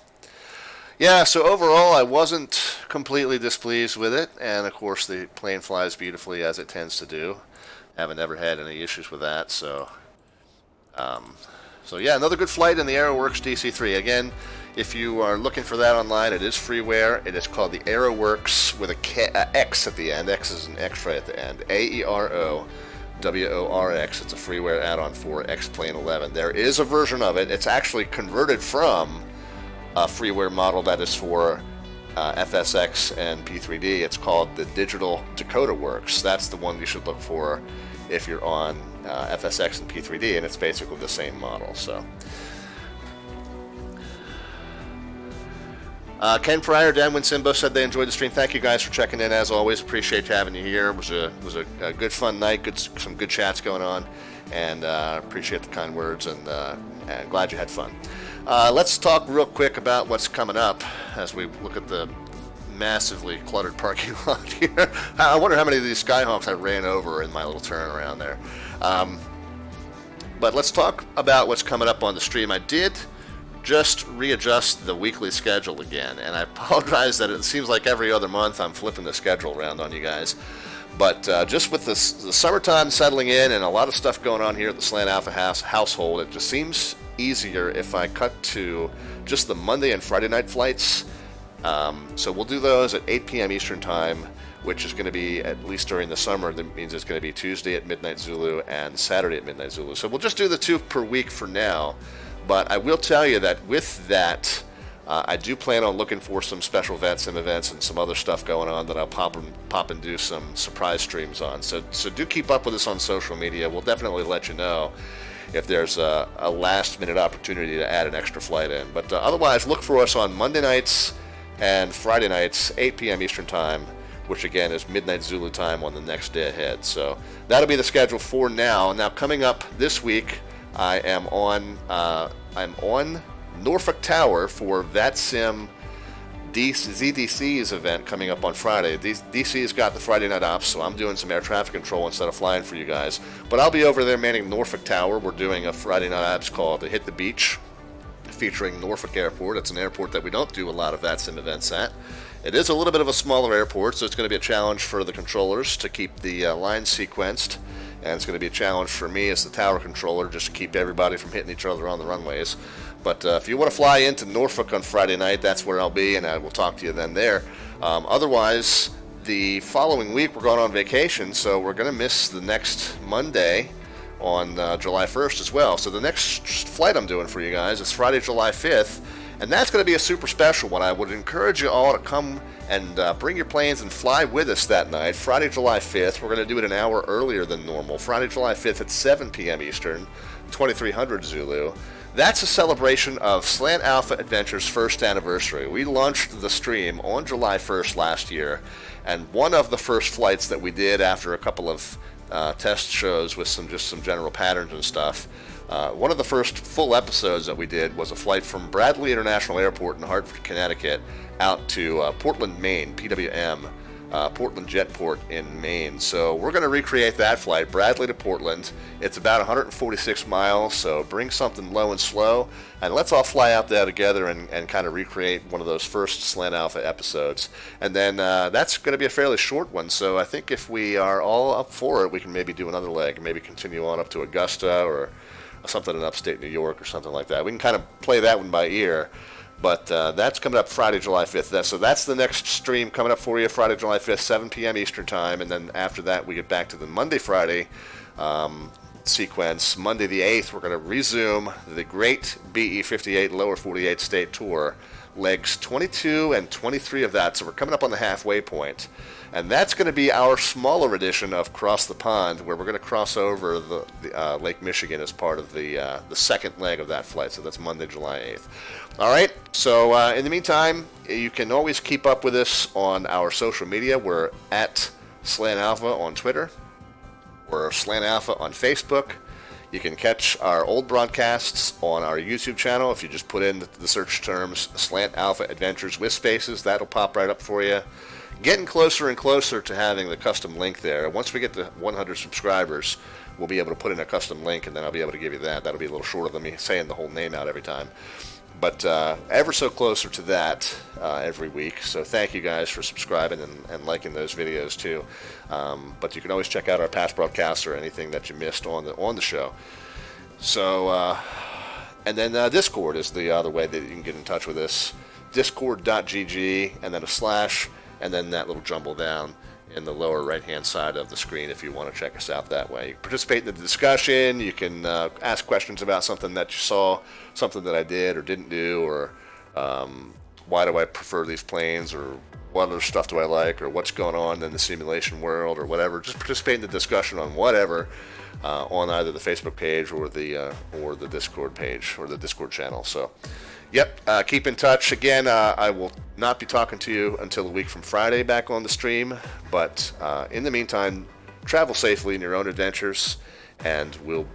A: Yeah, so overall I wasn't completely displeased with it, and of course the plane flies beautifully as it tends to do. Haven't ever had any issues with that, so yeah, another good flight in the Aeroworx DC-3. Again, if you are looking for that online, it is freeware. It is called the Aeroworx with a X at the end. X is an X-ray at the end. AEROWORX. It's a freeware add-on for XP11. There is a version of it. It's actually converted from a freeware model that is for FSX and P3D. It's called the Digital Dakota Works. That's the one you should look for if you're on FSX and P3D, and it's basically the same model. So, Ken Pryor, Dan Winsimbo said they enjoyed the stream. Thank you guys for checking in. As always, appreciate having you here. It was a good fun night. Some good chats going on, and appreciate the kind words, and glad you had fun. Let's talk real quick about what's coming up as we look at the massively cluttered parking lot here. I wonder how many of these Skyhawks I ran over in my little turn around there. But let's talk about what's coming up on the stream. I did just readjust the weekly schedule again, and I apologize that it seems like every other month I'm flipping the schedule around on you guys. But just with the summertime settling in and a lot of stuff going on here at the Slant Alpha household, it just seems easier if I cut to just the Monday and Friday night flights. So we'll do those at 8 p.m. Eastern Time, which is going to be, at least during the summer, that means it's going to be Tuesday at midnight Zulu and Saturday at midnight Zulu. So we'll just do the 2 per week for now. But I will tell you that with that, I do plan on looking for some special VATSIM events and some other stuff going on that I'll pop and do some surprise streams on. So do keep up with us on social media. We'll definitely let you know if there's a last-minute opportunity to add an extra flight in. But otherwise, look for us on Monday nights and Friday nights, 8 p.m. Eastern Time, which again is midnight Zulu time on the next day ahead. So that'll be the schedule for now. Now, coming up this week, I'm on Norfolk Tower for VATSIM ZDC's event coming up on Friday. DC's got the Friday night ops, so I'm doing some air traffic control instead of flying for you guys. But I'll be over there manning Norfolk Tower. We're doing a Friday night ops called Hit the Beach, featuring Norfolk Airport. It's an airport that we don't do a lot of VATSIM events at. It is a little bit of a smaller airport, so it's going to be a challenge for the controllers to keep the lines sequenced. And it's going to be a challenge for me as the tower controller just to keep everybody from hitting each other on the runways. But if you want to fly into Norfolk on Friday night, that's where I'll be, and I will talk to you then there. Otherwise, the following week we're going on vacation, so we're going to miss the next Monday on July 1st as well. So the next flight I'm doing for you guys is Friday, July 5th, and that's going to be a super special one. I would encourage you all to come and bring your planes and fly with us that night. Friday, July 5th. We're going to do it an hour earlier than normal. Friday, July 5th at 7 p.m. Eastern, 2300 Zulu. That's a celebration of Slant Alpha Adventure's first anniversary. We launched the stream on July 1st last year, and one of the first flights that we did after a couple of test shows with some general patterns and stuff, one of the first full episodes that we did was a flight from Bradley International Airport in Hartford, Connecticut, out to Portland, Maine, PWM, Portland Jetport in Maine. So we're going to recreate that flight, Bradley to Portland. It's about 146 miles, so bring something low and slow, and let's all fly out there together and kind of recreate one of those first Slant Alpha episodes. And then that's going to be a fairly short one, so I think if we are all up for it, we can maybe do another leg, and maybe continue on up to Augusta or something in upstate New York or something like that. We can kind of play that one by ear. But that's coming up Friday, July 5th. So that's the next stream coming up for you, Friday, July 5th, 7 p.m. Eastern Time. And then after that, we get back to the Monday, Friday sequence. Monday the 8th, we're going to resume the great BE58 Lower 48 State Tour, legs 22 and 23 of that. So we're coming up on the halfway point. And that's going to be our smaller edition of Cross the Pond, where we're going to cross over the Lake Michigan as part of the second leg of that flight. So that's Monday, July 8th. All right, so in the meantime, you can always keep up with us on our social media. We're at Slant Alpha on Twitter. We're Slant Alpha on Facebook. You can catch our old broadcasts on our YouTube channel. If you just put in the search terms Slant Alpha Adventures with spaces, that'll pop right up for you. Getting closer and closer to having the custom link there. Once we get to 100 subscribers, we'll be able to put in a custom link, and then I'll be able to give you that. That'll be a little shorter than me saying the whole name out every time. but ever so closer to that every week. So thank you guys for subscribing and liking those videos too. But you can always check out our past broadcasts or anything that you missed on the show. So and then Discord is the other way that you can get in touch with us. Discord.gg and then / and then that little jumble down in the lower right hand side of the screen if you want to check us out that way. You can participate in the discussion. You can ask questions about something that you saw, something that I did or didn't do, or why do I prefer these planes, or what other stuff do I like, or what's going on in the simulation world, or whatever. Just participate in the discussion on whatever on either the Facebook page or the Discord page or the Discord channel. So yep, keep in touch. Again, I will not be talking to you until a week from Friday back on the stream, but in the meantime, travel safely in your own adventures, and we'll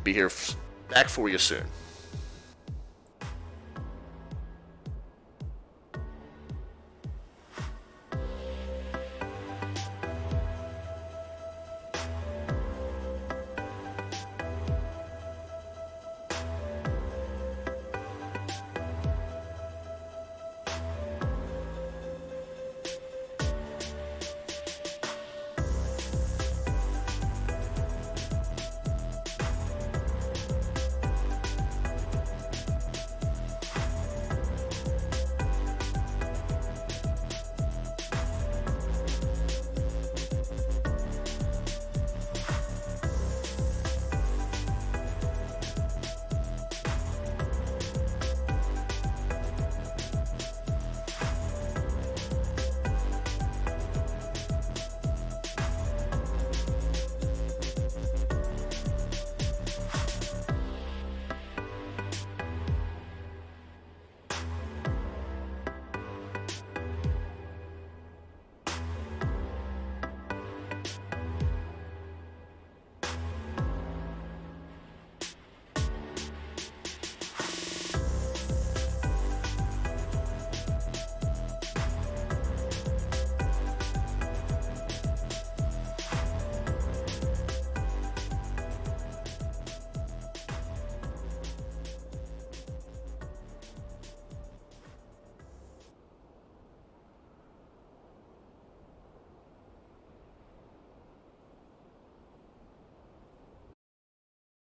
A: be here back for you soon.